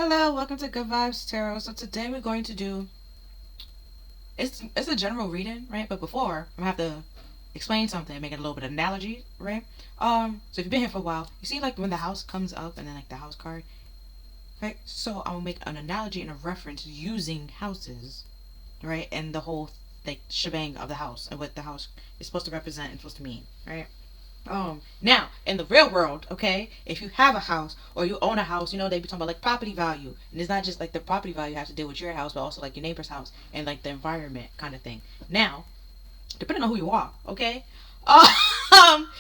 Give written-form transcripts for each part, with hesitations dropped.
Hello, welcome to Good Vibes Tarot. So today we're going to do it's a general reading, right? But before I'm gonna have to explain something, make it a little bit of analogy, right? So if you've been here for a while, you see like when the house comes up and then like the house card, right? So I will make an analogy and a reference using houses, right? And the whole like shebang of the house and what the house is supposed to represent and supposed to mean, right? Now in the real world, okay, if you have a house or you own a house, they be talking about like property value, and it's not just like the property value has to deal with your house, but also like your neighbor's house and like the environment kind of thing. Now, depending on who you are, okay, um,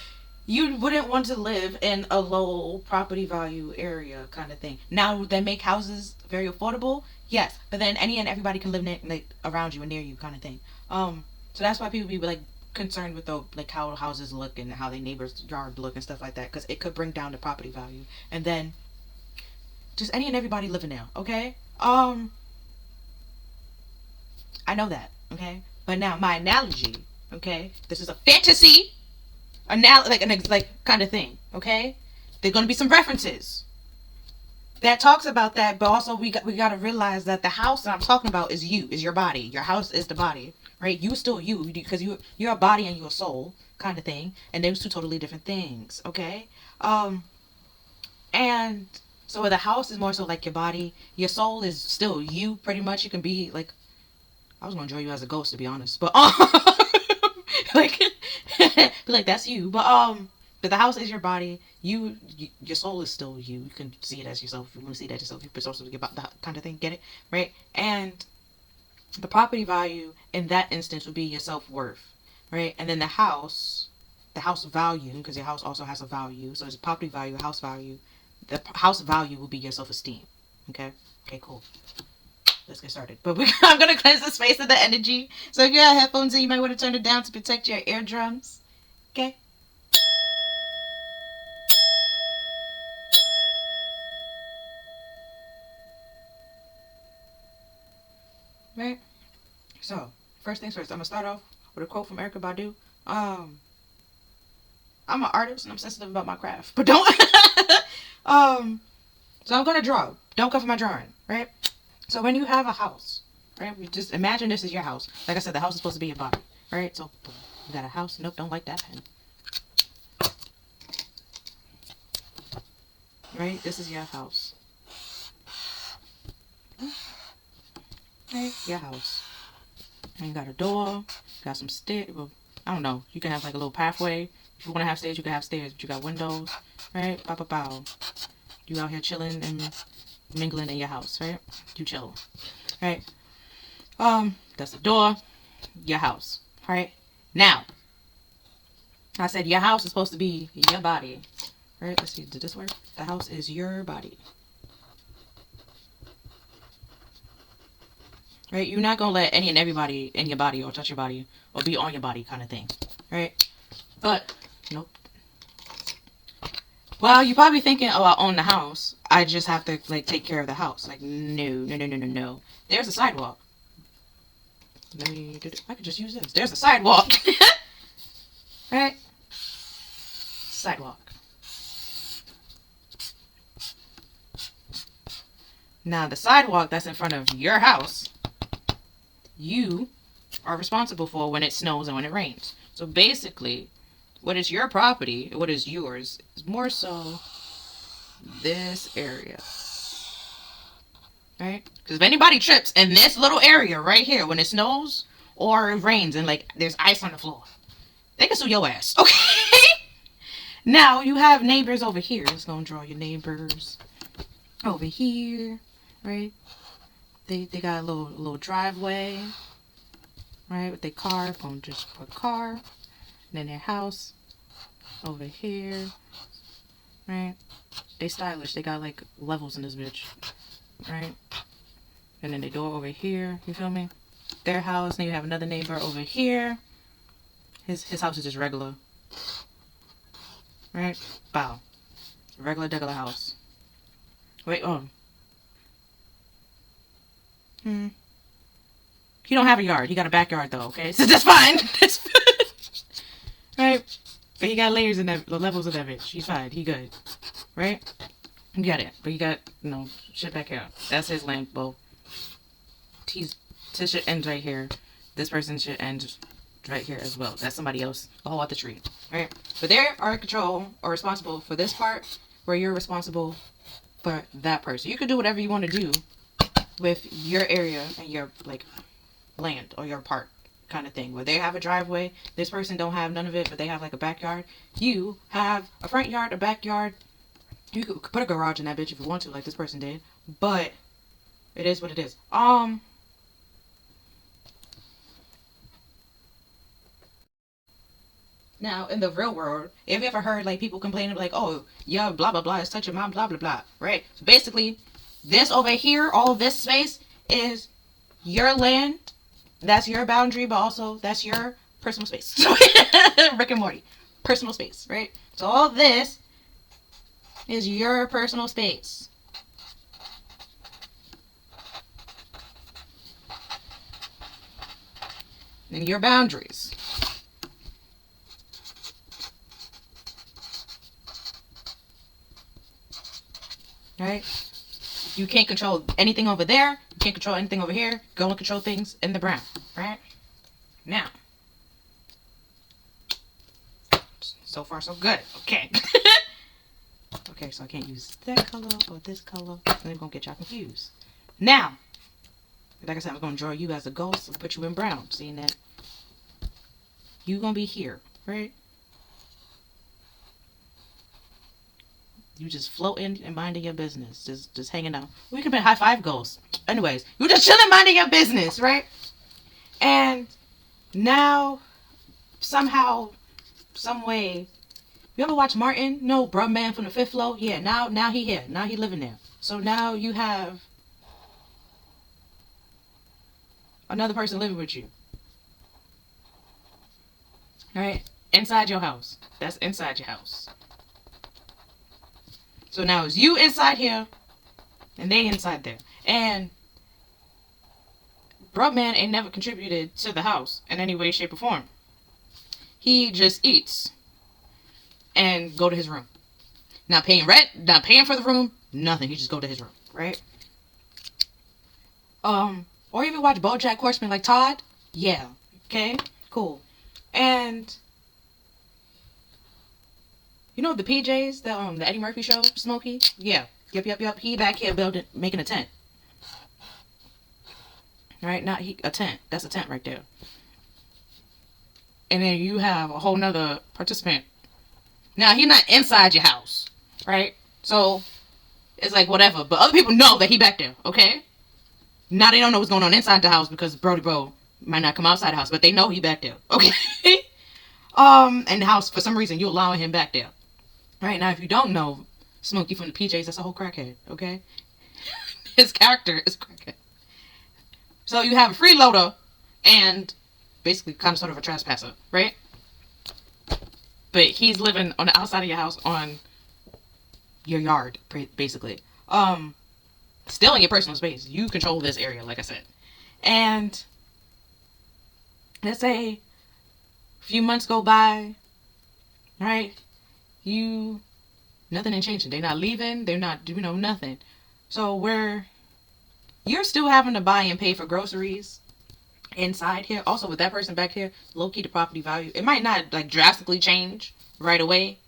you wouldn't want to live in a low property value area kind of thing. Now, they make houses very affordable, yes, but then any and everybody can live like around you and near you kind of thing. So that's why people be like concerned with the like how houses look and how their neighbors' yard look and stuff like that, because it could bring down the property value. And then just any and everybody living there, okay? I know that, okay? But now my analogy, okay? This is a fantasy like kind of thing, okay? There's gonna be some references that talks about that, but also we got to realize that the house that I'm talking about is you, is your body. Your house is the body, right? You still you, because you're a body and you're a soul kind of thing, and those two totally different things, okay? And so the house is more so like your body. Your soul is still you, pretty much. You can be like, I was gonna draw you as a ghost, to be honest, but like, be like that's you, but the house is your body. Your soul is still you. You can see it as yourself. If you want to see that yourself, you're supposed to get about that kind of thing. Get it, right? And the property value in that instance would be your self worth, right? And then the house value, because your house also has a value. So it's property value, house value. The house value will be your self esteem. Okay. Okay. Cool. Let's get started. But I'm gonna cleanse the space of the energy. So if you have headphones in, you might want to turn it down to protect your eardrums. Okay. Right? So, first things first, I'm gonna start off with a quote from Erykah Badu. I'm an artist and I'm sensitive about my craft, but don't. So I'm gonna draw. Don't cover my drawing, right? So when you have a house, right? We just imagine this is your house. Like I said, the house is supposed to be your body, right? So you got a house. Nope, don't like that pen. Right? This is your house. Right? Your house. And you got a door, got some stairs. Well, I don't know. You can have like a little pathway. If you want to have stairs, you can have stairs. But you got windows, right? Bow, bow, bow. You out here chilling and mingling in your house, right? You chill, right? That's the door. Your house, right? Now, I said your house is supposed to be your body, right? Let's see. Did this work? The house is your body. Right? You're not gonna let any and everybody in your body or touch your body or be on your body kind of thing. Right? But nope. Well, you're probably thinking, oh, I own the house. I just have to like take care of the house. Like, no. There's a sidewalk. I could just use this. There's a sidewalk. Right? Sidewalk. Now, the sidewalk that's in front of your house, you are responsible for when it snows and when it rains. So basically, what is your property, what is yours, is more so this area. Right? Because if anybody trips in this little area right here when it snows or it rains and like there's ice on the floor, they can sue your ass. Okay? Now you have neighbors over here. Let's go and draw your neighbors over here. Right? They got a little driveway, right, with their car. Going to just put car, and then their house over here, right? They stylish. They got like levels in this bitch, right? And then the door over here. You feel me? Their house. Then you have another neighbor over here. His house is just regular, right? Bow. Regular house. Wait, He don't have a yard. He got a backyard though, okay? So that's fine. That's fine. Right? But he got layers in that, the levels of that bitch. He's fine. He good. Right? You got it. But you got, shit back here. That's his land. Well, his shit ends right here. This person's shit ends right here as well. That's somebody else. A whole other tree. Right? But they are in control or responsible for this part where you're responsible for that person. You can do whatever you want to do with your area and your, like, land or your park kind of thing. Where they have a driveway, this person don't have none of it, but they have, like, a backyard. You have a front yard, a backyard. You could put a garage in that bitch if you want to, like this person did. But it is what it is. Now, in the real world, if you ever heard, like, people complaining, like, oh, yeah, blah, blah, blah, it's touching my blah, blah, blah, right? So basically, this over here, all this space, is your land. That's your boundary, but also that's your personal space. Rick and Morty. Personal space, right? So all this is your personal space. And your boundaries. Right? You can't control anything over there. You can't control anything over here. Go and control things in the brown. Right? Now. So far, so good. Okay. Okay, so I can't use that color or this color. And they're going to get y'all confused. Now. Like I said, I'm going to draw you as a ghost and put you in brown. Seeing that you're going to be here. Right? You just floating and minding your business. Just hanging out. We could be high five goals. Anyways, you just chilling minding your business, right? And now, somehow, some way, you ever watch Martin? No, bruh man from the fifth floor? Yeah, now he here. Now he living there. So now you have another person living with you. Right? Inside your house. That's inside your house. So now it's you inside here, and they inside there. And Brubman ain't never contributed to the house in any way, shape, or form. He just eats and go to his room. Not paying rent, not paying for the room, nothing. He just go to his room, right? Or even watch BoJack Horseman like Todd. Yeah. Okay. Cool. And you know the PJs, the Eddie Murphy show, Smokey? Yeah. Yep. He back here building, making a tent. Right? A tent. That's a tent right there. And then you have a whole nother participant. Now, he's not inside your house. Right? So, it's like whatever. But other people know that he back there. Okay? Now they don't know what's going on inside the house because Brody Bro might not come outside the house. But they know he back there. Okay? And the house, for some reason, you allowing him back there. Right? Now, if you don't know Smokey from the PJs, that's a whole crackhead. Okay? His character is crackhead. So you have a freeloader and basically kind of sort of a trespasser, right? But he's living on the outside of your house on your yard, basically. Still in your personal space. You control this area, like I said. And let's say a few months go by, right? Nothing ain't changing. They're not leaving. They're not doing nothing. So you're still having to buy and pay for groceries inside here. Also, with that person back here, low-key the property value, it might not like drastically change right away,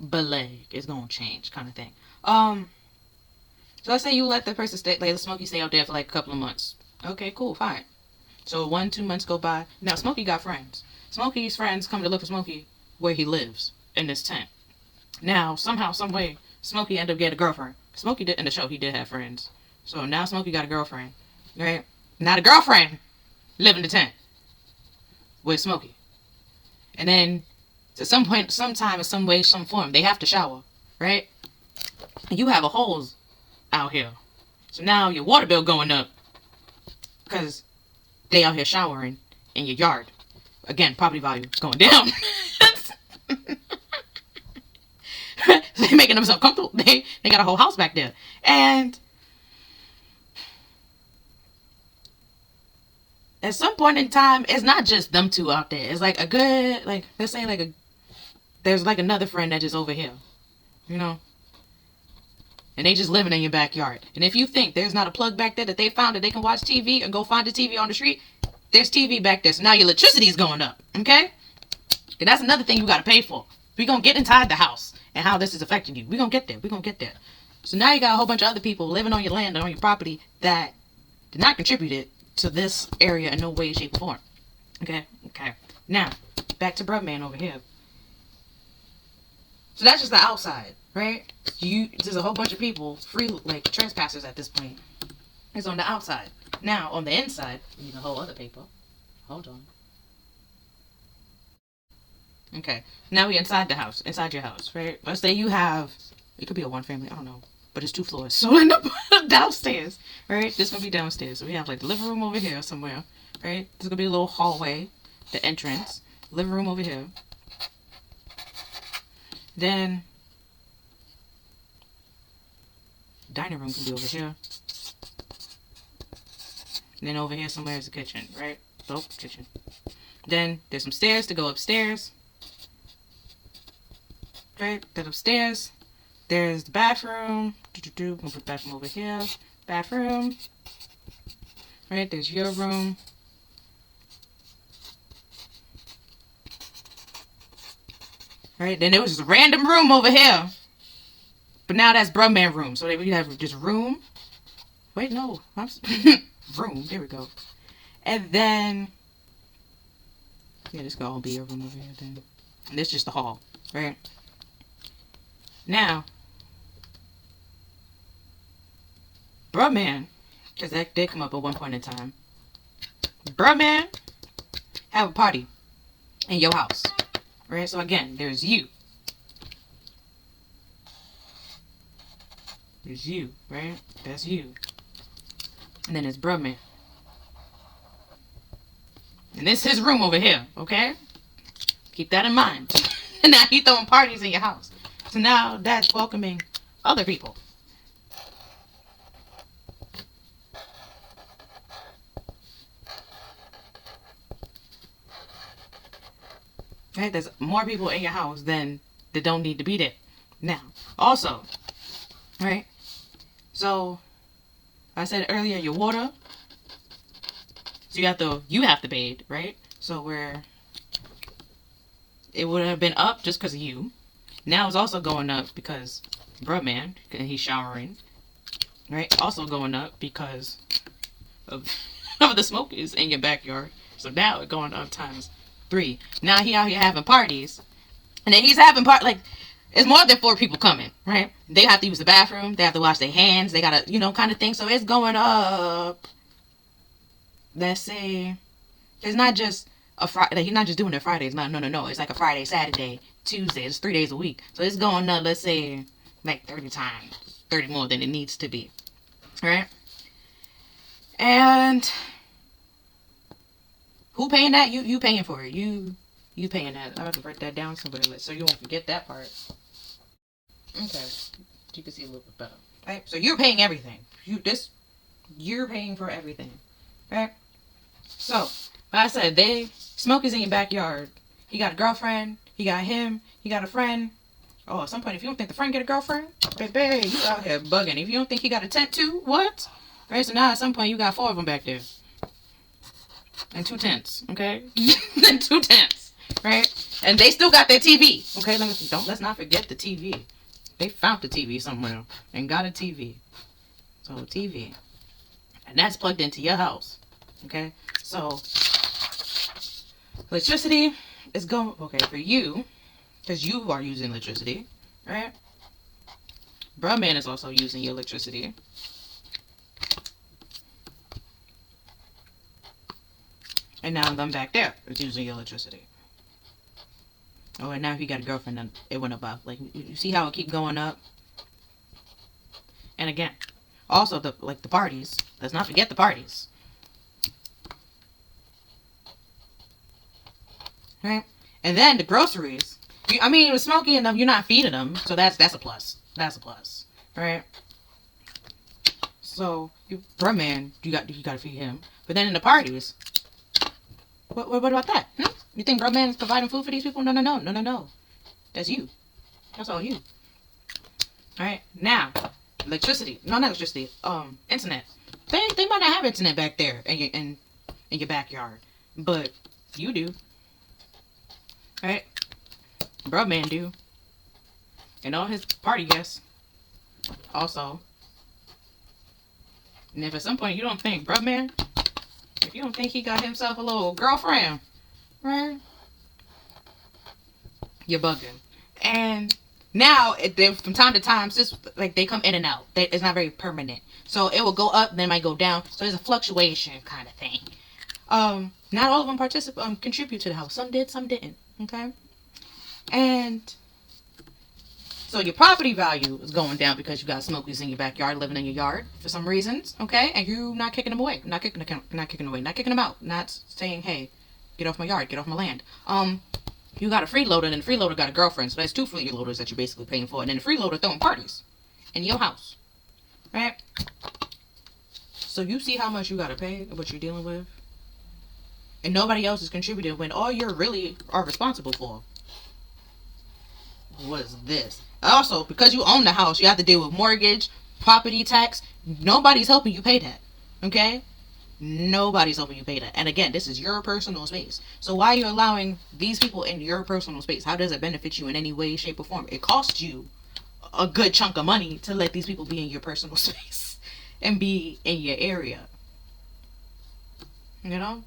but like it's gonna change kind of thing. So let's say you let the person stay, like Smokey stay out there for like a couple of months. Okay, cool, fine. So 1-2 months go by. Now Smokey got friends. Smokey's friends come to look for Smokey where he lives in this tent. Now somehow, some way, Smokey ended up getting a girlfriend. Smokey did in the show. He did have friends. So now Smokey got a girlfriend, right? Now the girlfriend live in the tent with Smokey. And then to some point, sometime, in some way, some form, they have to shower, right? And you have a hose out here. So now your water bill going up because they out here showering in your yard. Again, property value is going down. So they're making themselves comfortable. They got a whole house back there. And at some point in time, it's not just them two out there. It's like a good, like, let's say there's like another friend that is over here. You know? And they just living in your backyard. And if you think there's not a plug back there that they found that they can watch TV and go find the TV on the street, there's TV back there. So now your electricity is going up. Okay? And that's another thing you got to pay for. We're going to get inside the house and how this is affecting you. We're going to get there. We're going to get there. So now you got a whole bunch of other people living on your land and on your property that did not contribute it to this area in no way, shape, or form. Okay? Okay. Now, back to Brubman over here. So that's just the outside, right? There's a whole bunch of people, free, like, trespassers at this point. It's on the outside. Now, on the inside, you need a whole other paper. Hold on. Okay. Now we're inside the house, inside your house, right? Let's say you have, it could be a one family, I don't know. But it's 2 floors. So end up downstairs, right? This gonna be downstairs. So we have like the living room over here somewhere, right? There's gonna be a little hallway, the entrance, living room over here. Then dining room can be over here. And then over here somewhere is the kitchen, right? So kitchen. Then there's some stairs to go upstairs. Right? Then upstairs. There's the bathroom. We'll put the bathroom over here. Bathroom. Right, there's your room. Right, then there was a random room over here. But now that's Brubman room. So we have just room. Wait, no. Room. There we go. And then, yeah, this gonna be your room over here then. And this is just the hall. Right? Now, Brubman, because that did come up at one point in time. Brubman have a party in your house. Right? So again, there's you. There's you, right? That's you. And then there's Brubman. And this is his room over here, okay? Keep that in mind. And now he's throwing parties in your house. So now that's welcoming other people. Right? There's more people in your house than that don't need to be there. Now, also, right? So, I said earlier, your water. So you have to bathe, right? So where it would have been up just because of you. Now it's also going up because Brubman, he's showering, right? Also going up because of the smokers in your backyard. So now it's going up times 3. Now he out here having parties, and then he's having like it's more than 4 people coming, right? They have to use the bathroom, they have to wash their hands, they gotta, kind of thing. So it's going up. Let's say it's not just a Friday. Like, he's not just doing it Fridays. No. It's like a Friday, Saturday, Tuesday. It's 3 days a week. So it's going up. Let's say like 30 times, 30 more than it needs to be, right? And who paying that? You paying for it. You paying that. I have to write that down somewhere so you won't forget that part. Okay, you can see a little bit better. Right? So you're paying everything. You're paying for everything, right? So, like I said, smoke is in your backyard. He got a girlfriend. He got him. He got a friend. Oh, at some point, if you don't think the friend get a girlfriend, baby, you out here bugging. If you don't think he got a tent too, what? Right? So now at some point, you got 4 of them back there. And 2 tents, okay? And 2 tents, right? And they still got their TV, okay? Let's not forget the TV. They found the TV somewhere and got a TV. So TV. And that's plugged into your house, okay? So electricity is going, okay, for you, because you are using electricity, right? Brubman is also using your electricity. And now them back there is using your electricity. Oh, and now if you got a girlfriend, then it went above. Like, you see how it keep going up? And again, also the parties. Let's not forget the parties. Right? And then the groceries. With Smokey and them, you're not feeding them, so that's a plus. That's a plus, right? So Brubman, you got to feed him. But then in the parties, what about that? You think Brubman is providing food for these people? No. That's you. That's all you. All right. Now, electricity. No, not electricity. Internet. They might not have internet back there in your backyard, but you do, right? Bruh man do, and all his party guests also. And if at some point you don't think, bruh man, if you don't think he got himself a little girlfriend, right? You're bugging. And now, from time to time, just like they come in and out. It's not very permanent. So it will go up, then it might go down. So there's a fluctuation kind of thing. Not all of them contribute to the house. Some did, some didn't. Okay? And so your property value is going down because you got smokies in your backyard, living in your yard for some reasons. Okay? And you're not kicking them away. Not kicking them out. Not saying, hey, get off my yard, get off my land. You got a freeloader, and the freeloader got a girlfriend. So that's two freeloaders that you're basically paying for. And then the freeloader throwing parties in your house. Right? So you see how much you got to pay and what you're dealing with. And nobody else is contributing when all you really are responsible for was this. Also, because you own the house, you have to deal with mortgage, property tax. Nobody's helping you pay that. Okay? Nobody's helping you pay that. And again, this is your personal space. So why are you allowing these people in your personal space? How does it benefit you in any way, shape, or form? It costs you a good chunk of money to let these people be in your personal space and be in your area. You know?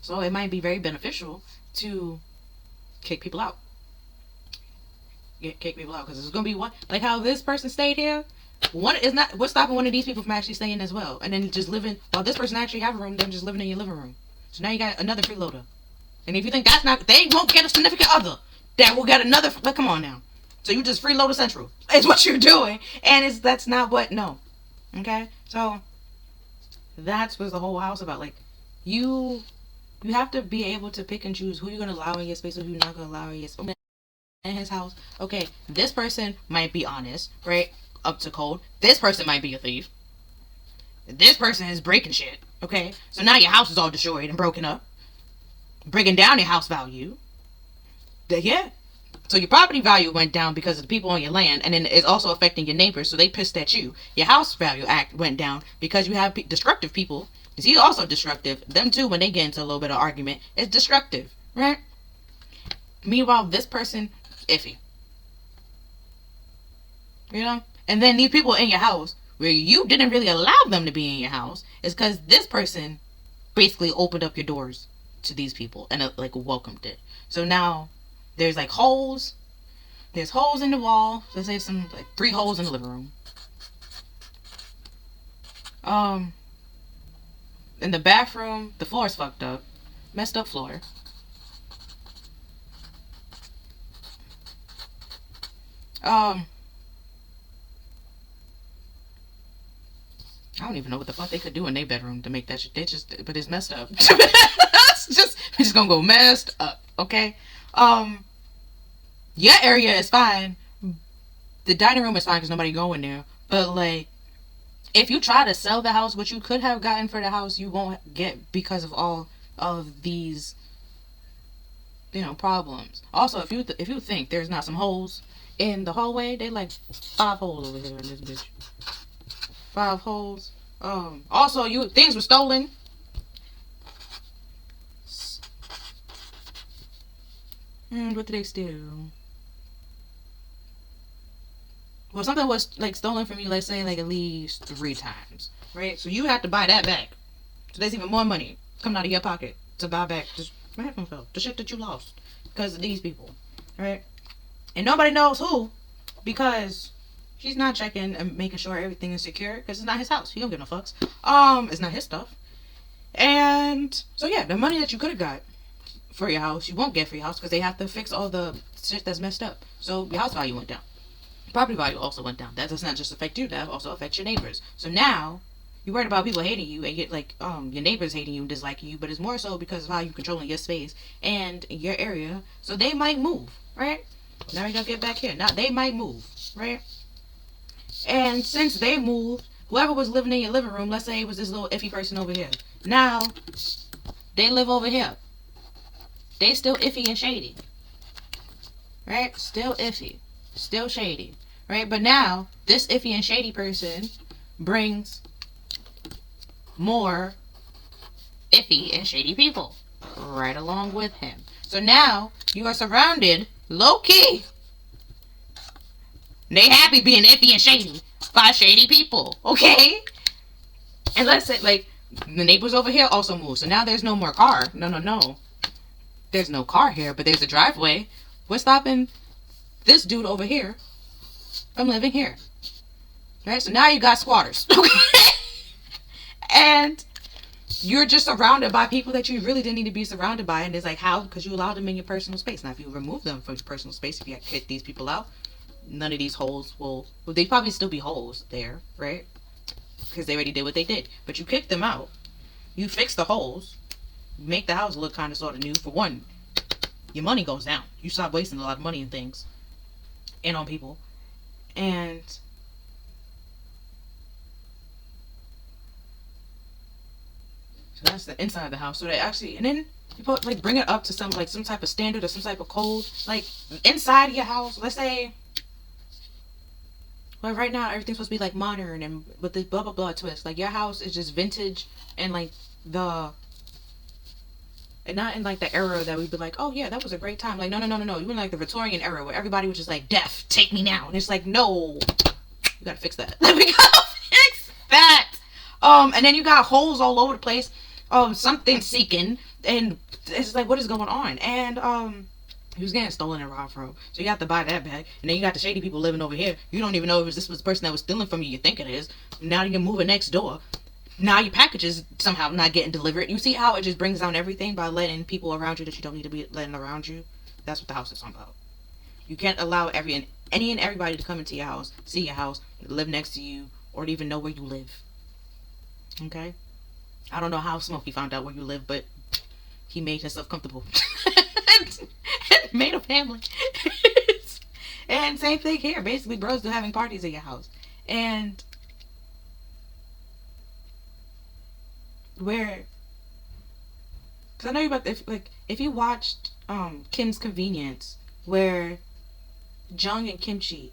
So it might be very beneficial to kick people out. Kick people out, because it's going to be one, like how this person stayed here. One is not, what's stopping one of these people from actually staying as well, and then just living, while this person actually have a room, them just living in your living room. So now you got another freeloader. And if you think that's not, they won't get a significant other that will get another, like, come on now. So you just freeloader central is what you're doing, and that's not what, no. Okay? So that's what the whole house about. Like, you have to be able to pick and choose who you're going to allow in your space or who you're not going to allow in your space. In his house, okay, this person might be honest, right? Up to code. This person might be a thief. This person is breaking shit, okay? So now your house is all destroyed and broken up, bringing down your house value. Yeah. So your property value went down because of the people on your land, and then it's also affecting your neighbors, so they pissed at you. Your house value went down because you have destructive people. He's also destructive. Them too, when they get into a little bit of argument, it's destructive, right? Meanwhile, this person, iffy. You know? And then these people in your house, where you didn't really allow them to be in your house, is because this person basically opened up your doors to these people and like welcomed it. So now there's like holes. There's holes in the wall. Let's say some like 3 holes in the living room. In the bathroom, the floor is fucked up. Messed up floor. I don't even know what the fuck they could do in their bedroom to make that shit. But it's messed up. We're just gonna go messed up, okay? Your area is fine. The dining room is fine because nobody going there. But like, if you try to sell the house, what you could have gotten for the house, you won't get because of all of these, problems. Also, if you think there's not some holes in the hallway, they like 5 holes over here in this bitch. 5 holes. Also, things were stolen. What did they steal? Well, something was like stolen from you, let's say like at least 3 times, right? So you have to buy that back. So there's even more money coming out of your pocket to buy back the shit that you lost because of these people, right? And nobody knows who, because he's not checking and making sure everything is secure, because it's not his house. He don't give no fucks. It's not his stuff. And so yeah, the money that you could have got for your house, you won't get for your house because they have to fix all the shit that's messed up. So your house value went down. Property value also went down. That does not just affect you, that also affects your neighbors. So now you're worried about people hating you and get like your neighbors hating you and disliking you, but it's more so because of how you controlling your space and your area. So they might move, right? Now we gotta get back here. Now they might move, right? And since they moved, whoever was living in your living room, let's say it was this little iffy person over here. Now they live over here. They still iffy and shady, right? Still iffy, still shady, right? But now this iffy and shady person brings more iffy and shady people right along with him. So now you are surrounded, low key. They happy being iffy and shady by shady people, okay? And let's say, like, the neighbors over here also moved. So now there's no more car. No. There's no car here, but there's a driveway. What's stopping this dude over here from living here? Right? So now you got squatters. Okay? And you're just surrounded by people that you really didn't need to be surrounded by. And it's like, how? Because you allowed them in your personal space. Now, if you remove them from your personal space, if you kick these people out, none of these holes will they probably still be holes there, right? Because they already did what they did. But you kicked them out. You fix the holes. Make the house look kind of sort of new. For one, your money goes down. You stop wasting a lot of money on things and on people. And so that's the inside of the house. So they actually, and then you put, like, bring it up to some type of standard or some type of code. Like, inside your house, let's say, well, right now everything's supposed to be like modern and with this blah blah blah twist. Like, your house is just vintage and like and not in like the era that we'd be like, oh yeah, that was a great time. Like, no. You in like the Victorian era where everybody was just like, death, take me now. And it's like, no, you gotta fix that. We gotta fix that. And then you got holes all over the place. Something seeking, and it's like, what is going on? And he was getting stolen and robbed from. So you have to buy that back. And then you got the shady people living over here. You don't even know if this was the person that was stealing from you. You think it is. Now you're moving next door. Now your packages somehow not getting delivered. You see how it just brings down everything by letting people around you that you don't need to be letting around you? That's what the house is all about. You can't allow any and everybody to come into your house, see your house, live next to you, or even know where you live. Okay? I don't know how Smokey found out where you live, but he made himself comfortable. and made a family. And same thing here. Basically, bros are having parties at your house. And where, because I know you about, if you watched Kim's Convenience, where Jung and Kimchi,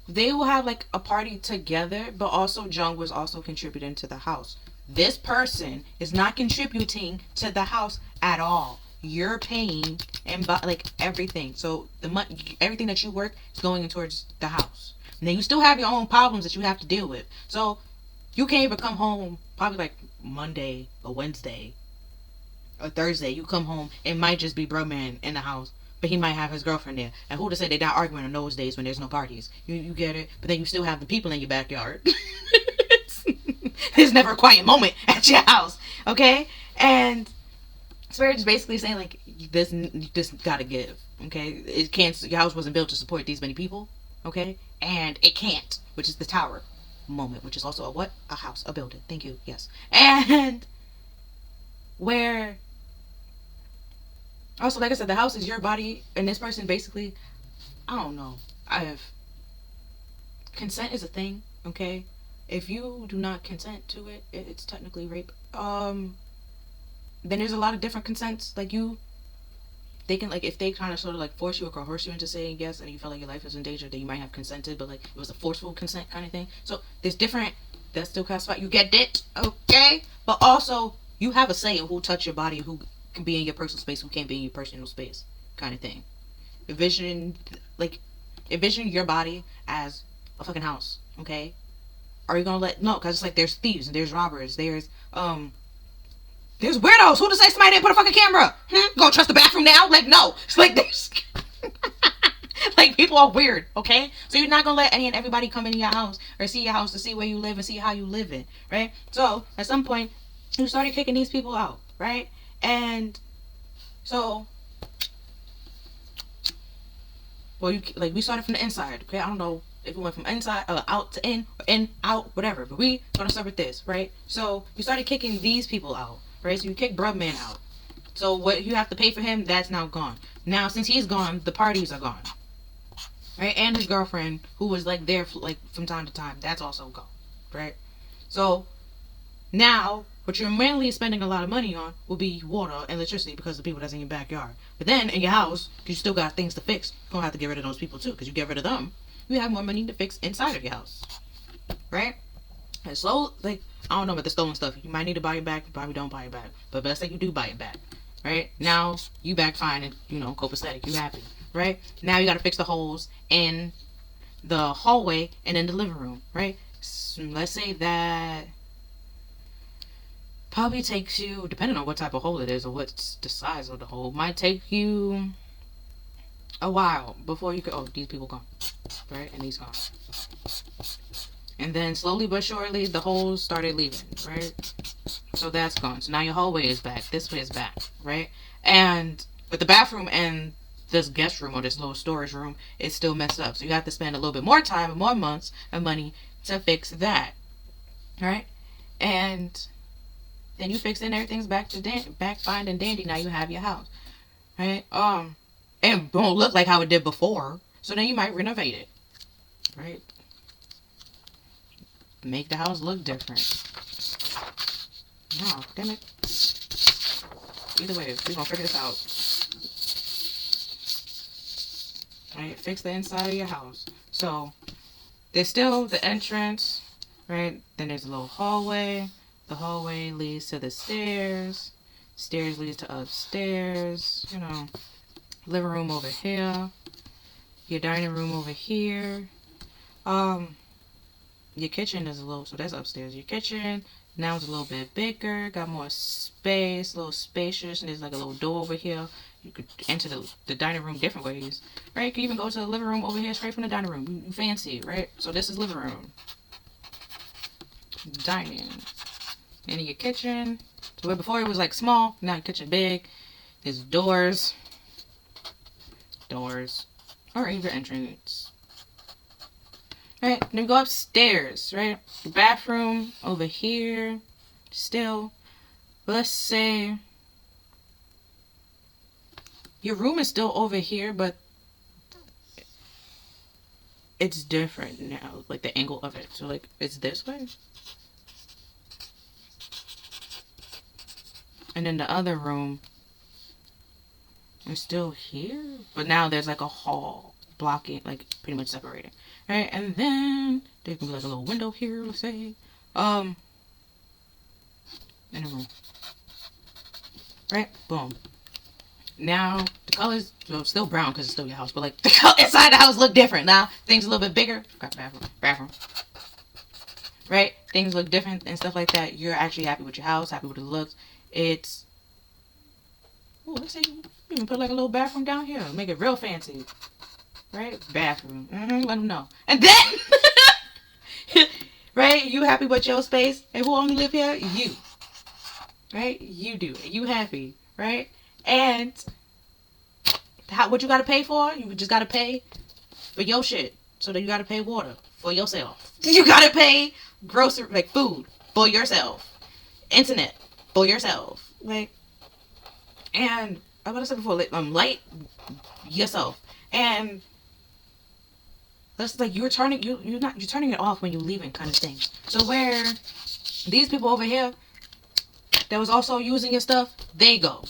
they will have like a party together, but also Jung was also contributing to the house. This person is not contributing to the house at all. You're paying and like everything. So the money, everything that you work is going towards the house. And then you still have your own problems that you have to deal with. So you can't even come home probably like Monday or Wednesday or Thursday. You come home, it might just be bro man in the house, but he might have his girlfriend there. And who to say they're not arguing on those days when there's no parties? You get it? But then you still have the people in your backyard. There's never a quiet moment at your house, okay? And Spirit is basically saying, like, this gotta give, okay? It can't. Your house wasn't built to support these many people, okay? And it can't, which is the tower moment, which is also a what? A house, a building. Thank you. Yes. And where also, like I said, the house is your body, and this person basically, I don't know. Consent is a thing, okay? If you do not consent to it, it's technically rape. Then there's a lot of different consents. Like they can, like, if they kind of sort of like force you or coerce you into saying yes, and you feel like your life is in danger, then you might have consented, but like it was a forceful consent kind of thing. So there's different. That's still classified. You get it, okay? But also you have a say in who touch your body, who can be in your personal space, who can't be in your personal space, kind of thing. Envision your body as a fucking house, okay? Are you gonna no? Because it's like there's thieves and there's robbers, there's weirdos. Who to say somebody didn't put a fucking camera? Gonna trust the bathroom now? Like, no. It's like there's like, people are weird, okay? So you're not gonna let any and everybody come into your house or see your house to see where you live and see how you live in, right? So at some point you started kicking these people out, right? And so, well, we started from the inside, okay? I don't know if we went from inside out to in out, whatever, but we gonna start with this, right? So you started kicking these people out, right? So you kick Brubman out. So what you have to pay for him, that's now gone. Now since he's gone, the parties are gone, right? And his girlfriend, who was like there like from time to time, that's also gone, right? So now what you're mainly spending a lot of money on will be water and electricity because of the people that's in your backyard. But then in your house, you still got things to fix. You're gonna have to get rid of those people too, because you get rid of them, you have more money to fix inside of your house, right? And so, like, I don't know about the stolen stuff. You might need to buy it back. You probably don't buy it back. But let's say you do buy it back, right? Now, you back fine and, copacetic. You happy, right? Now you got to fix the holes in the hallway and in the living room, right? So let's say that probably takes you, depending on what type of hole it is or what's the size of the hole, might take you a while before you could, these people gone, right? And these gone. And then slowly but surely, the holes started leaving, right? So that's gone. So now your hallway is back. This way is back, right? And but the bathroom and this guest room or this little storage room is still messed up. So you have to spend a little bit more time and more months and money to fix that, right? And then you fix it and everything's back to back fine and dandy. Now you have your house, right? It won't look like how it did before. So then you might renovate it, right? Make the house look different. No, damn it. Either way, we're gonna figure this out. Right, fix the inside of your house. So there's still the entrance, right? Then there's a little hallway. The hallway leads to the stairs. Stairs leads to upstairs. Living room over here. Your dining room over here. Your kitchen is a little, so that's upstairs. Your kitchen now is a little bit bigger, got more space, a little spacious, and there's like a little door over here. You could enter the dining room different ways, right? You can even go to the living room over here straight from the dining room. You fancy, right? So this is living room. Dining. And in your kitchen, so where before it was like small, now your kitchen big. There's doors, or even entrance. Right, then we go upstairs, right? The bathroom over here, still. But let's say your room is still over here, but it's different now, like the angle of it. So like, it's this way. And then the other room is still here, but now there's like a hall blocking, like pretty much separating. Right, and then there can be like a little window here, let's say. In a room. Right, boom. Now the colors, well, still brown because it's still your house, but like the color inside the house look different. Now things a little bit bigger. Got bathroom. Right, things look different and stuff like that. You're actually happy with your house, happy with the looks. It's, let's say you even put like a little bathroom down here, make it real fancy. Right? Bathroom. Let them know. And then, right? You happy with your space? And who only live here? You. Right? You do. You happy. Right? And what you got to pay for? You just got to pay for your shit. So then you got to pay water for yourself. You got to pay grocery, like food for yourself. Internet for yourself. Like, and I what I said before, light yourself. And that's like you're turning it off when you're leaving, kind of thing. So where these people over here that was also using your stuff, they go.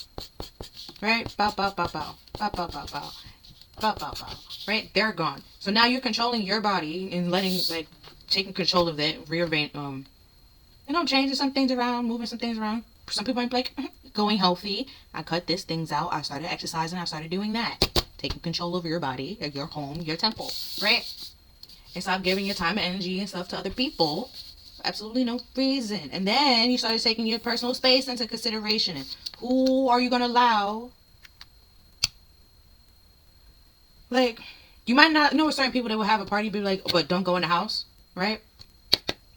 Right? Bow, bow, bow, bow. Bow, bow, bow, bow. Bow, bow, bow. Right? They're gone. So now you're controlling your body and taking control of that, changing some things around, moving some things around. Some people might be like, going healthy. I cut these things out. I started exercising. I started doing that. Taking control of your body, your home, your temple, right? And stop giving your time and energy and stuff to other people for absolutely no reason. And then you started taking your personal space into consideration. Who are you going to allow? Like, you might not know certain people that will have a party, be like, but don't go in the house, right?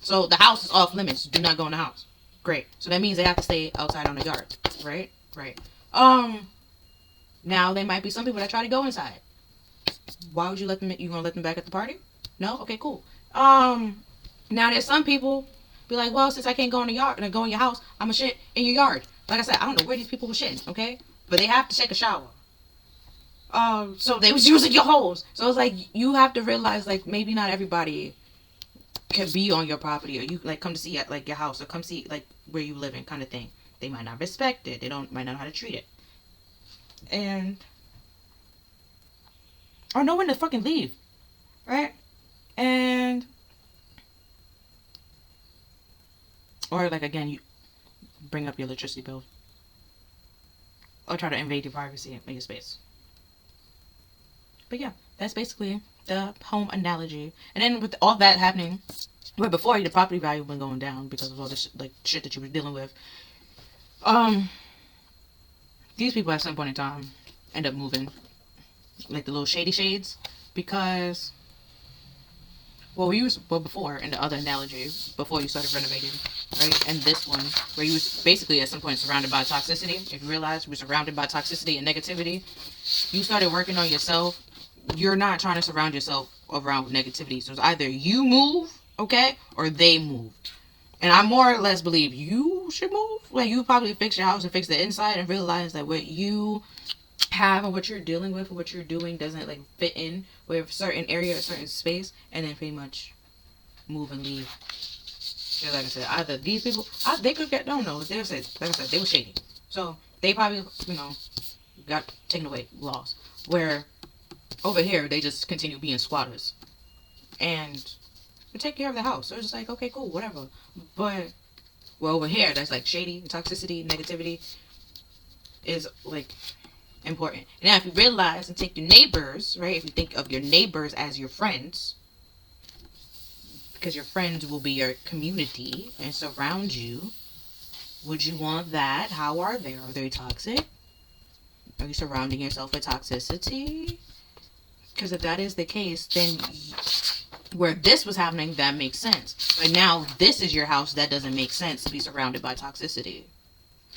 So the house is off limits. Do not go in the house. Great. So that means they have to stay outside on the yard, right? Right. Now, there might be some people that try to go inside. Why would you let them? You gonna let them back at the party? No? Okay, cool. Now there's some people be like, well, since I can't go in the yard and go in your house, I'm gonna shit in your yard. Like I said, I don't know where these people were shitting, okay? But they have to take a shower. So they was using your holes. So it's like, you have to realize, like, maybe not everybody can be on your property, or you like come to see at like your house, or come see like where you live in, kind of thing. They might not respect it. They might not know how to treat it. And or know when to fucking leave, right? And or like again, you bring up your electricity bill or try to invade your privacy and your space. But yeah, that's basically the home analogy. And then with all that happening, where before the property value been going down because of all this like shit that you were dealing with. These people at some point in time end up moving, like the little shady shades, because before in the other analogy, before you started renovating, right, and this one where you was basically at some point surrounded by toxicity. If you realize you were surrounded by toxicity and negativity, you started working on yourself. You're not trying to surround yourself around negativity. So it's either you move, okay, or they move. And I more or less believe you should move. Like, you probably fix your house and fix the inside and realize that what you have and what you're dealing with and what you're doing doesn't like fit in with a certain area or certain space, and then pretty much move and leave. Yeah, like I said, either these people, they could get, don't know, they were said, like I said, they were shady. So they probably, got taken away, lost. Where over here, they just continue being squatters. And we take care of the house. So it's just like, okay, cool, whatever. But, well, over here, that's like shady, toxicity, negativity is like important. And now if you realize and take your neighbors, right, if you think of your neighbors as your friends, because your friends will be your community and surround you, would you want that? How are they? Are they toxic? Are you surrounding yourself with toxicity? Because if that is the case, then where this was happening, that makes sense. But now this is your house, that doesn't make sense to be surrounded by toxicity.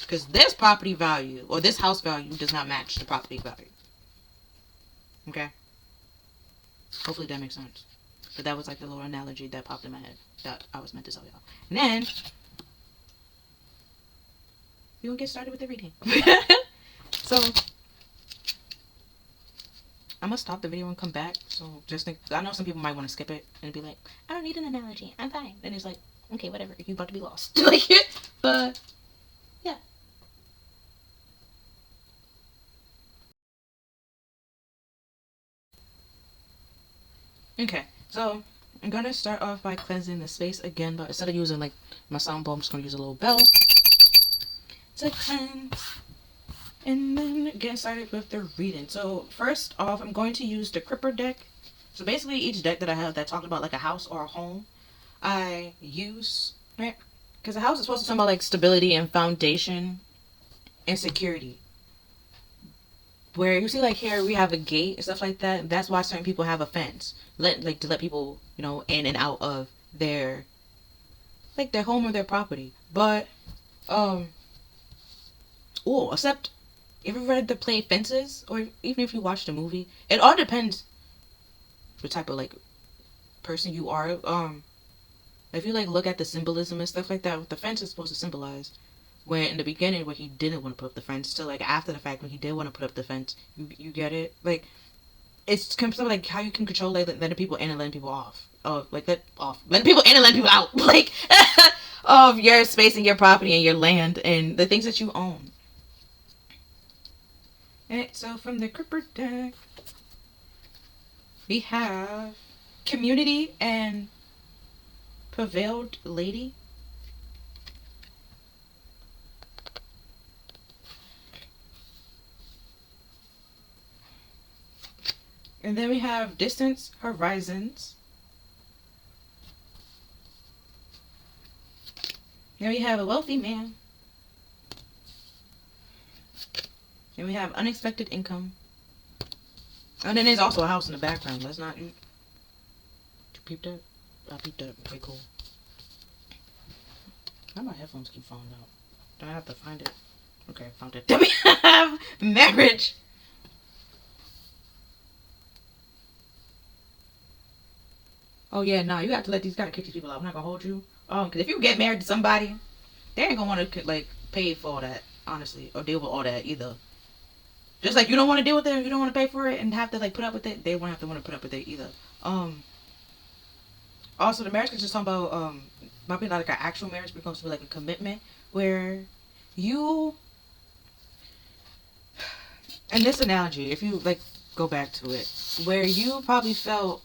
Because this property value, or this house value, does not match the property value. Okay? Hopefully that makes sense. But that was like the little analogy that popped in my head that I was meant to tell y'all. And then, we're going to get started with the reading. So, I'm going to stop the video and come back. So, just think, I know some people might want to skip it and be like, I don't need an analogy. I'm fine. And it's like, okay, whatever. You're about to be lost. Like, but, yeah. Okay, so I'm gonna start off by cleansing the space again, but instead of using like my sound bowl, I'm just gonna use a little bell to cleanse. And then get started with the reading. So first off, I'm going to use the Cripper deck. So basically each deck that I have that talked about like a house or a home, I use, right? Because a house is supposed to talk about like stability and foundation and security. Where you see like here we have a gate and stuff like that. That's why certain people have a fence. To let people, in and out of their home or their property. But except if you read the play Fences, or even if you watch the movie, it all depends what type of like person you are. If you like look at the symbolism and stuff like that, what the fence is supposed to symbolize. When in the beginning, when he didn't want to put up the fence, to like after the fact when he did want to put up the fence, you get it. Like it's something like how you can control like letting people in and letting people off. Letting people in and letting people out. Like of your space and your property and your land and the things that you own. Alright, so from the Cripper deck, we have Community and Prevailed Lady. And then we have Distance Horizons. Then we have A Wealthy Man. Then we have Unexpected Income. And then there's also a house in the background. Let's not... You peep that? I peeped that. Okay, cool. Why my headphones keep falling out? Do I have to find it? Okay, found it. Then we have Marriage. Oh yeah, nah, you have to let these gotta kick these people out. I'm not gonna hold you. Because if you get married to somebody, they ain't gonna want to like pay for all that, honestly, or deal with all that either. Just like you don't want to deal with it, you don't want to pay for it, and have to like put up with it. They won't have to want to put up with it either. Also, the marriage is just talking about might be not like an actual marriage, but it comes to like a commitment where you. And this analogy, if you like go back to it, where you probably felt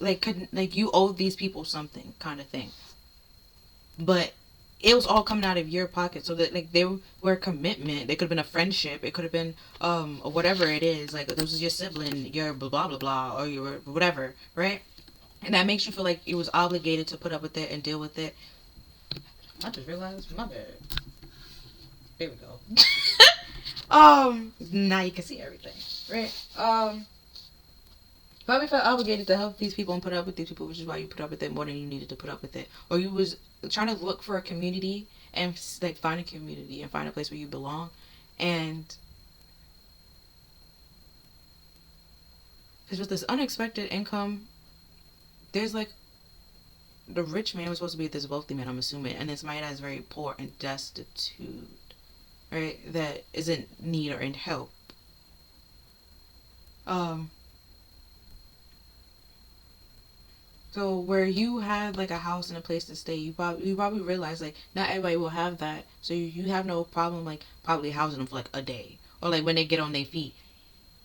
like you owe these people something kind of thing, but it was all coming out of your pocket. So that like they were a commitment. They could have been a friendship. It could have been or whatever it is. Like this was your sibling, your blah blah blah blah, or your whatever, right? And that makes you feel like it was obligated to put up with it and deal with it. I just realized my bad. There we go. Now you can see everything, right? Probably felt obligated to help these people and put up with these people, which is why you put up with it more than you needed to put up with it. Or you was trying to look for a community and like find a community and find a place where you belong. And because with this unexpected income, there's like the rich man was supposed to be this wealthy man, I'm assuming, and then somebody that's very poor and destitute, right? That isn't need or in help. Um, So where you had like a house and a place to stay, you probably realize like not everybody will have that. So you have no problem like probably housing them for like a day, or like when they get on their feet.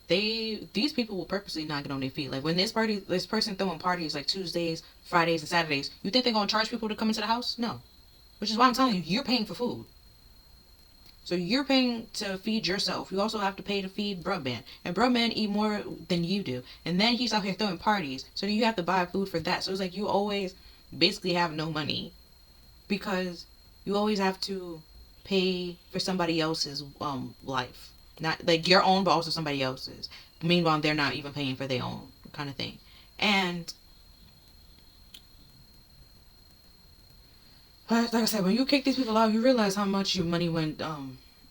These people will purposely not get on their feet. Like when this person throwing parties like Tuesdays, Fridays, and Saturdays. You think they're gonna charge people to come into the house? No. Which is why I'm telling you, you're paying for food. So you're paying to feed yourself. You also have to pay to feed Brubman. And Brubman eat more than you do. And then he's out here throwing parties. So you have to buy food for that. So it's like you always basically have no money. Because you always have to pay for somebody else's life. Not like your own, but also somebody else's. Meanwhile, they're not even paying for their own kind of thing. And but like I said, when you kick these people out, you realize how much your money went.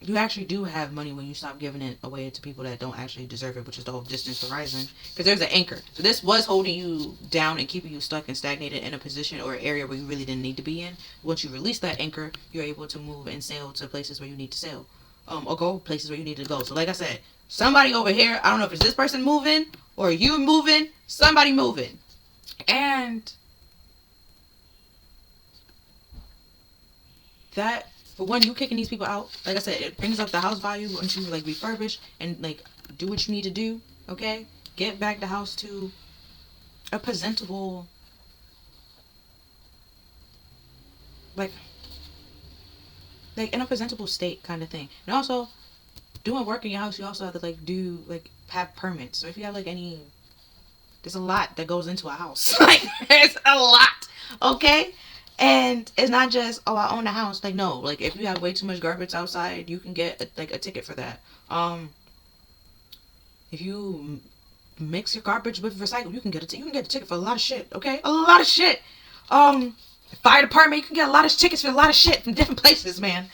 You actually do have money when you stop giving it away to people that don't actually deserve it, which is the whole distance horizon. Because there's an anchor. So this was holding you down and keeping you stuck and stagnated in a position or an area where you really didn't need to be in. Once you release that anchor, you're able to move and sail to places where you need to sail, or go places where you need to go. So like I said, somebody over here, I don't know if it's this person moving or you moving, somebody moving, and that for when you kicking these people out, like I said, it brings up the house value once you like refurbish and like do what you need to do. Okay, get back the house to a presentable, like in a presentable state kind of thing. And also doing work in your house, you also have to like do like have permits. So if you have like any, there's a lot that goes into a house. Like there's a lot. Okay. And it's not just, oh, I own a house. Like, no. Like, if you have way too much garbage outside, you can get, a ticket for that. If you mix your garbage with recycle, you can get a ticket for a lot of shit, okay? A lot of shit. Fire department, you can get a lot of tickets for a lot of shit from different places, man.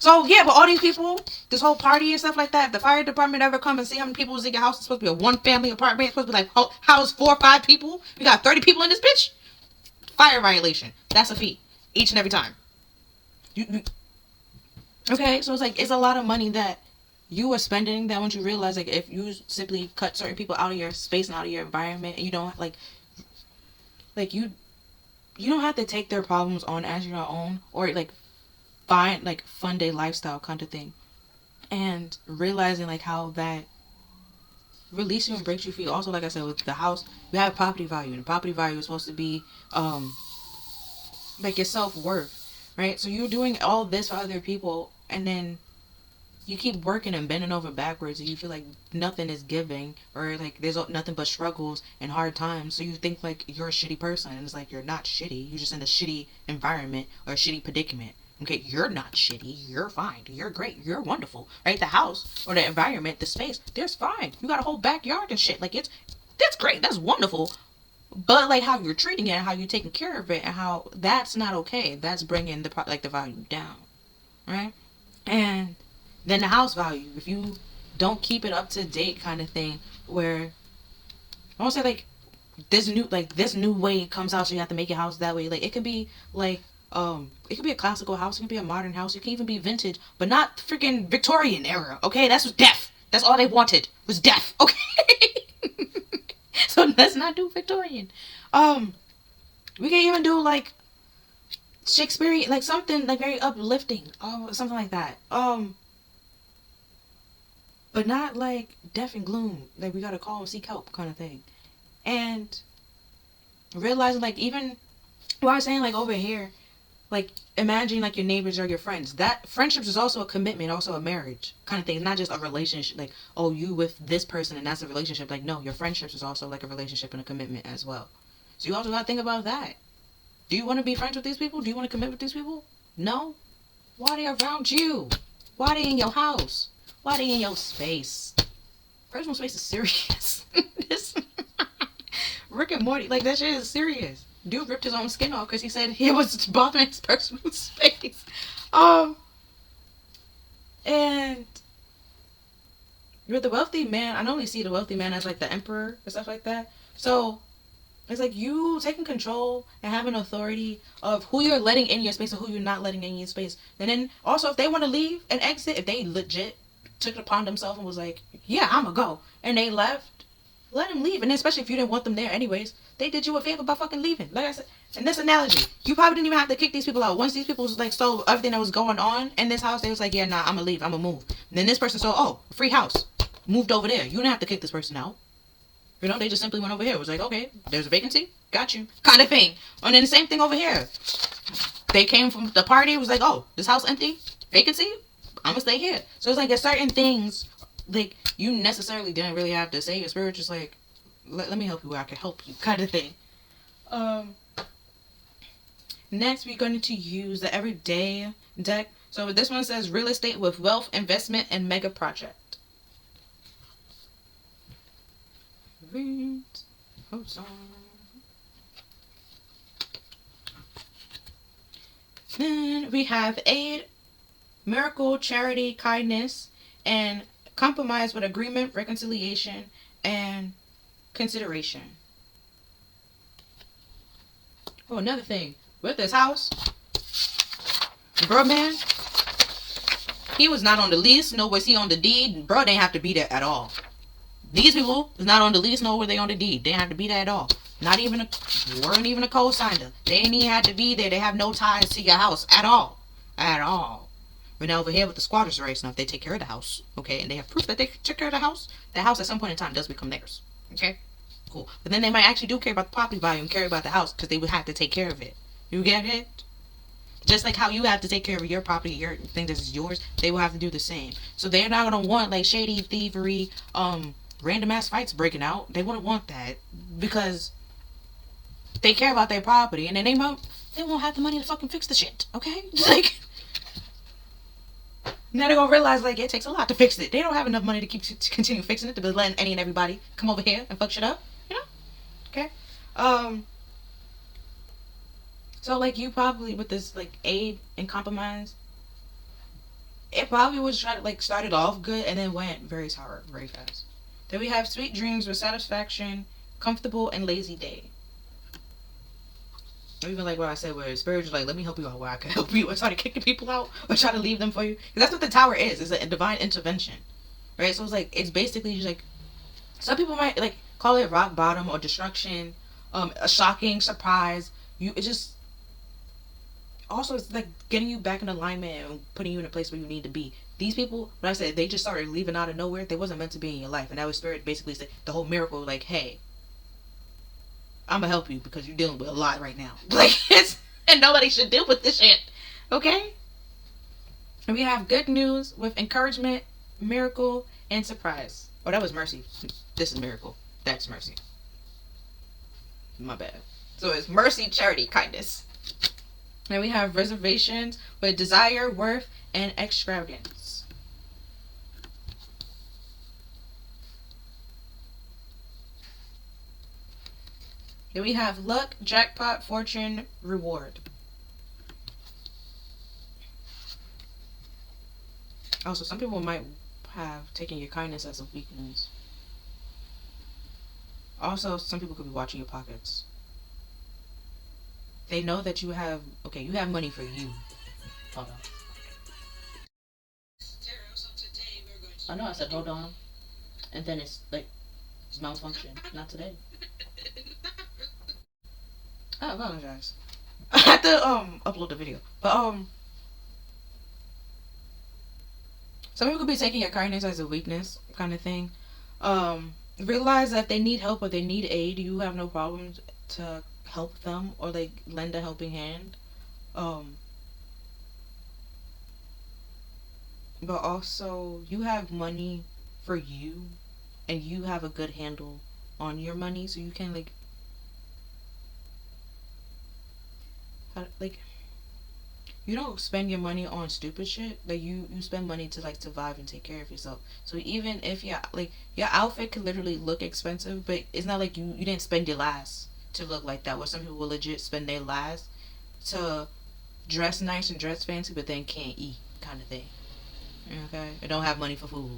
So, yeah, but all these people, this whole party and stuff like that, if the fire department ever come and see how many people is in your house, it's supposed to be a one-family apartment. It's supposed to be like, house 4 or 5 people. You got 30 people in this bitch? Fire violation. That's a fee. Each and every time. Okay, so it's like, it's a lot of money that you are spending that once you realize, like, if you simply cut certain people out of your space and out of your environment, and you don't, you don't have to take their problems on as your own, or, like, find, like, fund a lifestyle kind of thing. And realizing, like, how that release you and breaks you free. Also, like I said, with the house, you have property value, and property value is supposed to be like your self-worth, right? So you're doing all this for other people, and then you keep working and bending over backwards, and you feel like nothing is giving, or like there's nothing but struggles and hard times. So you think like you're a shitty person, and it's like you're not shitty. You're just in a shitty environment or a shitty predicament. Okay, you're not shitty. You're fine. You're great. You're wonderful. Right? The house or the environment, the space, there's fine. You got a whole backyard and shit. Like that's great. That's wonderful. But like how you're treating it, and how you're taking care of it, and how that's not okay. That's bringing the value down, right? And then the house value, if you don't keep it up to date, kind of thing, where I won't say like this new way comes out, so you have to make your house that way. Like it could be like it could be a classical house, it could be a modern house, it can even be vintage, but not freaking Victorian era. Okay, that's death. That's all they wanted was death. Okay. So let's not do Victorian. We can even do like Shakespearean, like something like very uplifting. Something like that. But not like death and gloom. Like we gotta call and seek help kind of thing. And realizing, like, even what I was saying, like, over here, like, imagine, like, your neighbors or your friends. That friendships is also a commitment, also a marriage kind of thing. It's not just a relationship, like, oh, you with this person and that's a relationship. Like, no, your friendships is also like a relationship and a commitment as well. So you also got to think about that. Do you want to be friends with these people? Do you want to commit with these people? No. Why they around you? Why they in your house? Why they in your space? Personal space is serious. This Rick and Morty, like, that shit is serious. Dude ripped his own skin off because he said he was bothering his personal space. And with the wealthy man, I normally see the wealthy man as like the emperor and stuff like that. So it's like you taking control and having authority of who you're letting in your space and who you're not letting in your space. And then also, if they want to leave and exit, if they legit took it upon themselves and was like, yeah, I'm gonna go, and they left, let them leave. And especially if you didn't want them there anyways, they did you a favor by fucking leaving. Like I said, in this analogy, you probably didn't even have to kick these people out. Once these people was like saw everything that was going on in this house, they was like, yeah, nah, I'm gonna leave, I'm gonna move. And then this person saw, oh, free house, moved over there. You didn't have to kick this person out. You know, they just simply went over here. It was like, okay, there's a vacancy, got you, kind of thing. And then the same thing over here. They came from the party. It was like, oh, this house empty, vacancy, I'm gonna stay here. So it's like there's certain things like you necessarily didn't really have to say. Your spirit just like, let me help you where I can help you, kind of thing. Next, we're going to use the everyday deck. So this one says real estate with wealth, investment, and mega project. Hold on. Then we have aid, miracle, charity, kindness, and compromise with agreement, reconciliation, and consideration. Oh, another thing. With this house, bro, man, he was not on the lease, nor was he on the deed. Bro, they didn't have to be there at all. These people is not on the lease, nor were they on the deed. They didn't have to be there at all. Weren't even a co-signer. They didn't even have to be there. They have no ties to your house at all. At all. We're now over here with the squatters' rights. Now, if they take care of the house, okay, and they have proof that they took care of the house at some point in time does become theirs. Okay? Cool. But then they might actually do care about the property value and care about the house because they would have to take care of it. You get it? Just like how you have to take care of your property, your thing that is yours, they will have to do the same. So they're not gonna want like shady thievery, random ass fights breaking out. They wouldn't want that because they care about their property, and then they won't have the money to fucking fix the shit. Okay, like now they're gonna realize like it takes a lot to fix it. They don't have enough money to continue fixing it to be letting any and everybody come over here and fuck shit up. You know? Okay. So like you probably with this like aid and compromise, it probably was trying to like started off good and then went very sour very fast. Then we have sweet dreams with satisfaction, comfortable and lazy day. Even like what I said, where spiritual, like let me help you out where I can help you, or try to kick the people out, or try to leave them for you. Because that's what the tower is a divine intervention, right? So it's like it's basically just like some people might like call it rock bottom or destruction, a shocking surprise. It just also it's like getting you back in alignment and putting you in a place where you need to be. These people, when I said they just started leaving out of nowhere, they wasn't meant to be in your life, and that was spirit basically said the whole miracle, like, hey, I'm gonna help you because you're dealing with a lot right now. Like and nobody should deal with this shit. Okay? And we have good news with encouragement, miracle, and surprise. Oh, that was mercy. This is miracle. That's mercy. My bad. So it's mercy, charity, kindness. Then we have reservations with desire, worth, and extravagance. Then we have luck, jackpot, fortune, reward. Also, some people might have taken your kindness as a weakness. Also, some people could be watching your pockets. They know that you have money for you. Hold on. I know I said hold on. And then it's like, it's malfunction. Not today. I apologize. I had to upload the video. But some people could be taking your kindness as a weakness kind of thing. realize that if they need help or they need aid, you have no problem to help them or like lend a helping hand. Um, but also you have money for you, and you have a good handle on your money, so you can like you don't spend your money on stupid shit. Like you spend money to like survive and take care of yourself. So even if your outfit could literally look expensive, but it's not like you didn't spend your last to look like that. Where some people will legit spend their last to dress nice and dress fancy, but then can't eat, kind of thing. Okay, they don't have money for food.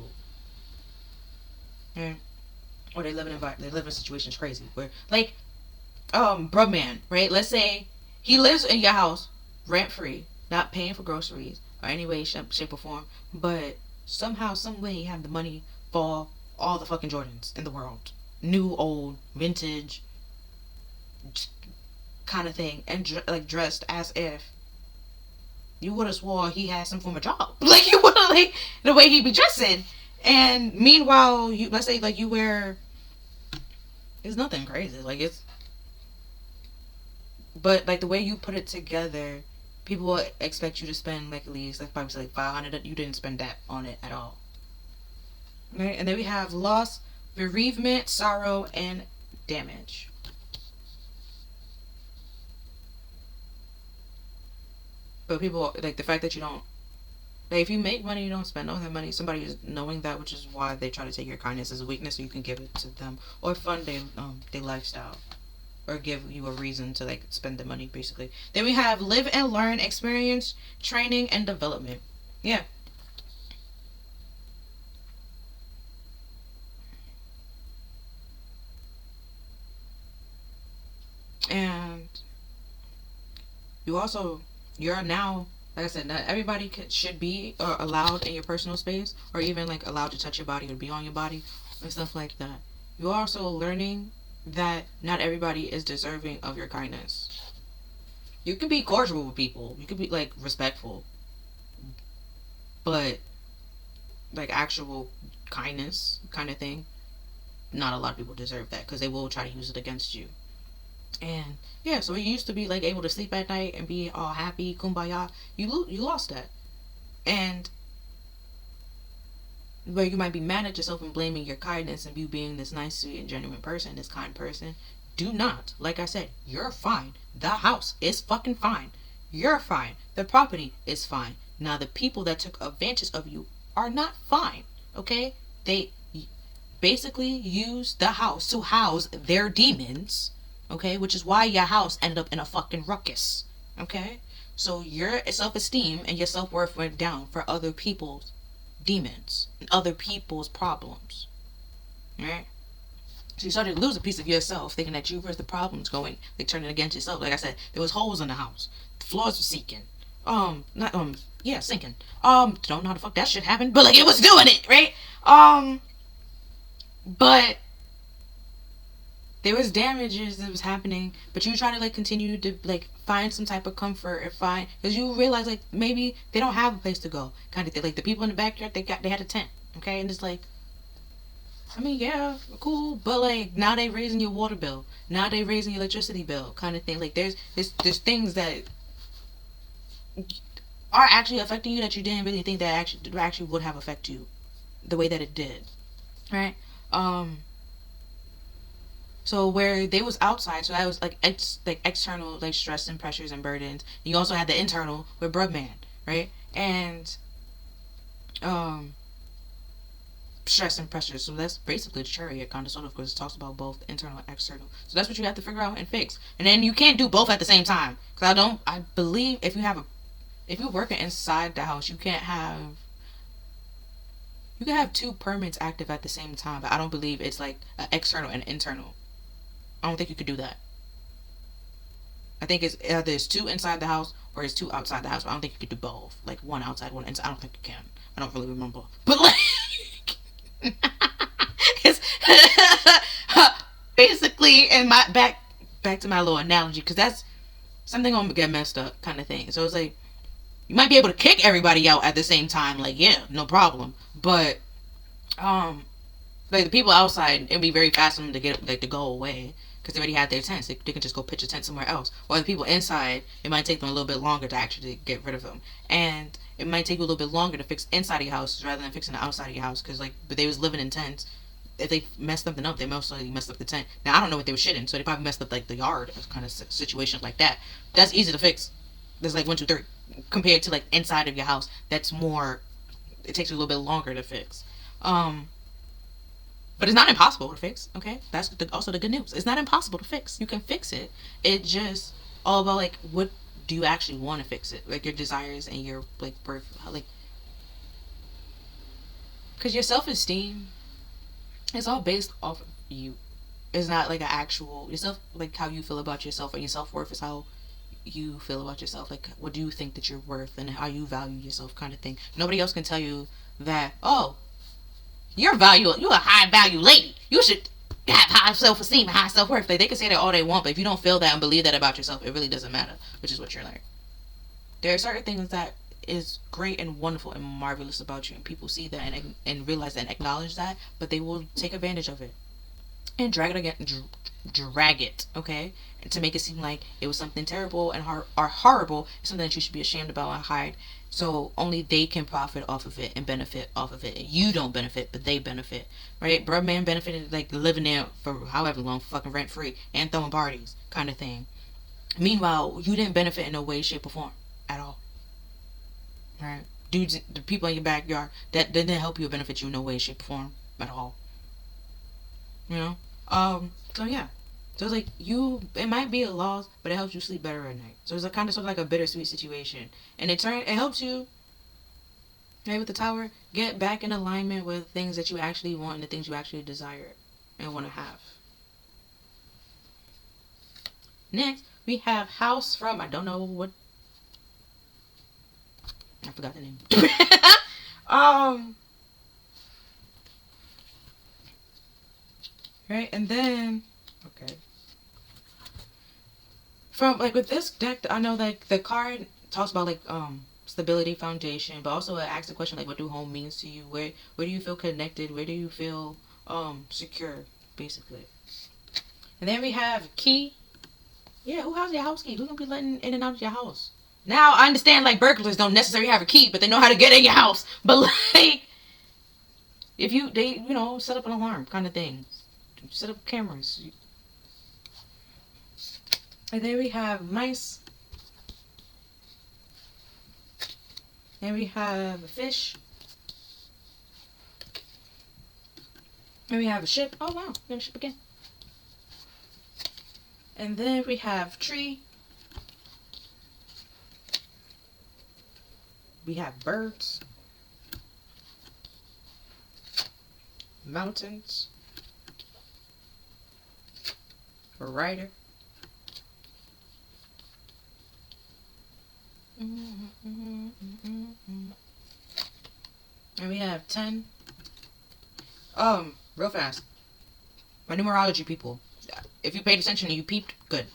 Yeah. Or they live in situations crazy where like bruh man, right? Let's say he lives in your house rent free, not paying for groceries or any way, shape or form, but somehow, some way, he have the money for all the fucking Jordans in the world, new, old, vintage, kind of thing, and like dressed as if you would have swore he had some form of job. Like you would have like the way he be dressing. And meanwhile, you let's say like you wear it's nothing crazy. Like it's but like the way you put it together, people will expect you to spend like at least like probably like 500. You didn't spend that on it at all, right? And then we have loss, bereavement, sorrow, and damage. But people like the fact that you don't like if you make money, you don't spend all that money. Somebody is knowing that, which is why they try to take your kindness as a weakness, so you can give it to them or fund their lifestyle. Or give you a reason to like spend the money basically. Then we have live and learn, experience, training, and development. Yeah. And you also you're now like I said, not everybody should be allowed in your personal space or even like allowed to touch your body or be on your body or stuff like that. You're also learning that not everybody is deserving of your kindness. You can be cordial with people. You can be like respectful, but like actual kindness kind of thing, not a lot of people deserve that because they will try to use it against you. And yeah, so you used to be like able to sleep at night and be all happy, kumbaya. You lost that, and where you might be mad at yourself and blaming your kindness and you being this nice, sweet, and genuine person, this kind person. Do not. Like I said, you're fine. The house is fucking fine. You're fine. The property is fine. Now, the people that took advantage of you are not fine. Okay? They basically used the house to house their demons. Okay? Which is why your house ended up in a fucking ruckus. Okay? So your self-esteem and your self-worth went down for other people's demons and other people's problems. Right? So you started to lose a piece of yourself, thinking that you were the problems going, like turning against yourself. Like I said, there was holes in the house. The floors were sinking. Not yeah, sinking. Don't know how the fuck that shit happened, but like it was doing it, right? But there was damages that was happening, but you try to like continue to like find some type of comfort and find because you realize like maybe they don't have a place to go, kind of thing. Like the people in the backyard, they had a tent, okay, and it's like, I mean, yeah, cool, but like now they raising your water bill, now they raising your electricity bill, kind of thing. Like there's things that are actually affecting you that you didn't really think that actually would have affected you the way that it did, right? So where they was outside, so that was like external like stress and pressures and burdens. You also had the internal with Brugman, right? And um stress and pressures. So that's basically the chariot kind of sort of because it talks about both internal and external. So that's what you have to figure out and fix. And then you can't do both at the same time. Because I believe if you're working inside the house, you can have two permits active at the same time, but I don't believe it's like external and internal. I don't think you could do that. I think it's either it's two inside the house or it's two outside the house. But I don't think you could do both. Like one outside, one inside. I don't think you can. I don't really remember. But like, it's basically in my back to my little analogy because that's something gonna get messed up kind of thing. So it's like you might be able to kick everybody out at the same time. Like yeah, no problem. But Like the people outside, it'd be very fast for them to get like to go away because they already have their tents. They can just go pitch a tent somewhere else. Or the people inside, it might take them a little bit longer to actually get rid of them, and it might take you a little bit longer to fix inside of your house rather than fixing the outside of your house because like they was living in tents. If they messed something up, they most likely messed up the tent. Now I don't know what they were shitting, so they probably messed up like the yard, kind of situation like that. That's easy to fix. There's like 1, 2, 3 compared to like inside of your house. That's more. It takes you a little bit longer to fix. But it's not impossible to fix. Okay, that's also the good news. It's not impossible to fix. You can fix it. It just all about like what do you actually want to fix it, like your desires and your like birth, like because your self esteem is all based off of you. It's not like an actual yourself, like how you feel about yourself, and your self worth is how you feel about yourself. Like what do you think that you're worth and how you value yourself, kind of thing. Nobody else can tell you that. Oh, you're a high value lady. You should have high self esteem and high self worth. Like, they can say that all they want, but if you don't feel that and believe that about yourself, it really doesn't matter. Which is what you're learning. There are certain things that is great and wonderful and marvelous about you, and people see that and realize that and acknowledge that, but they will take advantage of it and drag it again, drag it, okay, and to make it seem like it was something terrible and or horrible, something that you should be ashamed about and hide. So only they can profit off of it and benefit off of it. You don't benefit, but they benefit, right? Birdman benefited like living there for however long, fucking rent free and throwing parties, kind of thing. Meanwhile, you didn't benefit in no way, shape, or form at all, right? Dudes, the people in your backyard, that didn't help you or benefit you in no way, shape, or form at all. You know? So yeah. So it's like it might be a loss, but it helps you sleep better at night. So it's a kind of sort of like a bittersweet situation. And it helps you, right, with the tower, get back in alignment with things that you actually want and the things you actually desire and want to have. Next, we have House from, I don't know what, I forgot the name. Right, and then, okay. From, like, with this deck, I know, like, the card talks about, like, stability, foundation, but also it asks the question, like, what do home means to you? Where do you feel connected? Where do you feel, secure, basically? And then we have key. Yeah, who has your house key? Who's gonna be letting in and out of your house? Now, I understand, like, burglars don't necessarily have a key, but they know how to get in your house. But, like, if they set up an alarm kind of thing. Set up cameras. And then we have mice. And we have a fish. And we have a ship. Oh, wow. We have a ship again. And then we have tree. We have birds. Mountains. A rider. And we have 10. Real fast. My numerology people. If you paid attention and you peeped, good.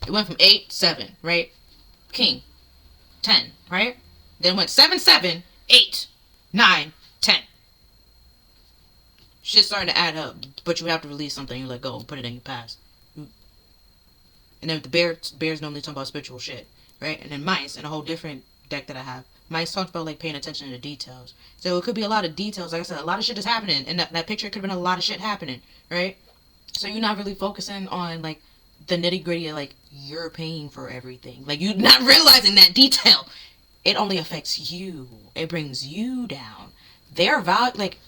It went from 8, 7, right? King. 10, right? Then went 7, 7, 8, 9, 10. Shit's starting to add up, but you have to release something. You let go and put it in your past. And then with the bears normally talk about spiritual shit, right? And then mice, and a whole different deck that I have. Mice talks about, like, paying attention to the details. So it could be a lot of details. Like I said, a lot of shit is happening. And that picture could have been a lot of shit happening, right? So you're not really focusing on, like, the nitty gritty of, like, you're paying for everything. Like, you're not realizing that detail. It only affects you. It brings you down. Their value, like,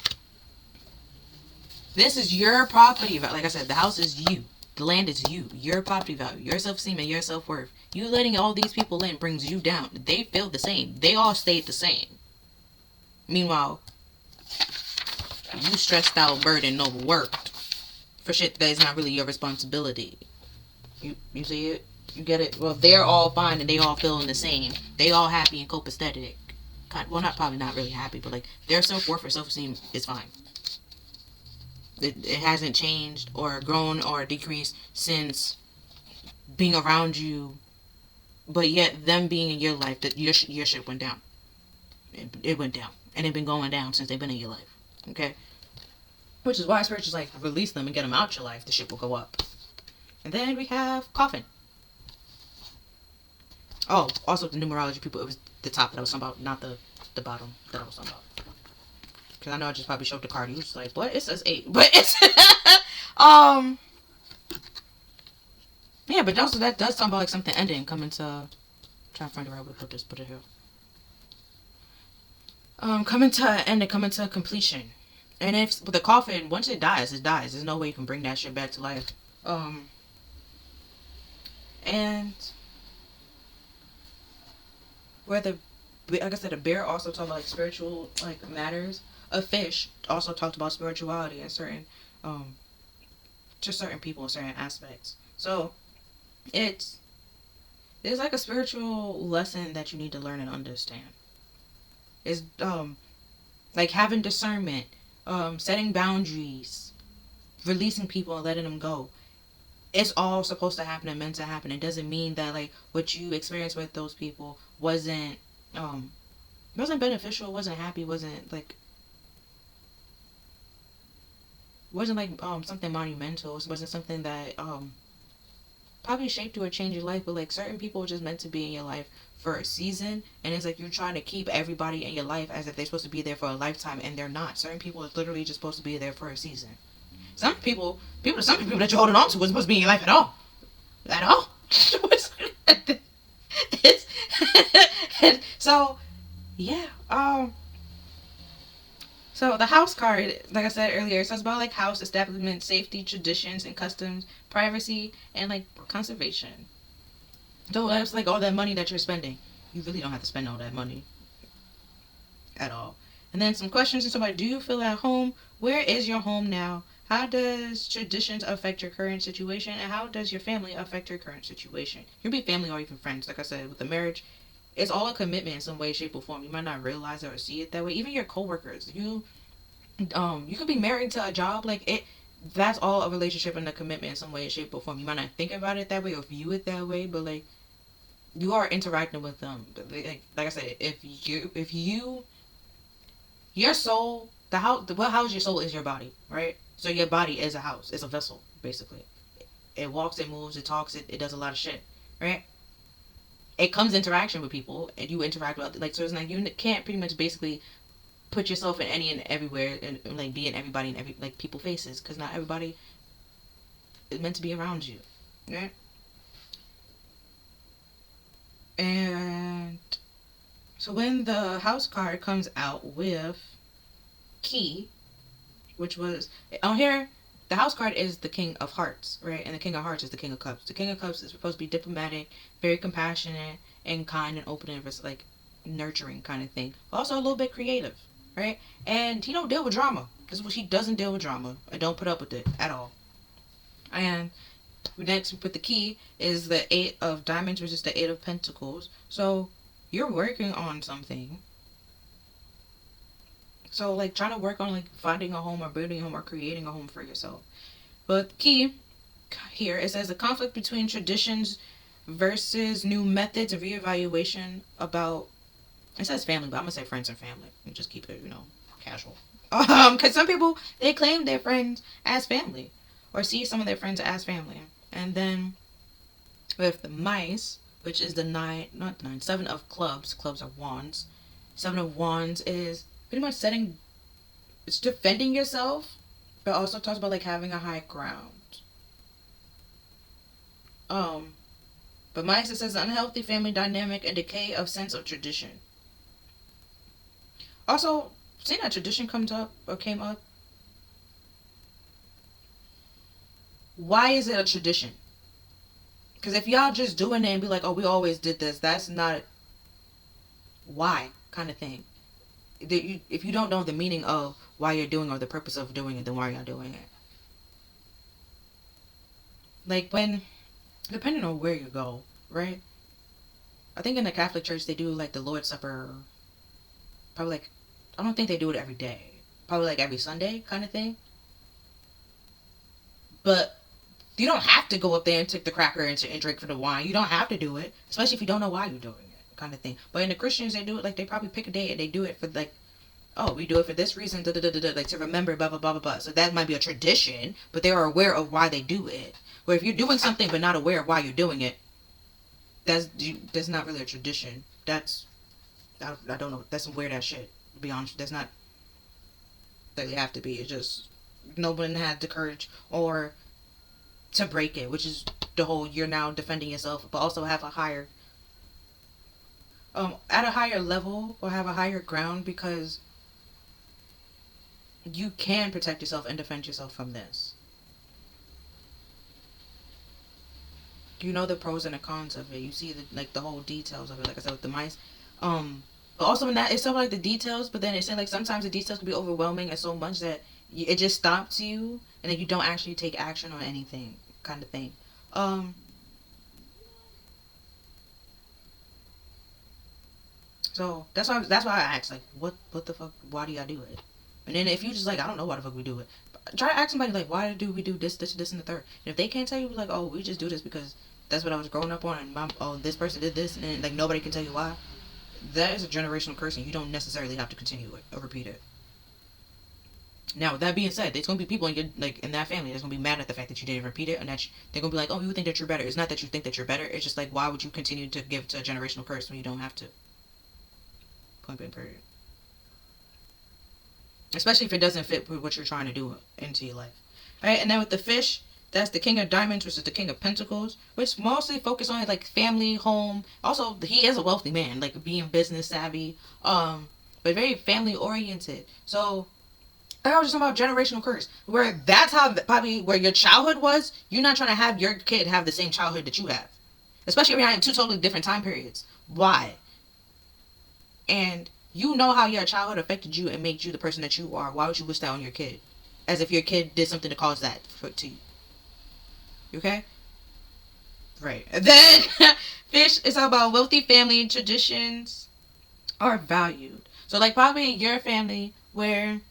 this is your property. Like I said, the house is you. The land is you. Your property value. Your self-esteem and your self-worth. You letting all these people in brings you down. They feel the same. They all stayed the same. Meanwhile, you stressed out, burdened, overworked for shit that is not really your responsibility. You see it? You get it? Well, they're all fine and they all feeling the same. They all happy and copacetic. Well, probably not really happy, but, like, their self-worth or self-esteem is fine. It hasn't changed or grown or decreased since being around you, but yet them being in your life, that your shit went down. It went down, and it's been going down since they've been in your life. Okay. which is why spirituals like release them and get them out your life. The shit will go up. And then we have coffin. Oh, also the numerology people. It was the top that I was talking about, not the bottom that I was talking about. Because I know I just probably showed the card. You was like, what? It says 8, but it's yeah. But also that does talk about like something ending, coming to. Trying to find the right way to put it here. Coming to an end and coming to completion. And if with the coffin, once it dies, it dies. There's no way you can bring that shit back to life. And where the, like I said, a bear also talked about like spiritual like matters. A fish also talked about spirituality and certain, just certain people in certain aspects. So it's like a spiritual lesson that you need to learn and understand. It's like having discernment, setting boundaries, releasing people and letting them go. It's all supposed to happen and meant to happen. It doesn't mean that like what you experienced with those people wasn't beneficial, wasn't happy, wasn't like something monumental. It wasn't something that probably shaped you or changed your life. But like certain people are just meant to be in your life for a season, and it's like you're trying to keep everybody in your life as if they're supposed to be there for a lifetime, and they're not. Certain people are literally just supposed to be there for a season. Some people that you're holding on to wasn't supposed to be in your life at all. It's so yeah. So the house card, like I said earlier, it talks about like house establishment, safety, traditions and customs, privacy, and like conservation. So that's like all that money that you're spending. You really don't have to spend all that money at all. And then some questions and somebody, do you feel at home? Where is your home now? How does traditions affect your current situation? And how does your family affect your current situation? You can be family or even friends. Like I said, with the marriage, it's all a commitment in some way, shape, or form. You might not realize it or see it that way. Even your coworkers, you could be married to a job. Like it, that's all a relationship and a commitment in some way, shape, or form. You might not think about it that way or view it that way, but like you are interacting with them. Like I said, if your soul, the house, what house your soul is your body, right? So your body is a house. It's a vessel, basically. It walks, it moves, it talks, it does a lot of shit, right? It comes interaction with people, and you interact with, like, so it's like you can't pretty much basically put yourself in any and everywhere, and like be in everybody and every like people faces, because not everybody is meant to be around you, right? And so when the house card comes out with key, which was on here, the house card is the King of Hearts, right? And the King of Hearts is the King of Cups. The King of Cups is supposed to be diplomatic, very compassionate, and kind and open and like nurturing kind of thing. Also a little bit creative, right? And he don't deal with drama. He doesn't deal with drama. I don't put up with it at all. And next with the key is the 8 of Diamonds, which is the 8 of Pentacles. So you're working on something. So like trying to work on like finding a home or building a home or creating a home for yourself. But the key here, it says the conflict between traditions versus new methods of reevaluation about, it says family, but I'm gonna say friends and family and just keep it, casual. Because some people, they claim their friends as family or see some of their friends as family. And then with the mice, which is the 7 of clubs. Clubs are wands. 7 of wands is pretty much it's defending yourself, but also talks about like having a high ground. But mice, it says unhealthy family dynamic and decay of sense of tradition. Also, seeing that tradition came up. Why is it a tradition? Because if y'all just doing it and be like, oh, we always did this, that's not why kind of thing. If you don't know the meaning of why you're doing or the purpose of doing it, then why are y'all doing it? Like depending on where you go, right? I think in the Catholic Church they do like the Lord's Supper. Probably like, I don't think they do it every day. Probably like every Sunday kind of thing. But you don't have to go up there and take the cracker and drink from the wine. You don't have to do it, especially if you don't know why you're doing it, kind of thing. But in the Christians, they do it like they probably pick a day and they do it for like oh, we do it for this reason, da, da, da, da, da, like to remember, blah, blah, blah, blah, blah. So that might be a tradition, but they are aware of why they do it. Where if you're doing something but not aware of why you're doing it, that's not really a tradition. I don't know. That's some weird ass shit. To be honest, that's not that you have to be. It's just no one had the courage or to break it, which is the whole you're now defending yourself, but also have a higher at a higher level or have a higher ground because you can protect yourself and defend yourself from this. You know the pros and the cons of it. You see the whole details of it. Like I said with the mice, but also in that it's sort of like the details. But then it's saying like sometimes the details can be overwhelming and so much that it just stops you, and then you don't actually take action on anything, kind of thing. Um, so that's why I asked like what the fuck, why do y'all do it? And then if you just like I don't know why the fuck we do it, try to ask somebody like why do we do this and the third. And if they can't tell you like oh we just do this because that's what I was growing up on and this person did this and then, like nobody can tell you why, that is a generational curse and you don't necessarily have to continue it or repeat it. Now with that being said, there's gonna be people in your like in that family that's gonna be mad at the fact that you didn't repeat it and that they're gonna be like oh you think that you're better. It's not that you think that you're better. It's just like why would you continue to give to a generational curse when you don't have to. Point blank period. Especially if it doesn't fit with what you're trying to do into your life. All right, and then with the fish, that's the King of Diamonds, which is the King of Pentacles, which mostly focus on like family, home. Also, he is a wealthy man, like being business savvy, but very family oriented. So I was just talking about generational curse, where that's how probably where your childhood was. You're not trying to have your kid have the same childhood that you have, especially if you're in two totally different time periods. Why? And you know how your childhood affected you and made you the person that you are. Why would you wish that on your kid? As if your kid did something to cause that to you. Okay? Right. And then, fish is all about wealthy family traditions are valued. So, like, probably your family where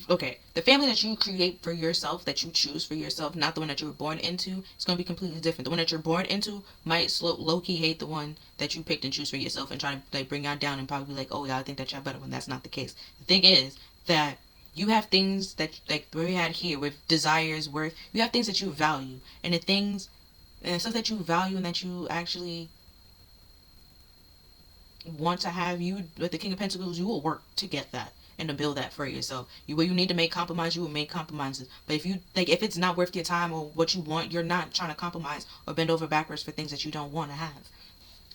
okay, the family that you create for yourself, that you choose for yourself, not the one that you were born into, it's going to be completely different. The one that you're born into might low-key hate the one that you picked and choose for yourself and try to like bring y'all down and probably be like, oh yeah, I think that y'all better when that's not the case. The thing is that you have things that like we had here with desires, worth. You have things that you value, and the things and stuff that you value and that you actually want to have. You with the King of Pentacles, you will work to get that and to build that for yourself. Where you need to make compromise, you will make compromises. But if you like, if it's not worth your time or what you want, you're not trying to compromise or bend over backwards for things that you don't want to have.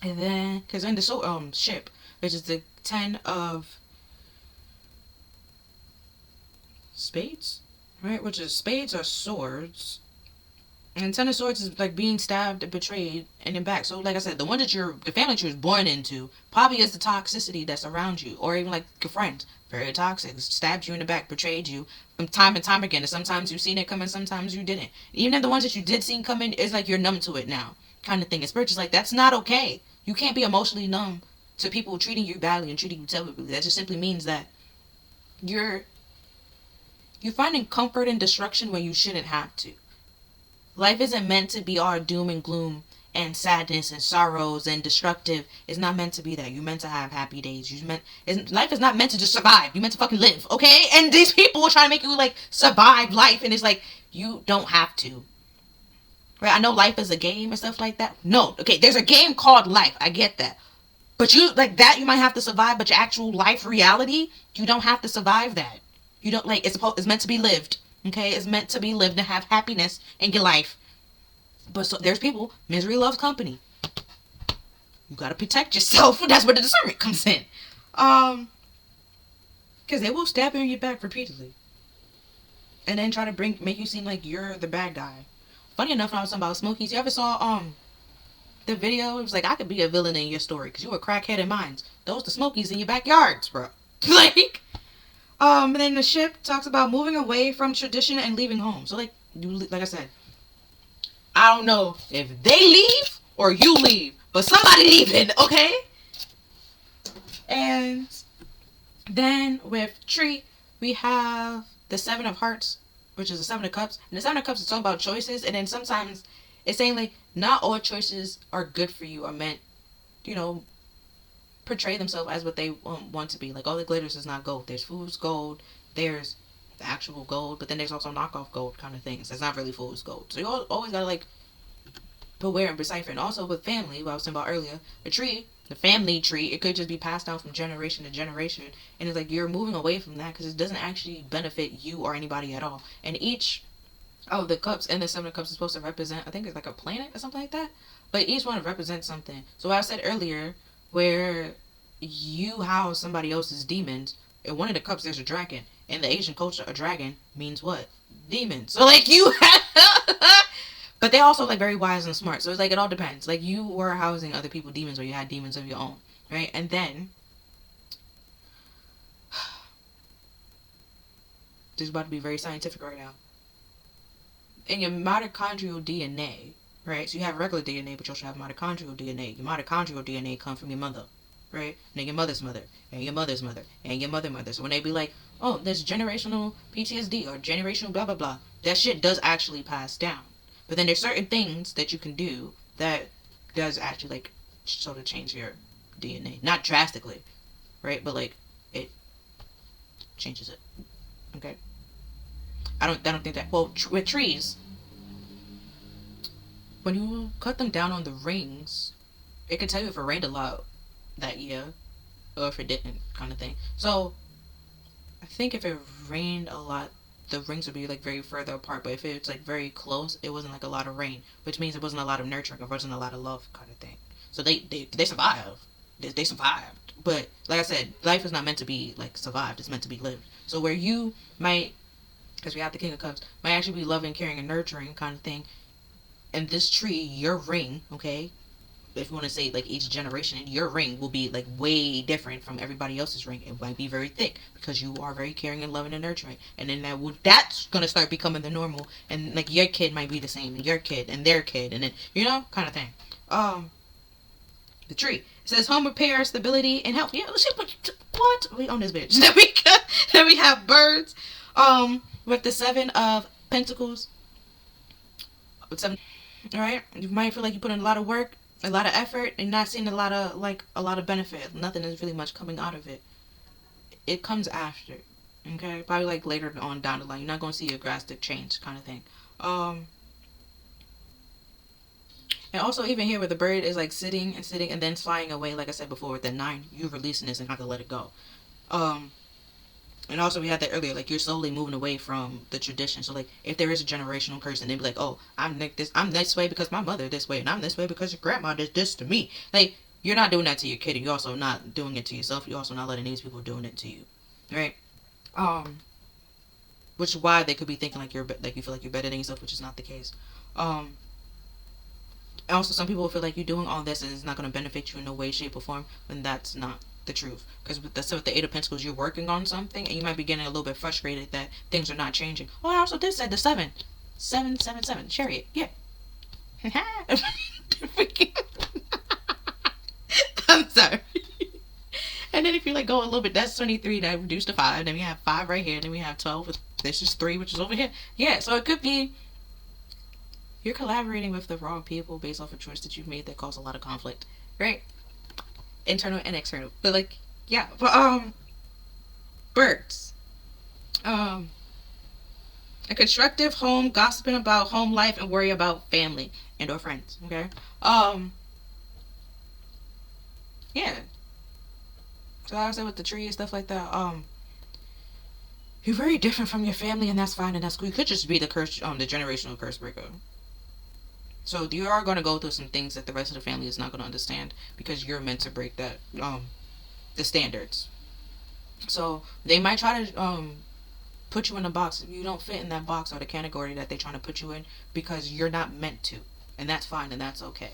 And then, because in the ship, which is the 10 of spades, right? Which is spades or swords. And Ten of Swords is like being stabbed and betrayed and then back. So like I said, the family that you was born into probably is the toxicity that's around you. Or even like your friends. Very toxic. Stabbed you in the back, betrayed you from time and time again. And sometimes you've seen it coming, sometimes you didn't. Even if the ones that you did see coming, it's like you're numb to it now. Kind of thing. It's just like that's not okay. You can't be emotionally numb to people treating you badly and treating you terribly. That just simply means that you're finding comfort in destruction when you shouldn't have to. Life isn't meant to be all doom and gloom and sadness and sorrows and destructive. It's not meant to be that. You're meant to have happy days. Life is not meant to just survive. You're meant to fucking live, okay? And these people are trying to make you like survive life, and it's like you don't have to. Right? I know life is a game and stuff like that. No, okay. There's a game called life. I get that, but you like that. You might have to survive, but your actual life reality, you don't have to survive that. You don't like it's meant to be lived. Okay, it's meant to be lived and have happiness in your life. But so there's people, misery loves company. You gotta protect yourself. That's where the discernment comes in. Because they will stab you in your back repeatedly. And then try to make you seem like you're the bad guy. Funny enough, when I was talking about Smokies, you ever saw the video? It was like, I could be a villain in your story because you were crackhead in mine. Those the Smokies in your backyards, bro. Like... and then the ship talks about moving away from tradition and leaving home. So like I said, I don't know if they leave or you leave, but somebody leaving, okay? And then with Tree, we have the 7 of Hearts, which is the 7 of Cups. And the 7 of Cups is talking about choices. And then sometimes it's saying like not all choices are good for you or meant, portray themselves as what they want to be. Like, all the glitters is not gold. There's fool's gold. There's the actual gold, but then there's also knockoff gold kind of things. That's not really fool's gold. So you always gotta like beware and decipher. And also with family, what I was talking about earlier, a tree, the family tree, it could just be passed down from generation to generation, and it's like you're moving away from that because it doesn't actually benefit you or anybody at all. And each of the cups and the 7 of cups is supposed to represent, I think it's like a planet or something like that, but each one represents something. So what I said earlier, where you house somebody else's demons, in one of the cups there's a dragon. In the Asian culture, a dragon means what? Demons. So like you have but they also like very wise and smart. So it's like it all depends. Like you were housing other people demons, or you had demons of your own, right? And then this is about to be very scientific right now. In your mitochondrial DNA, right? So you have regular DNA, but you also have mitochondrial DNA. Your mitochondrial DNA comes from your mother, right? And then your mother's mother, and your mother's mother, and your mother. So when they be like, oh, there's generational PTSD or generational blah blah blah, that shit does actually pass down. But then there's certain things that you can do that does actually like sort of change your DNA, not drastically, right? But like it changes it. Okay. I don't think that. Well, with trees, when you cut them down on the rings, it can tell you if it rained a lot that year or if it didn't, kind of thing. So I think if it rained a lot, the rings would be like very further apart. But if it's like very close, it wasn't like a lot of rain, which means it wasn't a lot of nurturing, it wasn't a lot of love, kind of thing. So they survived. They survived. But like I said, life is not meant to be like survived. It's meant to be lived. So where you might, because we have the King of Cups, might actually be loving, caring, and nurturing kind of thing. And this tree, your ring, okay, if you want to say like each generation, your ring will be like way different from everybody else's ring. It might be very thick because you are very caring and loving and nurturing, and then that's gonna start becoming the normal. And like your kid might be the same, and your kid and their kid, and then kind of thing. The tree, it says home repair, stability, and health. Yeah, what we on this bitch. Then we have birds. With the 7 of Pentacles. With 7, all right. You might feel like you put in a lot of work, a lot of effort, and not seeing a lot of benefit. Nothing is really much coming out of it. It comes after, okay? Probably like later on down the line. You're not gonna see a drastic change, kind of thing. And also even here where the bird is like sitting and then flying away, like I said before, with the 9, you releasing this and have to let it go. And also we had that earlier, like you're slowly moving away from the tradition. So like if there is a generational curse, and they be like, oh, I'm this way because my mother this way, and I'm this way because your grandma did this to me. Like you're not doing that to your kid, and you're also not doing it to yourself. You're also not letting these people doing it to you, right? Which is why they could be thinking like you feel like you're better than yourself, which is not the case. And also some people feel like you're doing all this and it's not going to benefit you in no way, shape, or form, when that's not the truth. Because with the 8 of Pentacles, you're working on something, and you might be getting a little bit frustrated that things are not changing. Oh, I also did say the 7, 7, 7, 7, Chariot, yeah. I'm sorry. And then if you like go a little bit, that's 23 that reduced to 5. Then we have 5 right here. Then we have 12. This is 3, which is over here. Yeah, so it could be you're collaborating with the wrong people based off a choice that you've made that caused a lot of conflict, right? Internal and external. But like, yeah. But birds. A constructive home, gossiping about home life, and worry about family and or friends. Okay. Yeah. So like I said with the tree and stuff like that. You're very different from your family, and that's fine, and that's cool. You could just be the curse, the generational curse breaker. So you are going to go through some things that the rest of the family is not going to understand because you're meant to break that, the standards. So they might try to put you in a box. You don't fit in that box or the category that they're trying to put you in because you're not meant to, and that's fine and that's okay.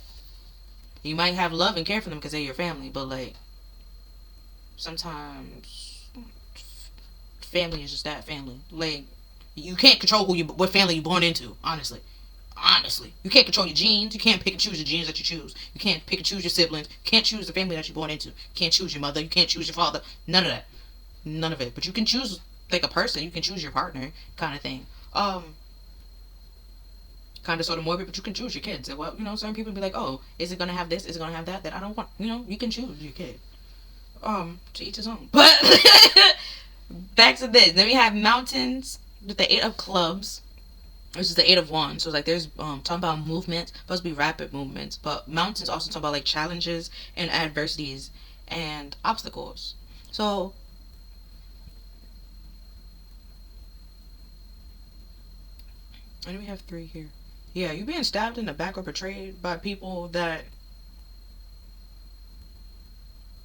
You might have love and care for them because they're your family, but like sometimes family is just that family. Like you can't control what family you're born into. Honestly, you can't control your genes. You can't pick and choose the genes that you choose. You can't pick and choose your siblings. You can't choose the family that you're born into. You can't choose your mother. You can't choose your father. None of that. None of it. But you can choose like a person. You can choose your partner, kind of thing. Kind of sort of morbid, but you can choose your kids. And well, certain people be like, oh, is it gonna have this? Is it gonna have that? That I don't want. You can choose your kid. To each his own. But back to this. Then we have mountains with the 8 of clubs, which is the 8 of wands. So like there's talking about movements, supposed to be rapid movements, but mountains also talk about like challenges and adversities and obstacles. So and we have 3 here. Yeah, you being stabbed in the back or betrayed by people that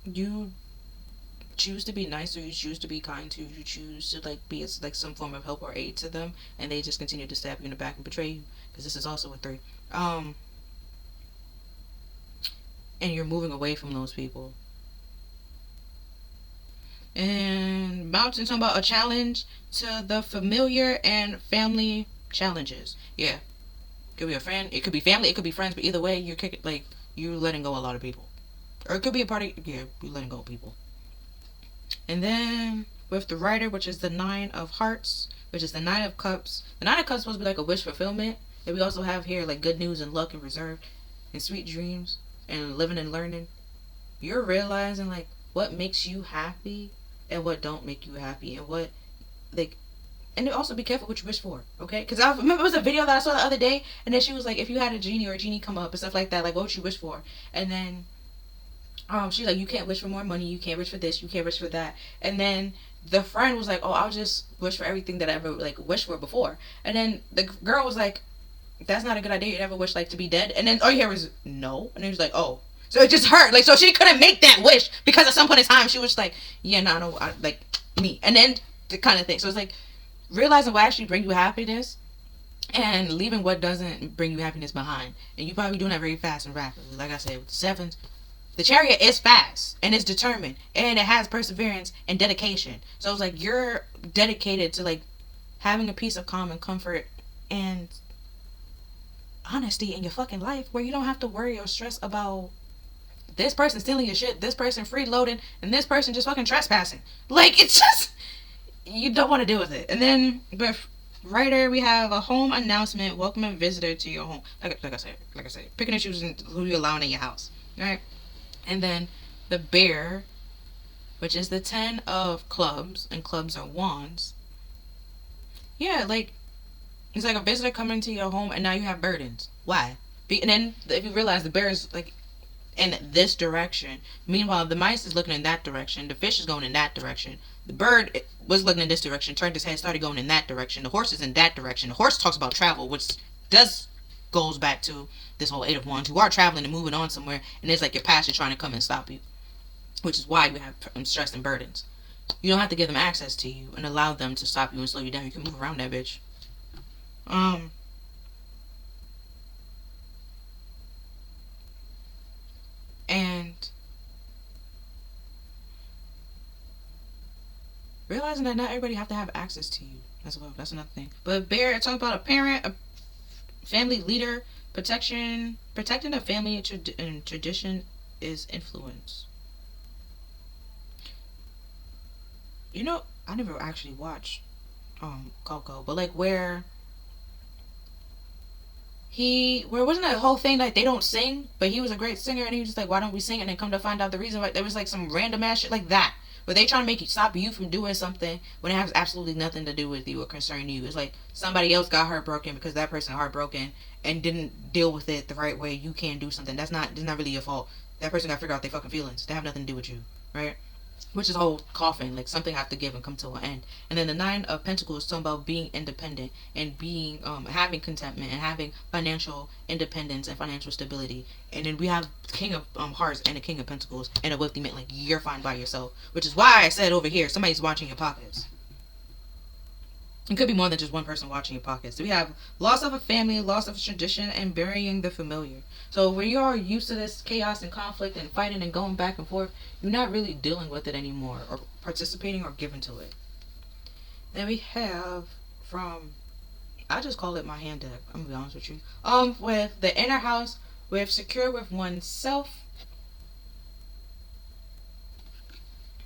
you choose to be nice or you choose to be kind to, you choose to like be like some form of help or aid to them, and they just continue to stab you in the back and betray you, because this is also a 3. And you're moving away from those people. And mountains talking about a challenge to the familiar and family challenges. Yeah, could be a friend, it could be family, it could be friends, but either way, you're kicking, like you're letting go a lot of people, or it could be a party. Yeah, you're letting go of people. And then with the writer, which is the 9 of hearts, which is the 9 of cups. The 9 of cups is supposed to be like a wish fulfillment. And we also have here like good news and luck and reserved and sweet dreams and living and learning. You're realizing like what makes you happy and what don't make you happy, and what like, and also be careful what you wish for, okay? Because I remember it was a video that I saw the other day, and then she was like, if you had a genie or a genie come up and stuff like that, like what would you wish for? And then she's like, you can't wish for more money, you can't wish for this, you can't wish for that. And then the friend was like, oh, I'll just wish for everything that I ever like wished for before. And then the girl was like, that's not a good idea, you never wish like to be dead. And then all you hear was no. And then he was like, oh, so it just hurt, like, so she couldn't make that wish because at some point in time she was like, yeah, no, no, like me. And then the kind of thing. So it's like realizing what actually brings you happiness and leaving what doesn't bring you happiness behind. And you probably doing that very fast and rapidly. Like I said, with the 7s, the chariot is fast and it's determined and it has perseverance and dedication. So it's like you're dedicated to like having a piece of calm and comfort and honesty in your fucking life, where you don't have to worry or stress about this person stealing your shit, this person freeloading, and this person just fucking trespassing. Like, it's just, you don't want to deal with it. And then with writer, we have a home announcement, welcome a visitor to your home. Like I said, picking and choosing who you allow in your house, right? And then the bear, which is the 10 of clubs, and clubs are wands. Yeah, like, it's like a visitor coming to your home and now you have burdens. Why? And then if you realize the bear is like in this direction, meanwhile the mice is looking in that direction, the fish is going in that direction, the bird was looking in this direction, turned his head, started going in that direction, the horse is in that direction. The horse talks about travel, which goes back to this whole 8 of wands. You are traveling and moving on somewhere, and it's like your passion trying to come and stop you, which is why you have stress and burdens. You don't have to give them access to you and allow them to stop you and slow you down. You can move around that bitch. And realizing that not everybody have to have access to you as well. That's another thing. But bear, it talks about a parent, a family leader, protecting the family and tradition is influence. You know, I never actually watched Coco, but like where wasn't that whole thing like they don't sing, but he was a great singer and he was just like, why don't we sing? And then come to find out the reason why there was like some random ass shit like that, where they trying to make you stop you from doing something when it has absolutely nothing to do with you or concern you. It's like somebody else got heartbroken because that person heartbroken and didn't deal with it the right way. You can't do something. It's not really your fault. That person got to figure out their fucking feelings. They have nothing to do with you, right? Which is the whole coffin, like something have to give and come to an end. And then the 9 of pentacles is talking about being independent and being having contentment and having financial independence and financial stability. And then we have the king of hearts and the king of pentacles, and a whip meant like you're fine by yourself, which is why I said over here somebody's watching your pockets. It could be more than just one person watching your pockets. So we have loss of a family, loss of a tradition, and burying the familiar. So when you are used to this chaos and conflict and fighting and going back and forth, you're not really dealing with it anymore or participating or giving to it. Then we have from, I just call it my hand deck, I'm gonna be honest with you. With the inner house, with secure with oneself.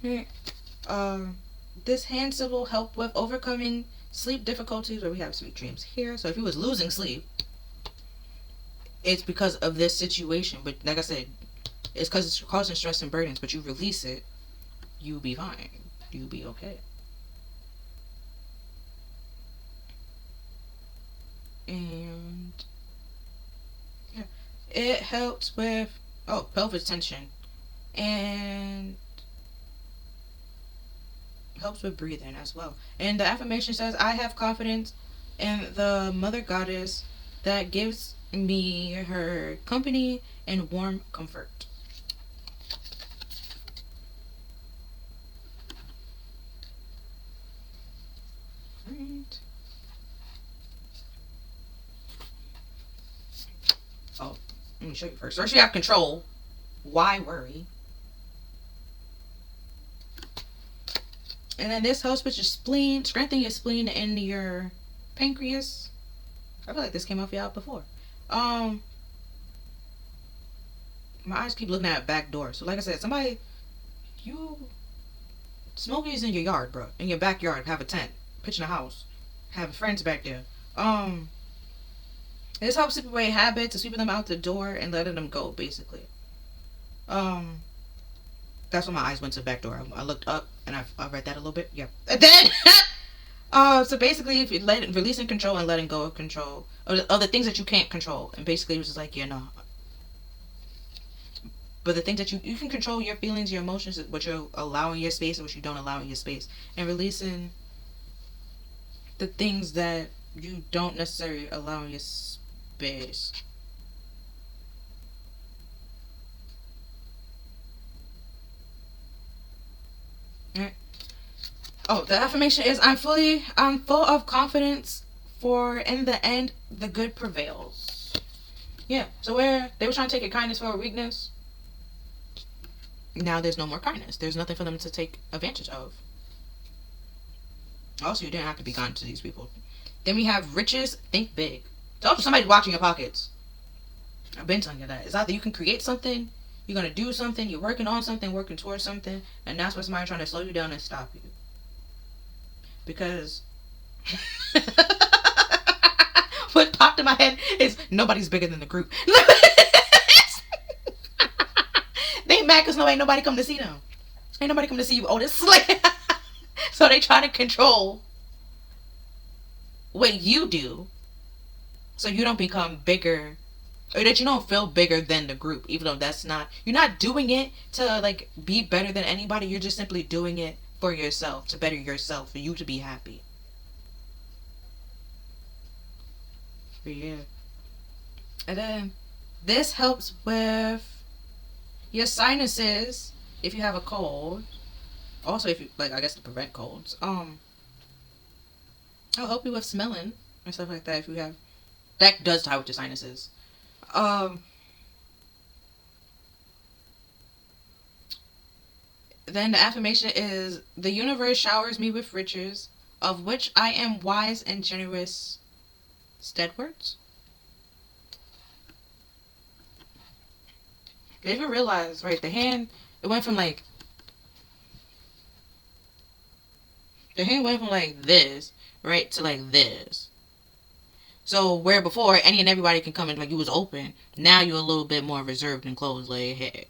This hand symbol help with overcoming sleep difficulties, where we have sweet dreams here. So if you was losing sleep, it's because of this situation. But like I said, it's because it's causing stress and burdens, but you release it you be fine. You be okay. And yeah, it helps with pelvic tension and helps with breathing as well. And the affirmation says, I have confidence in the mother goddess that gives me her company and warm comfort. Right. Oh, let me show you first. First, you have control. Why worry? And then this helps with your spleen, strengthen your spleen and your pancreas. I feel like this came off y'all before. My eyes keep looking at a back door. So like I said, somebody, you smoking is in your yard, bro. In your backyard, have a tent, pitching a house, have friends back there. This helps sweep away habits, sweeping them out the door and letting them go, basically. That's when my eyes went to the back door. I looked up and I read that a little bit. Yeah. And then, so basically, if you releasing control and letting go of control, or the things that you can't control, and basically it was just like, yeah, no. But the things that you can control your feelings, your emotions, what you're allowing your space and what you don't allow in your space, and releasing the things that you don't necessarily allow in your space. Alright. Oh, the affirmation is I'm full of confidence, for in the end the good prevails. Yeah. So where they were trying to take your kindness for a weakness, now there's no more kindness. There's nothing for them to take advantage of. Also, you didn't have to be kind to these people. Then we have riches, think big. So somebody's watching your pockets. I've been telling you that. It's either you can create something, you're going to do something, you're working on something, working towards something, and that's what's somebody trying to slow you down and stop you. Because what popped in my head is nobody's bigger than the group. They mad because ain't nobody come to see them. Ain't nobody come to see you, Otis. Like, so they try to control what you do so you don't become bigger, or that you don't feel bigger than the group, even though that's not, you're not doing it to like be better than anybody. You're just simply doing it for yourself, to better yourself, for you to be happy. But yeah. And then this helps with your sinuses if you have a cold. Also, if you like, I guess to prevent colds. I'll help you with smelling and stuff like that if you have. That does tie with your sinuses. Then the affirmation is the universe showers me with riches, of which I am wise and generous. Steadwards. They even realize, right? The hand, it went from like. The hand went from like this, right, to like this. So where before any and everybody can come in, like you was open, now you're a little bit more reserved and closed. Like, hey,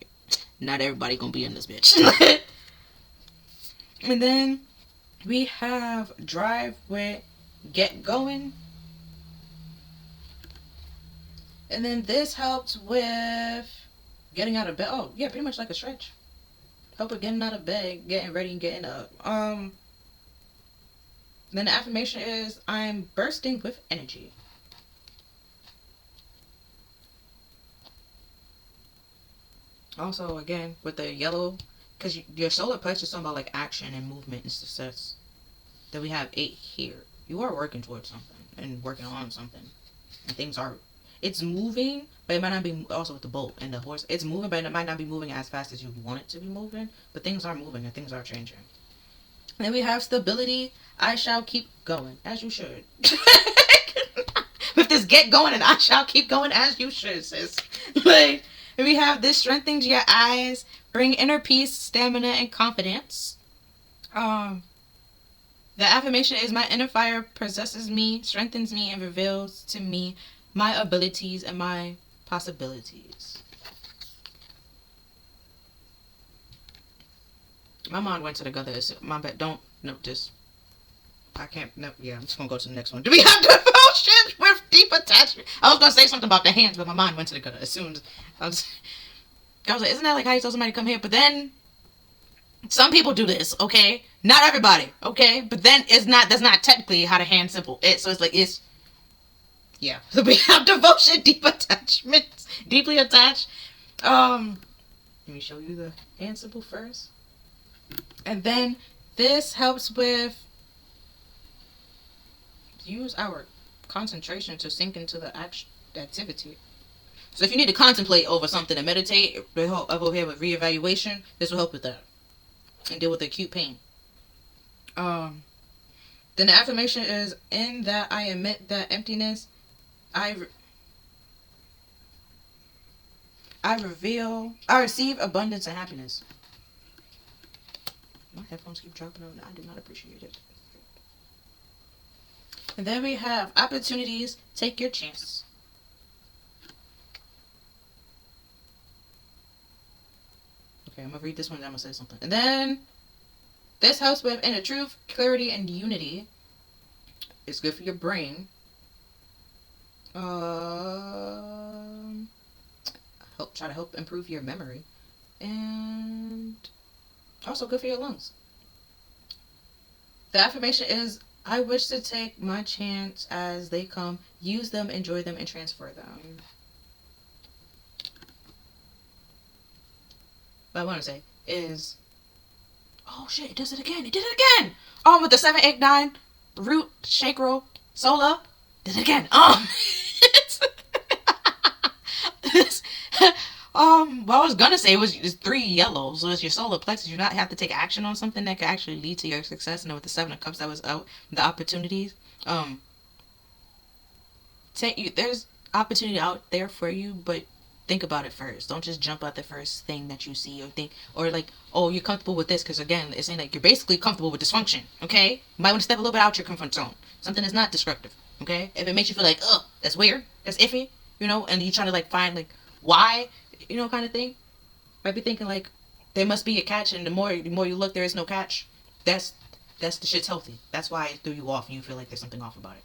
not everybody gonna be in this bitch. And then we have drive with get going. And then this helps with getting out of bed. Oh yeah, pretty much like a stretch. Help with getting out of bed, getting ready and getting up. Then the affirmation is I'm bursting with energy. Also, again, with the yellow, because your solar plex is something about like action and movement and success. Then we have 8 here. You are working towards something and working on something. And things are, it's moving, but it might not be, also with the boat and the horse, it's moving, but it might not be moving as fast as you want it to be moving. But things are moving and things are changing. And then we have stability. I shall keep going, as you should. With this get going and I shall keep going as you should, sis. Like, we have this strengthens your eyes, bring inner peace, stamina, and confidence. The affirmation is my inner fire possesses me, strengthens me, and reveals to me my abilities and my possibilities. My mind went to the gutter. My bad. Don't no this. I can't. No, yeah, I'm just gonna go to the next one. Do we have devotion with deep attachment? I was gonna say something about the hands, but my mind went to the gutter as soon as I was like, isn't that like how you tell somebody to come here? But then some people do this, okay? Not everybody, okay? But then that's not technically how the hand symbol is. So it's yeah. So we have devotion, deep attachment, deeply attached. Let me show you the hand symbol first. And then this helps with use our concentration to sink into the activity. So if you need to contemplate over something and meditate, over here with reevaluation, this will help with that. And deal with acute pain. Then the affirmation is, in that I admit that emptiness, I receive abundance and happiness. My headphones keep dropping out. I do not appreciate it. And then we have opportunities. Take your chances. Okay, I'm gonna read this one and I'm gonna say something. And then this helps with inner truth, clarity, and unity. It's good for your brain. Try to help improve your memory. And also good for your lungs. The affirmation is, I wish to take my chance as they come, use them, enjoy them, and transfer them. What I want to say is, oh shit, it does it again. It did it again. With the 7, 8, 9 root, chakra, solar, did it again. What I was gonna say was just 3 yellows. So it's your solar plexus. You not have to take action on something that could actually lead to your success. And with the 7 of Cups, that was out the opportunities. There's opportunity out there for you, but think about it first. Don't just jump at the first thing that you see or think, or like, oh, you're comfortable with this, because again, it's saying like you're basically comfortable with dysfunction. Okay, you might want to step a little bit out your comfort zone. Something that's not destructive. Okay, if it makes you feel like, oh, that's weird, that's iffy, and you try to like find like why, kind of thing. Might be thinking like there must be a catch, and the more you look, there is no catch. That's the shit's healthy. That's why it threw you off, and you feel like there's something off about it.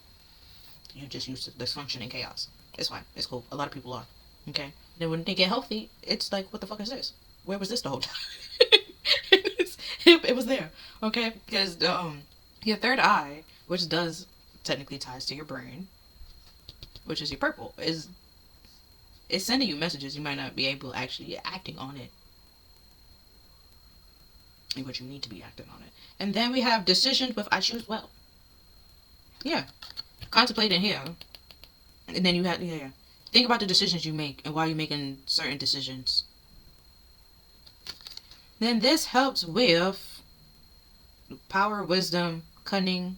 You just used to dysfunction and chaos. It's fine. It's cool. A lot of people are. Okay. Then when they get healthy, it's like, what the fuck is this? Where was this the whole time? It was there. Okay. Because your third eye, which does technically ties to your brain, which is your purple, it's sending you messages. You might not be able to actually acting on it. But you need to be acting on it. And then we have decisions with I choose well. Yeah. Contemplating here. And then you have, think about the decisions you make and why you're making certain decisions. Then this helps with power, wisdom, cunning,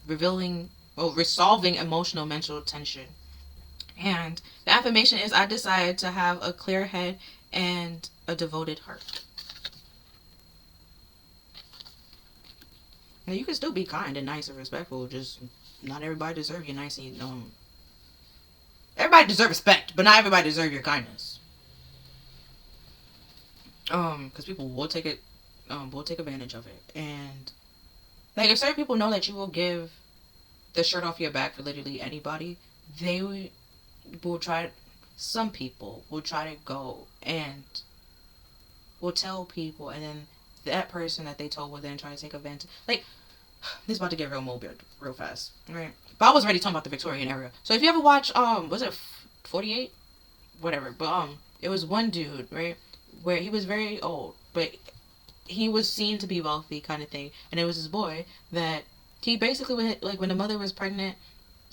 resolving emotional mental tension. And the affirmation is, I decide to have a clear head and a devoted heart. Now you can still be kind and nice and respectful, just not everybody deserves your nice and everybody deserves respect, but not everybody deserves your kindness. Because people will take advantage of it. And like, if certain people know that you will give the shirt off your back for literally anybody, some people will try to go and will tell people, and then that person that they told will then try to take advantage. Like, this is about to get real morbid real fast, right? But I was already talking about the Victorian era. So if you ever watch, was it 48? Whatever. But it was one dude, right, where he was very old, but he was seen to be wealthy, kind of thing. And it was this boy that he basically, like, when the mother was pregnant,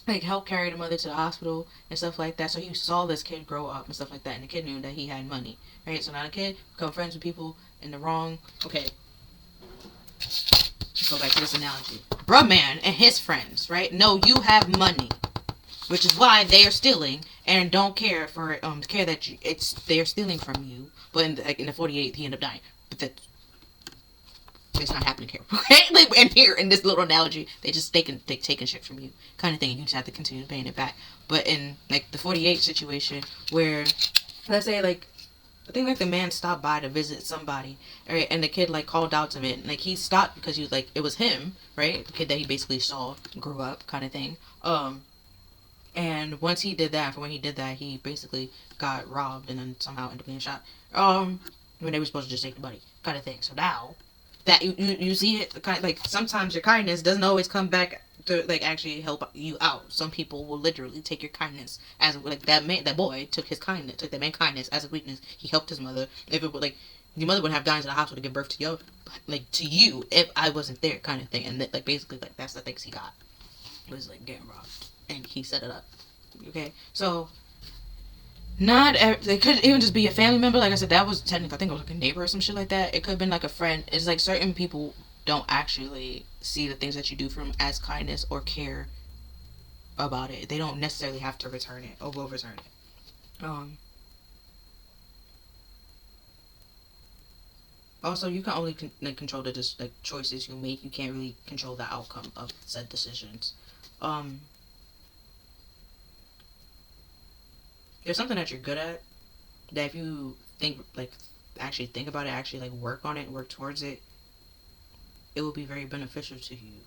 like, helped carry the mother to the hospital and stuff like that. So he saw this kid grow up and stuff like that, and the kid knew that he had money, right? So now the kid become friends with people in the wrong. Okay, let's go back to this analogy. Bruh man and his friends, right? No, you have money, which is why they are stealing and don't care that they're stealing from you. But in the 48th, he ended up dying. But it's not happening here, okay? Like, and here in this little analogy, they taking shit from you, kind of thing. You just have to continue paying it back. But in like the 48 situation, where let's say like I think like the man stopped by to visit somebody, right? And the kid like called out to him. And, like he stopped because he was like it was him, right? The kid that he basically saw grew up, kind of thing. And once he did that, for when he did that, he basically got robbed and then somehow ended up being shot. When they were supposed to just take the money, kind of thing. So now that you see it, the kind like sometimes your kindness doesn't always come back to like actually help you out. Some people will literally take your kindness as like that boy took that man kindness as a weakness. He helped his mother. If it would like your mother wouldn't have died in the hospital to give birth to you if I wasn't there, kind of thing. And like basically like that's the things he got was like getting robbed, and he set it up. Okay, so they could even just be a family member. Like I said, that was technically, I think it was like a neighbor or some shit like that. It could have been like a friend. It's like certain people don't actually see the things that you do for them as kindness or care about it. They don't necessarily have to return it or will return it. Also, you can only control the like choices you make. You can't really control the outcome of said decisions. There's something that you're good at that if you actually think about it, actually like work on it, work towards it, it will be very beneficial to you.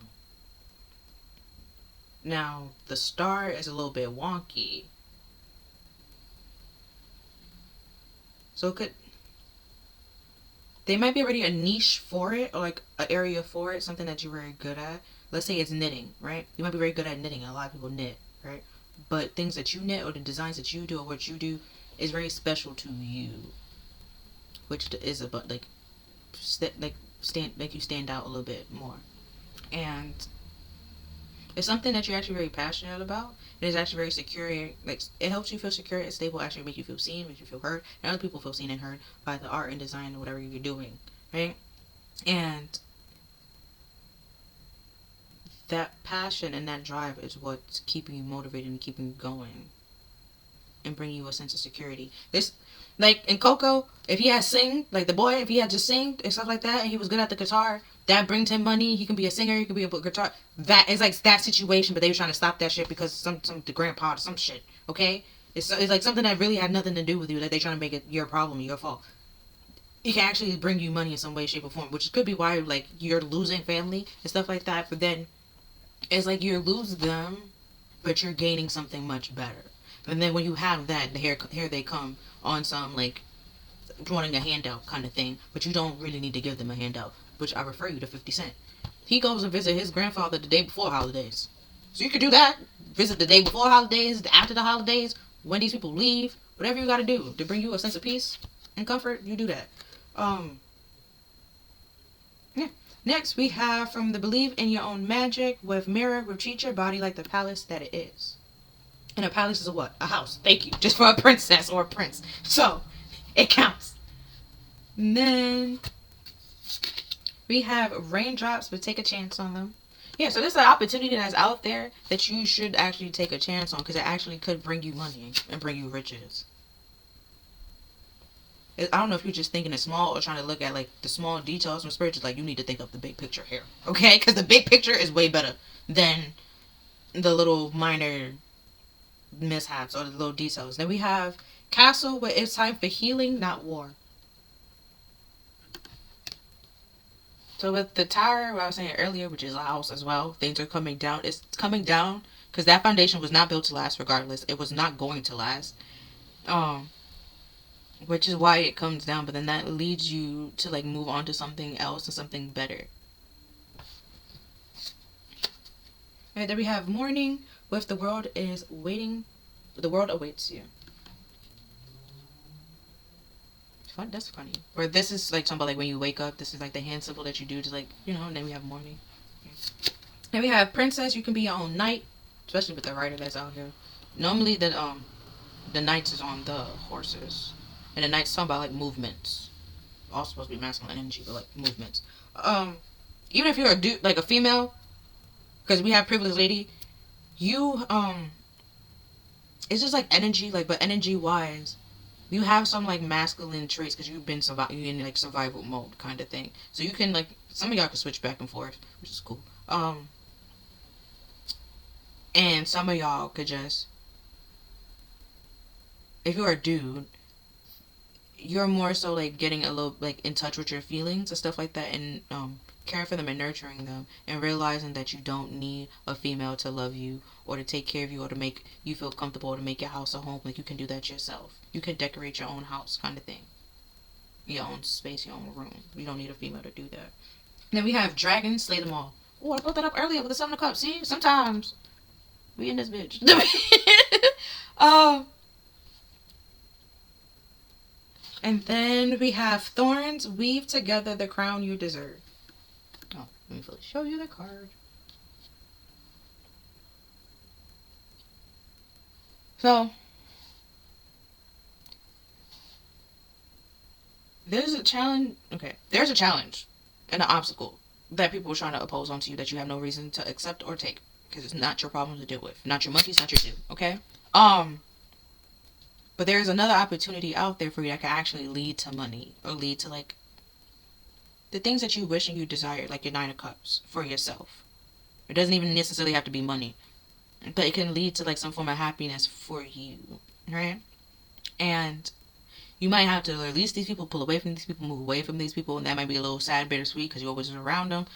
Now, the star is a little bit wonky. So they might be already a niche for it or like an area for it, something that you're very good at. Let's say it's knitting, right? You might be very good at knitting. A lot of people knit, right? But things that you knit or the designs that you do or what you do is very special to you, which is about like make you stand out a little bit more. And it's something that you're actually very passionate about. It is actually very secure. Like it helps you feel secure and stable. Actually, make you feel seen, make you feel heard, and other people feel seen and heard by the art and design or whatever you're doing, right? And that passion and that drive is what's keeping you motivated and keeping you going and bringing you a sense of security. This, like in Coco, if he had sing, like the boy, if he had just sing and stuff like that, and he was good at the guitar, that brings him money. He can be a singer. He can be a guitar. That is like that situation, but they were trying to stop that shit because some the grandpa or some shit. Okay, it's like something that really had nothing to do with you. Like they trying to make it your problem, your fault. It can actually bring you money in some way, shape, or form, which could be why like you're losing family and stuff like that. But then it's like you lose them, but you're gaining something much better. And then when you have that, here they come on some like wanting a handout kind of thing, but you don't really need to give them a handout. Which I refer you to 50 Cent. He goes and visit his grandfather the day before holidays, so you could do that. Visit the day before holidays, after the holidays, when these people leave, whatever you got to do to bring you a sense of peace and comfort. You do that. Yeah. Next, we have from the Believe in Your Own Magic with Mirror, treat your body like the palace that it is. And a palace is a what? A house. Thank you. Just for a princess or a prince. So, it counts. And then we have raindrops, but take a chance on them. Yeah, so this is an opportunity that's out there that you should actually take a chance on because it actually could bring you money and bring you riches. I don't know if you're just thinking it small or trying to look at like the small details. And spiritual, like you need to think of the big picture here, okay? Because the big picture is way better than the little minor mishaps or the little details. Then we have Castle, where it's time for healing, not war. So with the tower, what I was saying earlier, which is a house as well, things are coming down. It's coming down because that foundation was not built to last. Regardless, it was not going to last. Which is why it comes down, but then that leads you to like move on to something else and something better. Alright, then we have Morning with the world is waiting. The world awaits you. Fun, that's funny. Or this is like something like when you wake up, this is like the hand symbol that you do to like, and then we have Morning. Then we have Princess, you can be your own knight, especially with the writer that's out here. Normally the knights is on the horses. And the knight's talking about like movements. All supposed to be masculine energy, but like movements. Even if you're a dude, like a female, because we have privileged lady, you it's just like energy, like but energy wise, you have some like masculine traits because you've been you in like survival mode kind of thing. So you can like some of y'all can switch back and forth, which is cool. And some of y'all could just, if you're a dude, you're more so like getting a little like in touch with your feelings and stuff like that, and caring for them and nurturing them, and realizing that you don't need a female to love you or to take care of you or to make you feel comfortable or to make your house a home. Like, you can do that yourself. You can decorate your own house, kind of thing, your own space, your own room. You don't need a female to do that. Then we have dragons, slay them all. Oh, I brought that up earlier with the Seven of Cups. See, sometimes we in this bitch. And then we have thorns, weave together the crown you deserve. Oh, let me show you the card. So, there's a challenge. Okay, there's a challenge and an obstacle that people are trying to oppose onto you that you have no reason to accept or take, because it's not your problem to deal with. Not your monkey, it's not your due. Okay. But there's another opportunity out there for you that can actually lead to money, or lead to like the things that you wish and you desire, like your Nine of Cups for yourself. It doesn't even necessarily have to be money, but it can lead to like some form of happiness for you, right? And you might have to release these people, pull away from these people, move away from these people, and that might be a little sad, bittersweet, because you're always around them.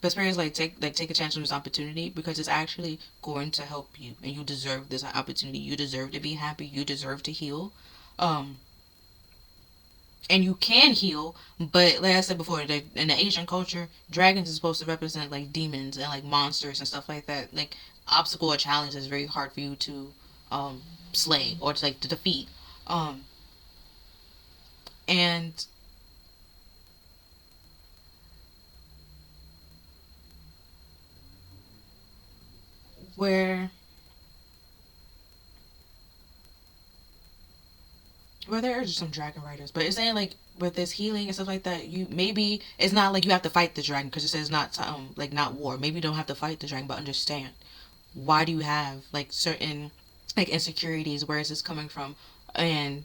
But Spirit is like, take a chance on this opportunity, because it's actually going to help you, and you deserve this opportunity. You deserve to be happy. You deserve to heal. And you can heal, but like I said before, in the Asian culture, dragons is supposed to represent like demons and like monsters and stuff like that. Like, obstacle or challenge is very hard for you to slay or to like to defeat. And where there are just some dragon riders, but it's saying like with this healing and stuff like that, you maybe it's not like you have to fight the dragon, because it says not like not war. Maybe you don't have to fight the dragon, but understand why do you have like certain like insecurities, where is this coming from, and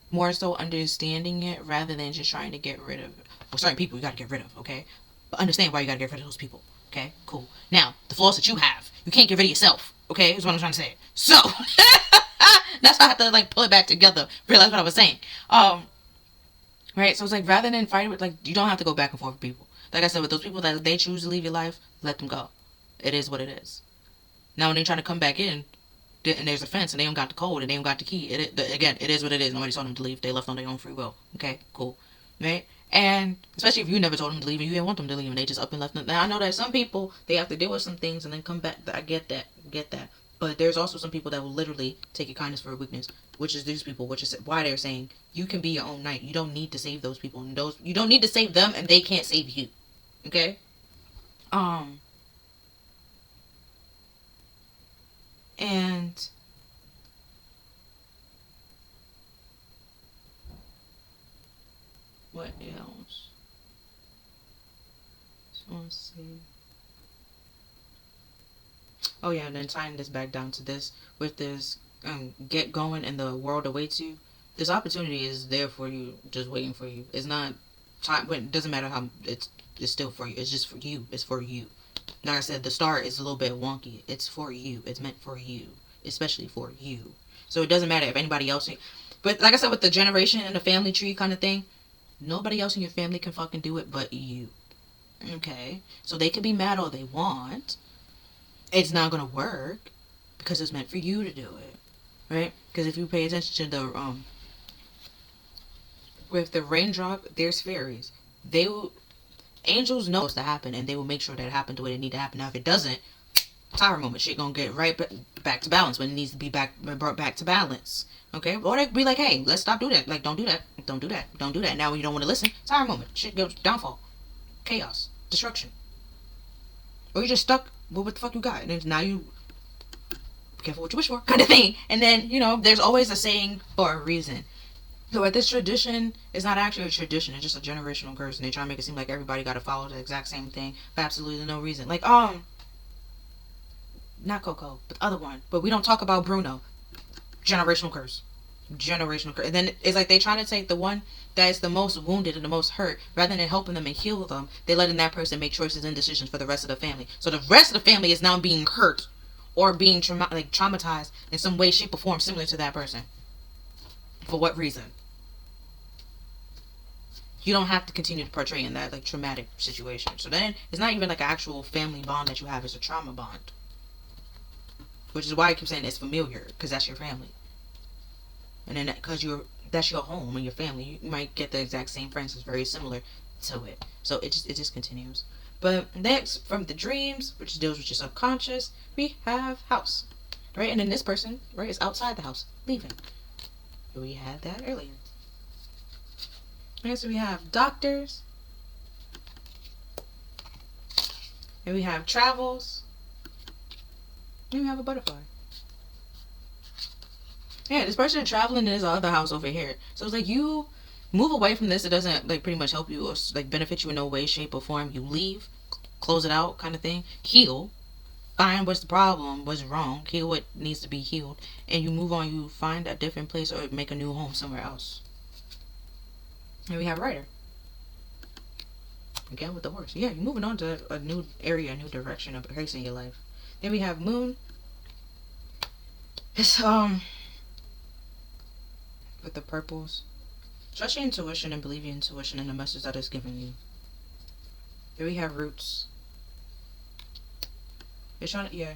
more so understanding it rather than just trying to get rid of it. Well, certain people you gotta get rid of, okay? But understand why you gotta get rid of those people. Okay, cool. Now, the flaws that you have, you can't get rid of yourself. Okay, is what I'm trying to say. So, that's why I have to like pull it back together. Realize what I was saying. Right. So it's like, rather than fighting with, like, you don't have to go back and forth with people. Like I said, with those people that they choose to leave your life, let them go. It is what it is. Now, when they try to come back in, and there's a fence, and they don't got the code, and they don't got the key. Again, it is what it is. Nobody told them to leave. They left on their own free will. Okay, cool. Right? And especially if you never told them to leave and you didn't want them to leave and they just up and left. Now, I know that some people, they have to deal with some things and then come back. I get that. But there's also some people that will literally take your kindness for a weakness, which is these people, which is why they're saying you can be your own knight. You don't need to save those people, and you don't need to save them, and they can't save you. Okay? And what else? So let's see. Oh yeah, and then tying this back down to this, with this get going and the world awaits you. This opportunity is there for you, just waiting for you. It's not time. It doesn't matter how it's still for you. It's just for you. It's for you. Like I said, the start is a little bit wonky. It's for you. It's meant for you, especially for you. So it doesn't matter if anybody else. But like I said, with the generation and the family tree kind of thing, nobody else in your family can fucking do it but you. Okay, so they can be mad all they want. It's not gonna work because it's meant for you to do it, right? Because if you pay attention to the with the raindrop, there's fairies. They will, angels know what's to happen, and they will make sure that it happens the way it need to happen. Now, if it doesn't, tower moment, shit gonna get right back to balance when it needs to be brought back to balance. Okay, or they be like, hey, let's stop doing that. Like, don't do that. Don't do that. Don't do that. Now, when you don't want to listen, tower moment, shit goes downfall, chaos, destruction, or you just stuck. Well, what the fuck you got? And then now you be careful what you wish for, kind of thing. And then, there's always a saying for a reason. So this tradition is not actually a tradition. It's just a generational curse, and they try to make it seem like everybody got to follow the exact same thing for absolutely no reason. Like, not Coco, but the other one. But we don't talk about Bruno. Generational curse. And then it's like they trying to take the one that is the most wounded and the most hurt, rather than helping them and heal them, they're letting that person make choices and decisions for the rest of the family. So the rest of the family is now being hurt or being traumatized in some way, shape, or form similar to that person For what reason? You don't have to continue to portray in that like traumatic situation. So then it's not even like an actual family bond that you have, it's a trauma bond. Which is why I keep saying it's familiar, because that's your family. And then because that's your home and your family, you might get the exact same friends that's very similar to it. So it just continues. But next, from the dreams, which deals with your subconscious, we have house. Right? And then this person, right, is outside the house, leaving. We had that earlier. And so we have doctors. And we have travels. And we have a butterfly. Yeah, this person is traveling in this other house over here. So it's like you move away from this. It doesn't like pretty much help you or like benefit you in no way, shape, or form. You leave, close it out, kind of thing. Heal, find what's the problem, what's wrong, heal what needs to be healed, and you move on. You find a different place or make a new home somewhere else. And we have writer. Again with the horse. Yeah, you're moving on to a new area, a new direction, a place in your life. Then we have moon. It's with the purples. Trust your intuition and believe your intuition and the message that it's giving you. Here we have roots. It's trying to, yeah.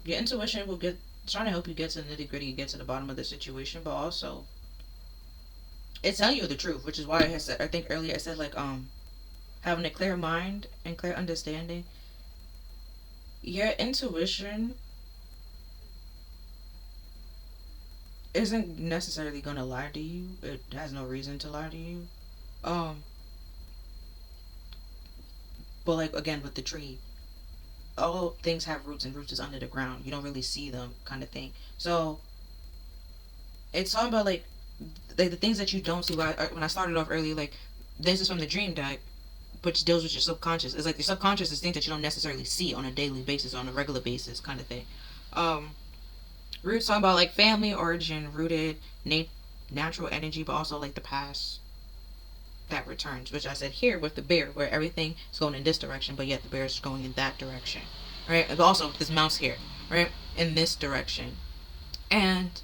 Your intuition will trying to help you get to the nitty gritty, get to the bottom of the situation, but also it's telling you the truth, which is why I said, I think earlier I said like having a clear mind and clear understanding. Your intuition isn't necessarily gonna lie to you. It has no reason to lie to you. But like again with the tree, all things have roots and roots is under the ground. You don't really see them, kind of thing. So it's talking about like the things that you don't see. When I started off earlier, like this is from the dream deck, which deals with your subconscious. It's like your subconscious is things that you don't necessarily see on a daily basis, on a regular basis, kind of thing. Roots talking about like family origin, rooted, natural energy, but also like the past that returns, which I said here with the bear, where everything is going in this direction, but yet the bear is going in that direction, right? And also this mouse here, right, in this direction, and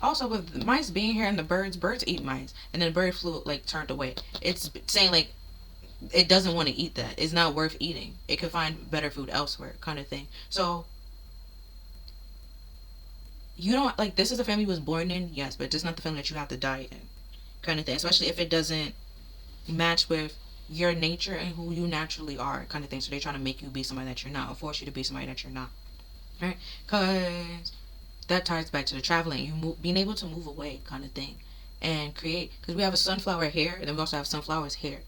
also with the mice being here and the birds eat mice, and then the bird flew like turned away. It's saying like it doesn't want to eat that. It's not worth eating. It could find better food elsewhere, kind of thing. So you don't like this is the family you was born in, yes, but it's not the family that you have to die in, kind of thing. Especially if it doesn't match with your nature and who you naturally are, kind of thing. So they're trying to make you be somebody that you're not, or force you to be somebody that you're not, right? Because that ties back to the traveling, being able to move away, kind of thing, and create. Because we have a sunflower here, and then we also have sunflowers here.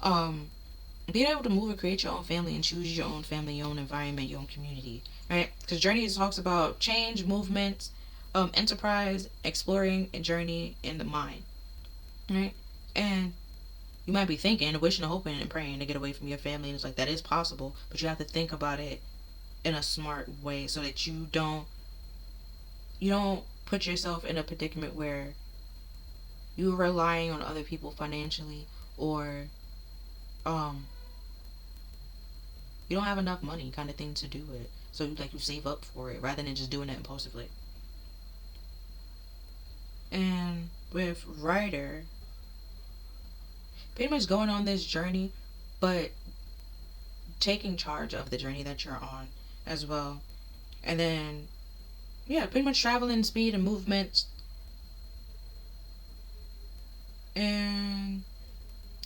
Being able to move and create your own family and choose your own family, your own environment, your own community, right? Because journey talks about change, movement, enterprise, exploring, and journey in the mind, right? And you might be thinking, wishing, hoping, and praying to get away from your family, and it's like that is possible, but you have to think about it in a smart way so that you don't put yourself in a predicament where you're relying on other people financially, or you don't have enough money, kind of thing, to do it. So you save up for it rather than just doing it impulsively. And with Ryder, pretty much going on this journey, but taking charge of the journey that you're on as well. And then, yeah, pretty much traveling, speed, and movement, and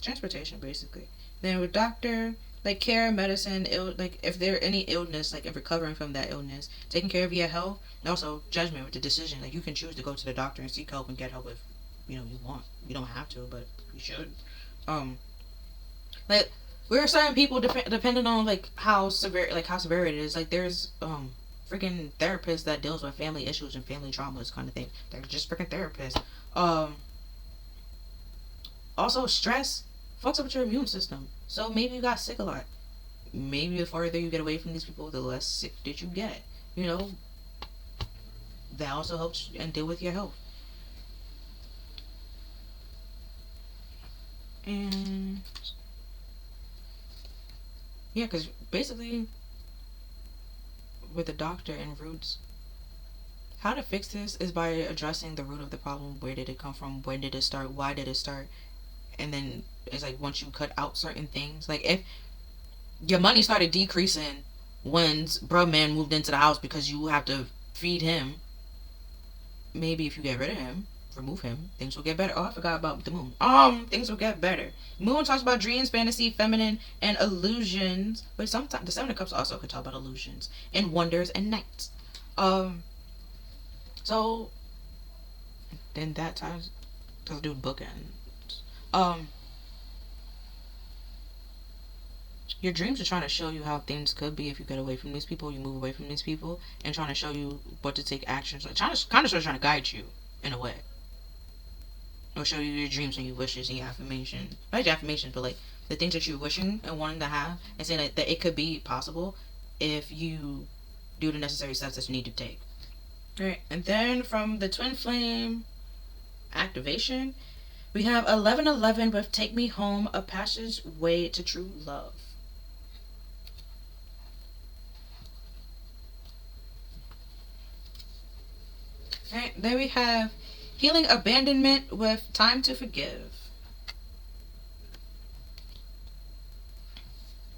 transportation, basically. Then with doctor, like care, medicine, like if there any illness, like if recovering from that illness, taking care of your health, and also judgment with the decision. Like you can choose to go to the doctor and seek help and get help if you want. You don't have to, but you should. Like we're certain people depending on like how severe it is. Like there's freaking therapists that deals with family issues and family traumas, kind of thing. They're just freaking therapists. Also stress fucks up with your immune system. So maybe you got sick a lot. Maybe the farther you get away from these people, the less sick that you get. That also helps and deal with your health. And yeah, because basically with the doctor and roots, How to fix this is by addressing the root of the problem. Where did it come from? When did it start? Why did it start? And then it's like once you cut out certain things, like if your money started decreasing when bruh man moved into the house because you have to feed him, maybe if you get rid of him, remove him, things will get better. Oh, I forgot about the moon. Things will get better. Moon talks about dreams, fantasy, feminine, and illusions. But sometimes the Seven of Cups also could talk about illusions and wonders and nights. So then that ties to do bookends. Your dreams are trying to show you how things could be if you get away from these people, you move away from these people, and trying to show you what to take action. So trying to guide you in a way, or show you your dreams and your wishes and your affirmations. Not your affirmations, but like the things that you're wishing and wanting to have, and saying that it could be possible if you do the necessary steps that you need to take. All right, and then from the twin flame activation, we have 1111 with "Take Me Home," a passageway to true love. Alright, then we have healing abandonment with "Time to Forgive."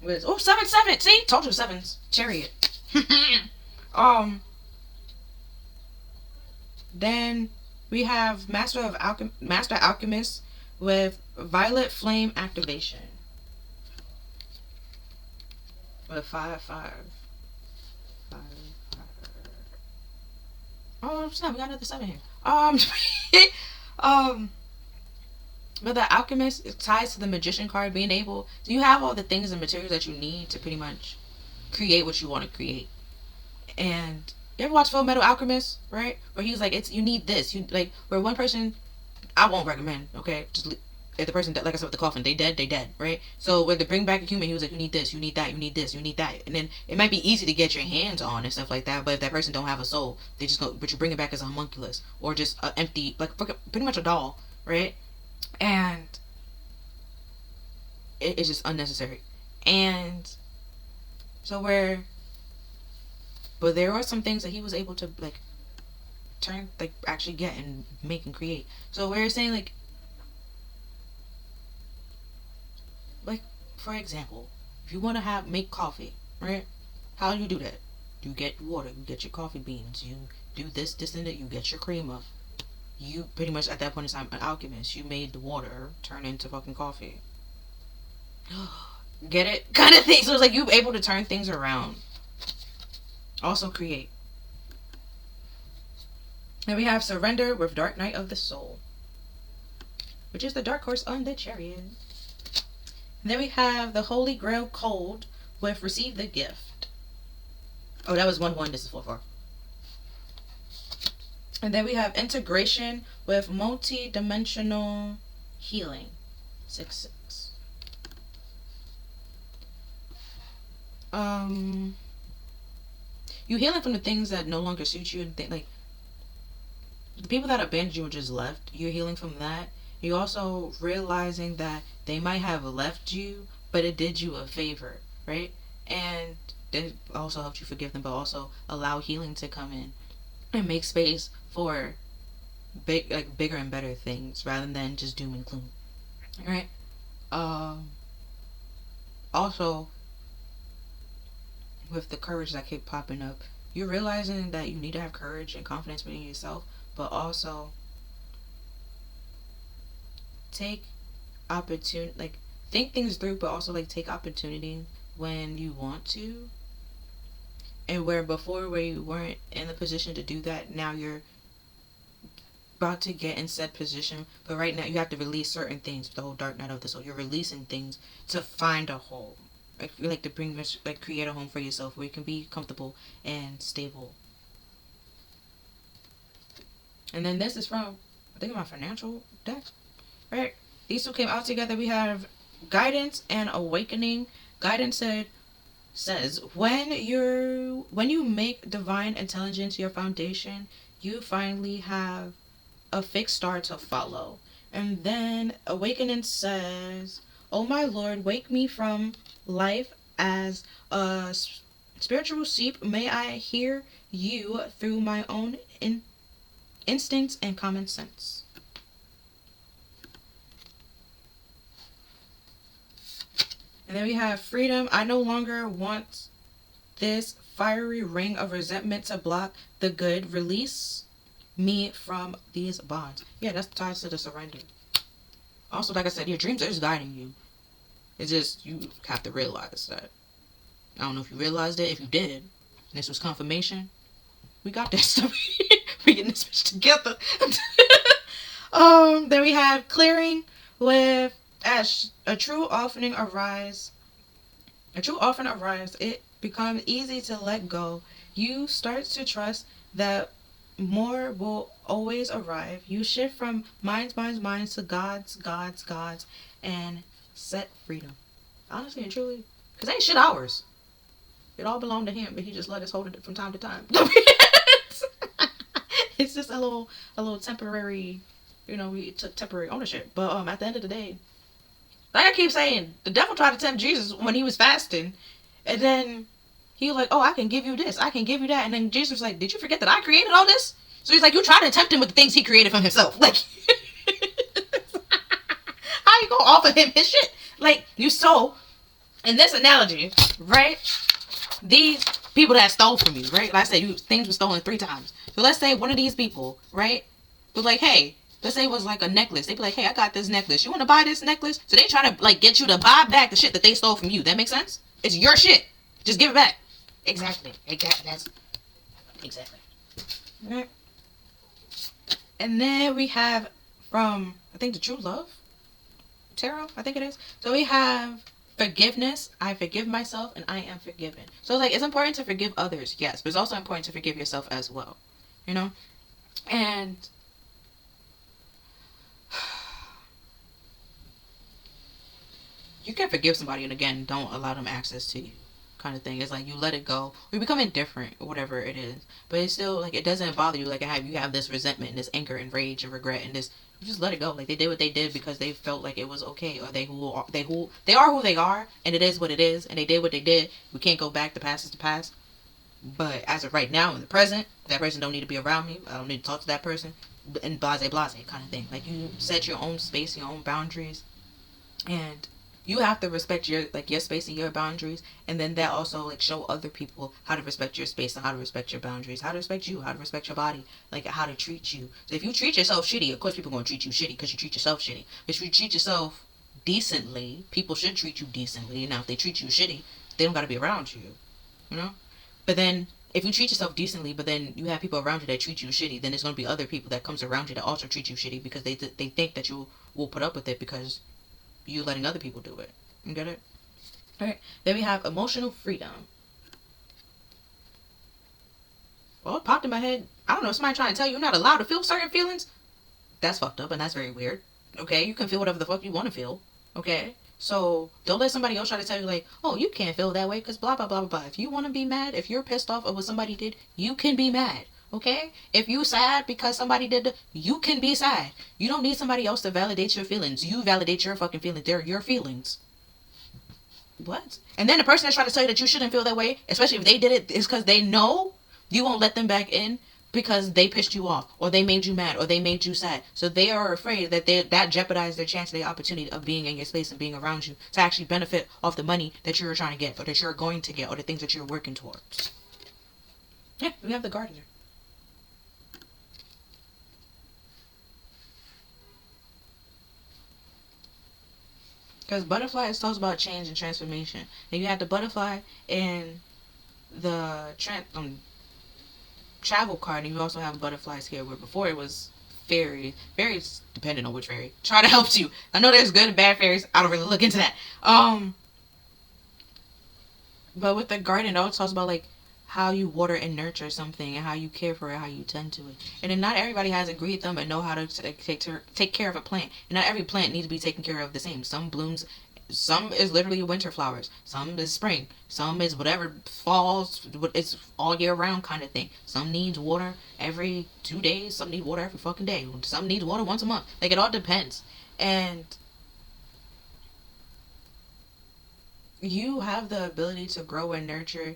With 7-7. See? Told you sevens. Chariot. Then we have Master Alchemist with violet flame activation. With 5-5. Oh snap, we got another 7 here. But the alchemist, it ties to the magician card, being able, so you have all the things and materials that you need to pretty much create what you want to create. And you ever watch Full Metal Alchemist, right? Where he was like, "It's you need this." You like where one person, I won't recommend. Okay, just if the person, like I said with the coffin, they dead, right? So when they bring back a human, he was like, "You need this, you need that, you need this, you need that," and then it might be easy to get your hands on and stuff like that. But if that person don't have a soul, they just go. But you bring it back as a homunculus or just an empty, like pretty much a doll, right? And it's just unnecessary. And so but there are some things that he was able to like turn, like actually get and make and create. So we're saying like for example, if you want to make coffee, right? How do you do that? You get water, you get your coffee beans, you do this, and that, you get your creamer. You pretty much at that point in time an alchemist. You made the water turn into fucking coffee. Get it? Kind of thing. So it's like you're able to turn things around. Also create. Then we have Surrender with Dark Night of the Soul, which is the dark horse on the chariot. And then we have the Holy Grail Cold with Receive the Gift. Oh, that was 1-1. This is 4-4. And then we have Integration with Multi-Dimensional Healing. 6-6. You healing from the things that no longer suit you, and like the people that abandoned you or just left. You're healing from that. You're also realizing that they might have left you, but it did you a favor, right? And it also helped you forgive them, but also allow healing to come in and make space for bigger and better things rather than just doom and gloom. All right. Also, with the courage that keep popping up, you're realizing that you need to have courage and confidence within yourself, but also take opportunity, like think things through, but also like take opportunity when you want to. And where before, where you weren't in the position to do that, now you're about to get in said position. But right now, you have to release certain things. The whole Dark Night of the Soul, you're releasing things to find a home, like to bring, like create a home for yourself where you can be comfortable and stable. And then this is from, I think, my financial deck, right? These two came out together. We have Guidance and Awakening. Guidance says when you make divine intelligence your foundation, you finally have a fixed star to follow. And then Awakening says, "Oh my Lord, wake me from life as a Spiritual sheep, may I hear you through my own instincts and common sense. And then we have freedom. I no longer want this fiery ring of resentment to block the good. Release me from these bonds. Yeah, that's tied to the surrender. Also, like I said, your dreams are just guiding you. It's just, you have to realize that. I don't know if you realized it. If you did, and this was confirmation, we got this stuff. We getting this bitch together. Then we have clearing with as a true offering arise. A true offering arise. It becomes easy to let go. You start to trust that more will always arrive. You shift from minds to gods, and set freedom. Honestly and truly, because ain't shit ours. It all belonged to him, but he just let us hold it from time to time. It's just a little temporary, we took temporary ownership. But at the end of the day, like I keep saying, the devil tried to tempt Jesus when he was fasting, and then he was like, "Oh, I can give you this, I can give you that," and then Jesus was like, "Did you forget that I created all this?" So he's like, "You try to tempt him with the things he created from himself, like." How you gonna offer him his shit? Like, you so, in this analogy, right? These people that stole from you, right? Like I said, things were stolen 3 times. So let's say one of these people, right, was like, "Hey," let's say it was like a necklace. They'd be like, "Hey, I got this necklace. You want to buy this necklace?" So they try to like get you to buy back the shit that they stole from you. That makes sense? It's your shit. Just give it back. Exactly. That's exactly. Right. And then we have from, I think, the True Love Tarot, I think it is. So we have forgiveness. I forgive myself and I am forgiven. So like, it's important to forgive others, yes, but it's also important to forgive yourself as well. And you can forgive somebody and again, don't allow them access to you, kind of thing. It's like you let it go. We become indifferent or whatever it is, but it's still like, it doesn't bother you. Like you have this resentment and this anger and rage and regret and this. You just let it go. Like they did what they did because they felt like it was okay, or they are who they are, and it is what it is, and they did what they did. We can't go back. The past is the past. But as of right now, in the present, that person don't need to be around me. I don't need to talk to that person, and blase kind of thing. Like you set your own space, your own boundaries, and you have to respect your space and your boundaries, and then that also like show other people how to respect your space and how to respect your boundaries, how to respect you, how to respect your body, like how to treat you. So if you treat yourself shitty, of course people are going to treat you shitty because you treat yourself shitty. But if you treat yourself decently, people should treat you decently. Now if they treat you shitty, they don't got to be around you, But then if you treat yourself decently, but then you have people around you that treat you shitty, then there's going to be other people that comes around you that also treat you shitty because they think that you will put up with it because you letting other people do it. You get it? Alright. Then we have emotional freedom. Well, it popped in my head. I don't know, somebody trying to tell you you're not allowed to feel certain feelings? That's fucked up and that's very weird. Okay? You can feel whatever the fuck you want to feel. Okay? So, don't let somebody else try to tell you like, "Oh, you can't feel that way because blah, blah, blah, blah, blah." If you want to be mad, if you're pissed off at what somebody did, you can be mad. Okay? If you sad because somebody did, you can be sad. You don't need somebody else to validate your feelings. You validate your fucking feelings. They're your feelings. What? And then the person that's trying to tell you that you shouldn't feel that way, especially if they did it, is because they know you won't let them back in because they pissed you off, or they made you mad, or they made you sad. So they are afraid that that jeopardizes their chance, their opportunity of being in your space and being around you to actually benefit off the money that you're trying to get, or that you're going to get, or the things that you're working towards. Yeah, we have the gardener. Because butterfly talks about change and transformation. And you have the butterfly in the travel card, and you also have butterflies here, where before it was fairies. Fairies, depending on which fairy, try to help you. I know there's good and bad fairies. I don't really look into that. But with the garden, it always talks about like how you water and nurture something and how you care for it, how you tend to it. And then not everybody has a green thumb and know how to take care of a plant. And not every plant needs to be taken care of the same. Some blooms, some is literally winter flowers. Some is spring. Some is whatever falls. It's all year round kind of thing. Some needs water every 2 days. Some need water every fucking day. Some needs water once a month. Like it all depends. And you have the ability to grow and nurture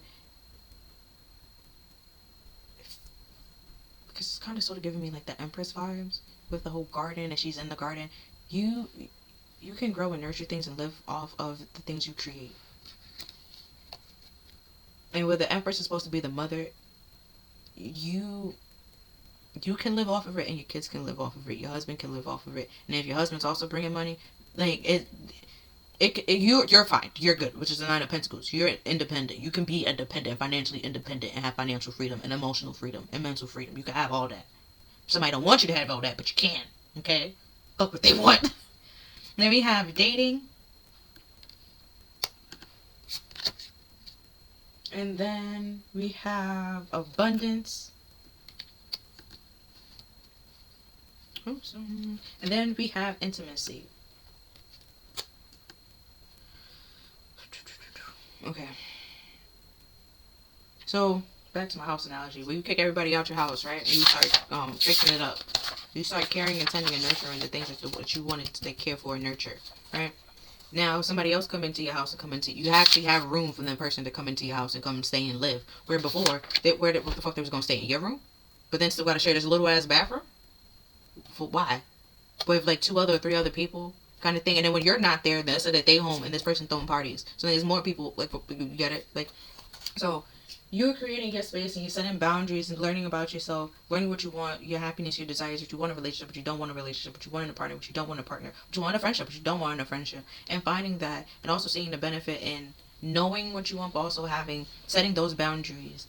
because it's kind of sort of giving me like the Empress vibes with the whole garden, and she's in the garden. You you can grow and nurture things and live off of the things you create. And where the Empress is supposed to be the mother, you you can live off of it, and your kids can live off of it. Your husband can live off of it, and if your husband's also bringing money, like you're fine. You're good, which is the Nine of Pentacles. You're independent. You can be independent, financially independent, and have financial freedom, and emotional freedom, and mental freedom. You can have all that. Somebody don't want you to have all that, but you can. Okay, fuck what they want. Then we have dating, and then we have abundance. Oops. And then we have intimacy. Okay. So, back to my house analogy. When you kick everybody out your house, right? And you start fixing it up. You start caring and tending and nurturing the things that you wanted to care for and nurture, right? Now, somebody else come into your house and you actually have room for that person to come into your house and come and stay and live. Where before, what the fuck they was going to stay in your room? But then still got to share this little ass bathroom? For why? With like 2 other or 3 other people kind of thing. And then when you're not there, that's so that they home and this person throwing parties. So there's more people, like, you get it? Like, so you're creating your space and you're setting boundaries and learning about yourself, learning what you want, your happiness, your desires, what you want in a relationship, but you don't want a relationship, what you want in a partner, what you don't want in a partner, what you want in a friendship, but you don't want in a friendship. And finding that, and also seeing the benefit in knowing what you want, but also setting those boundaries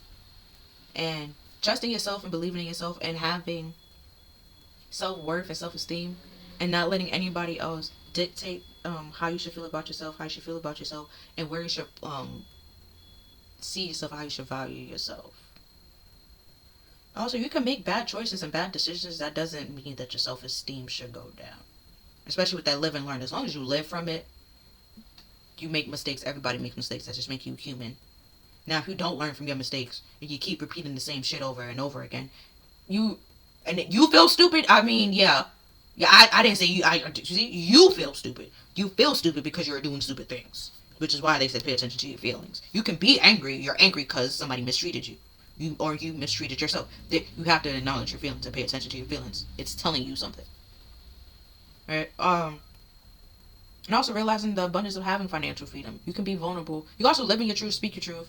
and trusting yourself and believing in yourself and having self-worth and self-esteem, and not letting anybody else dictate how you should feel about yourself, and where you should see yourself, how you should value yourself. Also, you can make bad choices and bad decisions. That doesn't mean that your self-esteem should go down. Especially with that live and learn. As long as you live from it, you make mistakes. Everybody makes mistakes. That just make you human. Now, if you don't learn from your mistakes, and you keep repeating the same shit over and over again, you feel stupid. I mean, yeah, I didn't say you. You feel stupid. You feel stupid because you're doing stupid things, which is why they said pay attention to your feelings. You can be angry. You're angry because somebody mistreated you, or you mistreated yourself. You have to acknowledge your feelings and pay attention to your feelings. It's telling you something, right? And also realizing the abundance of having financial freedom. You can be vulnerable. You also live in your truth, speak your truth,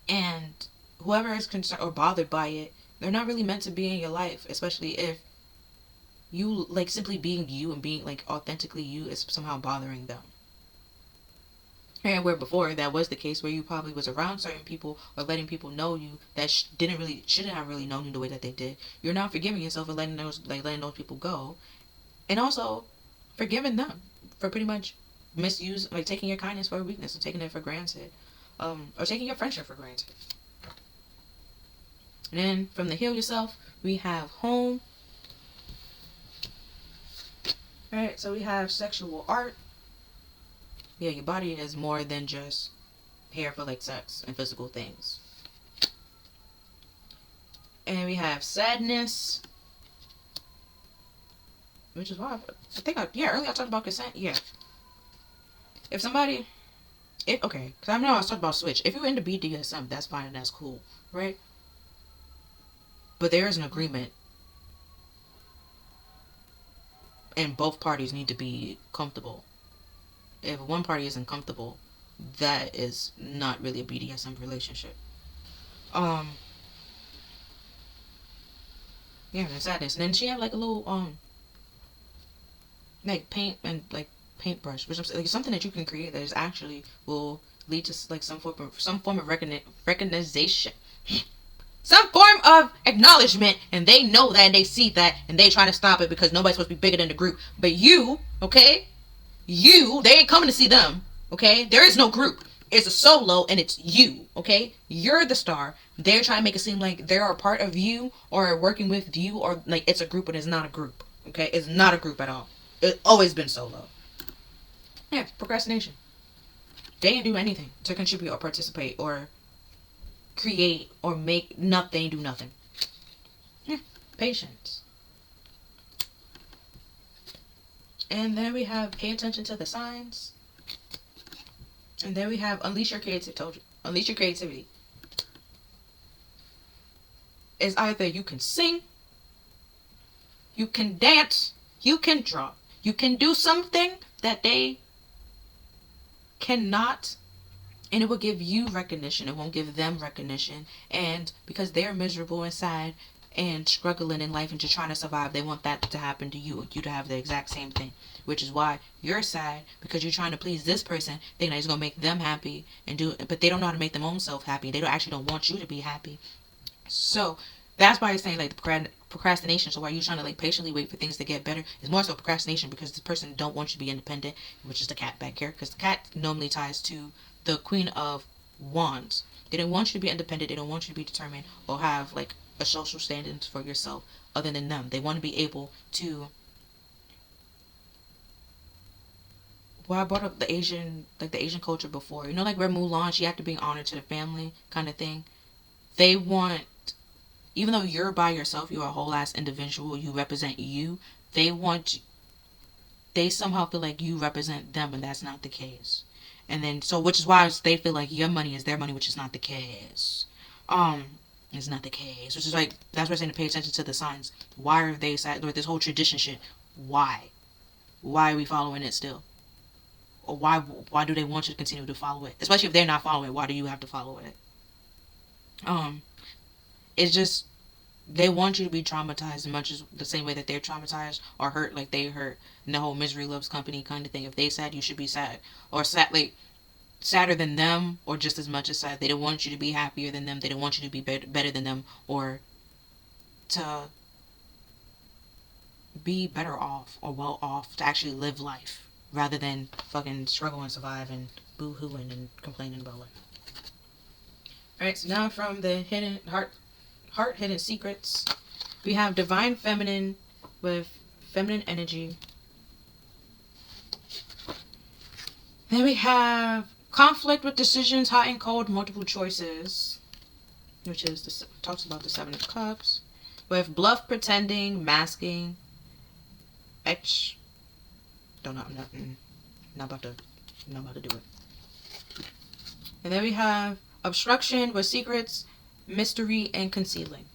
and whoever is concerned or bothered by it, they're not really meant to be in your life, especially if you, like, simply being you and being, like, authentically you is somehow bothering them. And where before that was the case, where you probably was around certain people or letting people know you that shouldn't have really known you the way that they did. You're now forgiving yourself and letting those people go, and also forgiving them for pretty much taking your kindness for a weakness, or taking it for granted, or taking your friendship for granted. And then from the heal yourself, we have home. Alright, so we have sexual art. Yeah, your body is more than just hair for like sex and physical things. And we have sadness, which is why earlier I talked about consent. Yeah. Because I know I was talking about switch. If you're into BDSM, that's fine and that's cool, right? But there is an agreement, and both parties need to be comfortable. If one party isn't comfortable, that is not really a BDSM relationship. Yeah, and sadness. And then she had like a little like paint and like paintbrush, which is like something that you can create that is actually will lead to like some form of recognition. Some form of acknowledgement, and they know that, and they see that, and they try to stop it because nobody's supposed to be bigger than the group. But you, okay? They ain't coming to see them, okay? There is no group. It's a solo, and it's you, okay? You're the star. They're trying to make it seem like they're a part of you, or working with you, or like it's a group, but it's not a group, okay? It's not a group at all. It's always been solo. Yeah, procrastination. They didn't do anything to contribute or participate or create or make nothing, do nothing. Yeah, patience. And then we have pay attention to the signs. And then we have unleash your creativity. It's either you can sing, You can dance. You can draw. You can do something that they cannot, and it will give you recognition. It won't give them recognition. And because they're miserable inside and struggling in life and just trying to survive, they want that to happen to you. You to have the exact same thing. Which is why you're sad, because you're trying to please this person, thinking that it's gonna make them happy and do it, but they don't know how to make them own self happy. They don't want you to be happy. So that's why it's saying like the procrastination. So why you trying to like patiently wait for things to get better is more so procrastination, because the person don't want you to be independent, which is the cat back here, because the cat normally ties to the Queen of Wands. They don't want you to be independent. They don't want you to be determined or have like a social standing for yourself other than them. They want to be able to. Well, I brought up the Asian, like the Asian culture before. You know, like where Mulan, she had to bring honor to the family kind of thing. They want, even though you're by yourself, you're a whole ass individual, you represent you, they want, they somehow feel like you represent them, and that's not the case. And then, so, which is why they feel like your money is their money, which is not the case. It's not the case. Which is like, that's why I'm saying to pay attention to the signs. Why are they sad? Like this whole tradition shit. Why? Why are we following it still? Or why do they want you to continue to follow it? Especially if they're not following it, why do you have to follow it? It's just, they want you to be traumatized as much as the same way that they're traumatized or hurt like they hurt. And the whole misery loves company kind of thing. If they sad, you should be sad. Or sad, like, sadder than them, or just as much as sad. They don't want you to be happier than them. They don't want you to be better than them, or to be better off or well off, to actually live life rather than fucking struggle and survive and boo-hooing and complaining about life. Alright, so now from the hidden heart hidden secrets, we have divine feminine with feminine energy. Then we have conflict with decisions, hot and cold, multiple choices, which is talks about the 7 of Cups. With bluff, pretending, masking, don't know. I'm not about to do it. And then we have obstruction with secrets, mystery, and concealing.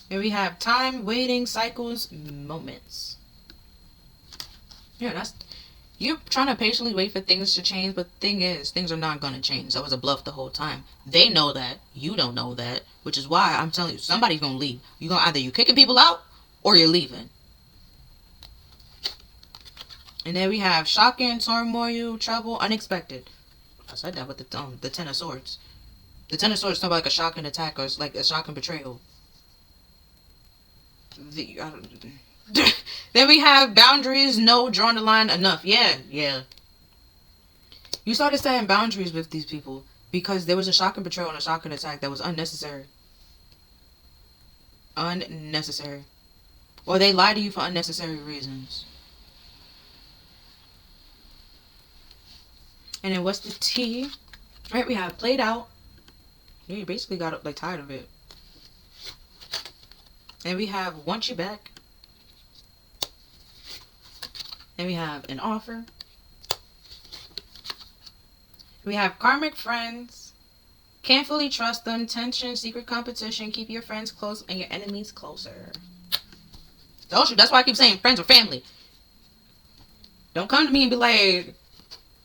And we have time, waiting, cycles, moments. Yeah, that's, you're trying to patiently wait for things to change, but the thing is, things are not going to change. That was a bluff the whole time. They know that. You don't know that. Which is why I'm telling you, somebody's going to leave. You're going to either you kicking people out or you're leaving. And then we have shocking, turmoil, trouble, unexpected. I said that with the Ten of Swords. The Ten of Swords talk about like a shocking attack or like a shocking betrayal. Then we have boundaries, no, drawing the line, enough. Yeah. You started setting boundaries with these people because there was a shocking betrayal and a shocking attack that was unnecessary. Unnecessary. Or they lied to you for unnecessary reasons. And then what's the T? Right, we have played out. Yeah, you basically got like tired of it. And we have want you back. And we have an offer. We have karmic friends. Can't fully trust them. Tension, secret competition. Keep your friends close and your enemies closer. That's why I keep saying friends or family. Don't come to me and be like,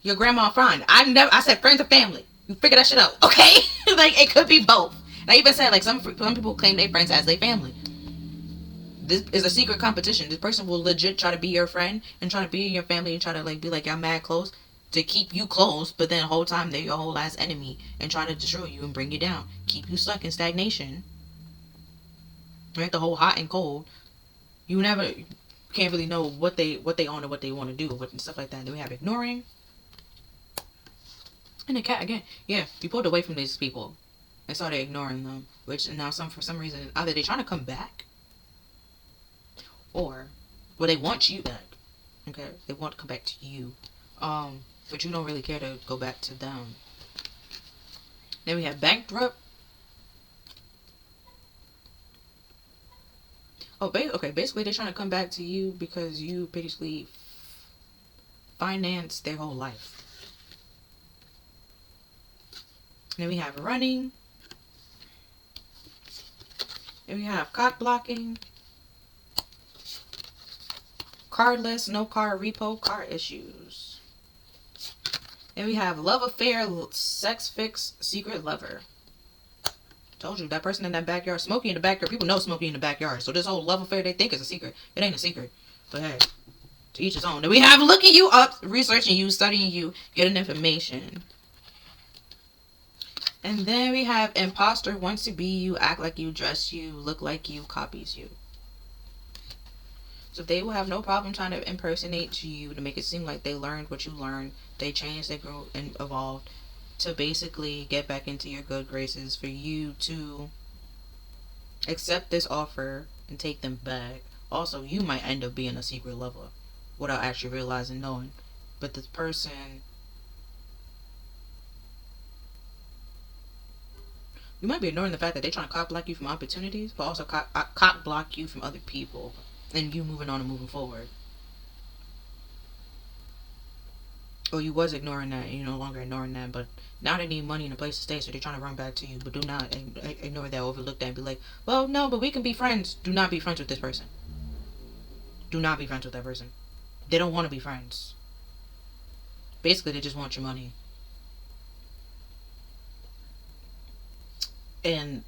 your grandma fine. I said friends or family. You figure that shit out, okay? Like, it could be both. And I even said, like, some people claim their friends as their family. This is a secret competition. This person will legit try to be your friend and try to be in your family and try to like be like y'all mad close to keep you close, but then the whole time they're your whole ass enemy and try to destroy you and bring you down, keep you stuck in stagnation. Right, the whole hot and cold. You never can't really know what they on and what they want to do and stuff like that. Then we have ignoring. And the cat again. Yeah, you pulled away from these people and started ignoring them, which now for some reason either they're trying to come back. Or, well, they want you back. Okay, they want to come back to you. But you don't really care to go back to them. Then we have bankrupt. Basically they're trying to come back to you because you basically financed their whole life. Then we have running. And we have cock blocking, cardless, no card repo, card issues. And we have love affair, sex fix, secret lover. Told you, that person in that backyard, Smokey in the backyard, people know Smokey in the backyard. So this whole love affair they think is a secret. It ain't a secret. But hey, to each his own. Then we have looking you up, researching you, studying you, getting information. And then we have imposter, wants to be you, act like you, dress you, look like you, copies you. So they will have no problem trying to impersonate you to make it seem like they learned what you learned. They changed, they grew and evolved to basically get back into your good graces for you to accept this offer and take them back. Also, you might end up being a secret lover without actually realizing, knowing. But this person, you might be ignoring the fact that they're trying to cock block you from opportunities, but also cock block you from other people and you moving on and moving forward. Or you was ignoring that and you're no longer ignoring that, but now they need money and a place to stay, so they're trying to run back to you. But do not ignore that, overlook that, and be like, well, no, but we can be friends. Do not be friends with this person. Do not be friends with that person. They don't want to be friends. Basically, they just want your money. And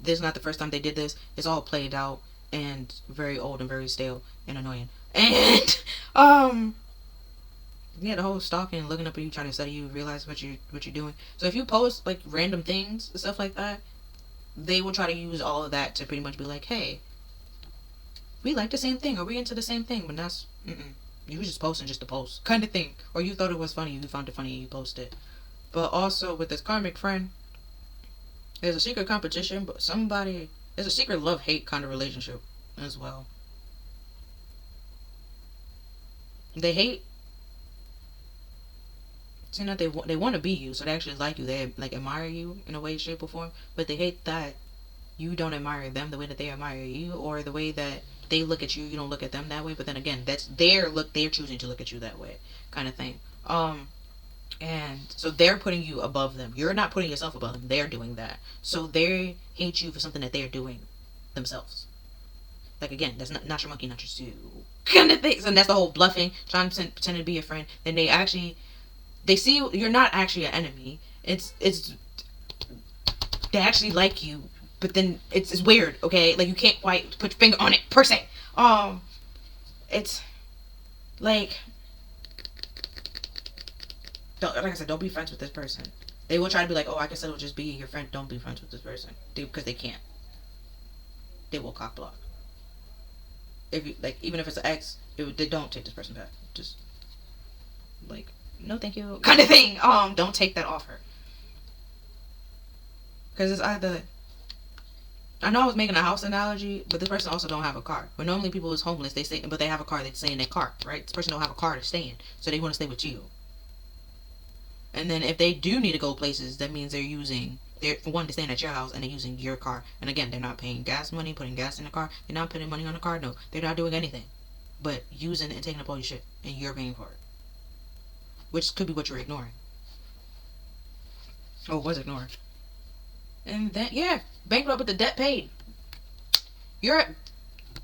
this is not the first time they did this. It's all played out and very old and very stale and annoying. And yeah, the whole stalking and looking up at you, trying to study you, realize what you're doing. So if you post like random things and stuff like that, they will try to use all of that to pretty much be like, hey, we like the same thing, or we into the same thing. But that's you were just posting just to post kind of thing, or you thought it was funny, you found it funny and you posted it. But also with this karmic friend, there's a secret competition, but there's a secret love-hate kind of relationship as well. They hate, seeing that they want to be you, so they actually like you, they like admire you in a way, shape, or form, but they hate that you don't admire them the way that they admire you, or the way that they look at you, you don't look at them that way. But then again, that's their look, they're choosing to look at you that way, kind of thing. And so they're putting you above them. You're not putting yourself above them. They're doing that. So they hate you for something that they're doing themselves. Like, again, that's not your monkey, not your stew kind of things. And that's the whole bluffing, trying to pretend to be a friend. Then they see you're not actually an enemy. It's they actually like you, but then it's weird, okay? Like, you can't quite put your finger on it per se. It's like like I said, don't be friends with this person. They will try to be like, oh, I guess it'll just be your friend. Don't be friends with this person, because they can't. They will cock block. If you like, even if it's an ex, they don't take this person back. Just like, no, thank you, kind of thing. Don't take that offer, because it's either. I know I was making a house analogy, but this person also don't have a car. But normally people is homeless, they stay, but they have a car. They stay in their car, right? This person don't have a car to stay in, so they want to stay with you. And then if they do need to go places, that means they're for one, to staying at your house, and they're using your car. And again, they're not paying gas money, putting gas in the car. They're not putting money on the car. No, they're not doing anything but using and taking up all your shit, and you're paying for it. Which could be what you're ignoring. Or was ignoring. And then, yeah, bankrupt with the debt paid.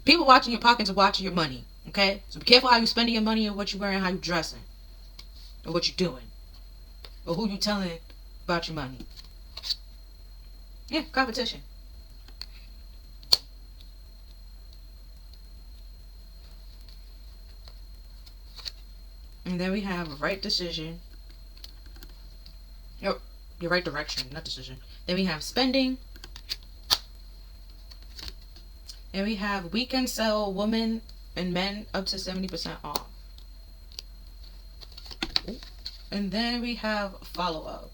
People watching your pockets are watching your money, okay? So be careful how you spending your money, and what you're wearing, how you dressing, or what you're doing, or who you telling about your money. Yeah, competition. And then we have right decision. Your right direction, not decision. Then we have spending. And we have we can sell women and men up to 70% off. And then we have follow-up.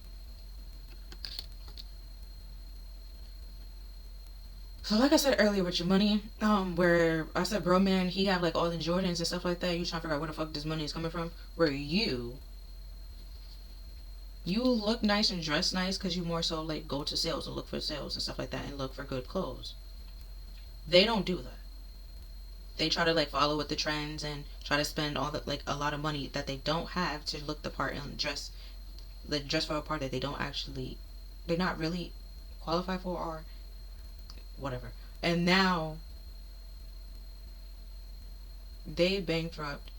So like I said earlier with your money, where I said bro man, he have like all the Jordans and stuff like that, you trying to figure out where the fuck this money is coming from, where you look nice and dress nice because you more so like go to sales and look for sales and stuff like that and look for good clothes. They don't do that. They try to like follow with the trends and try to spend all the like a lot of money that they don't have to look the part and dress for a part that they're not really qualified for, or whatever. And now they bankrupt.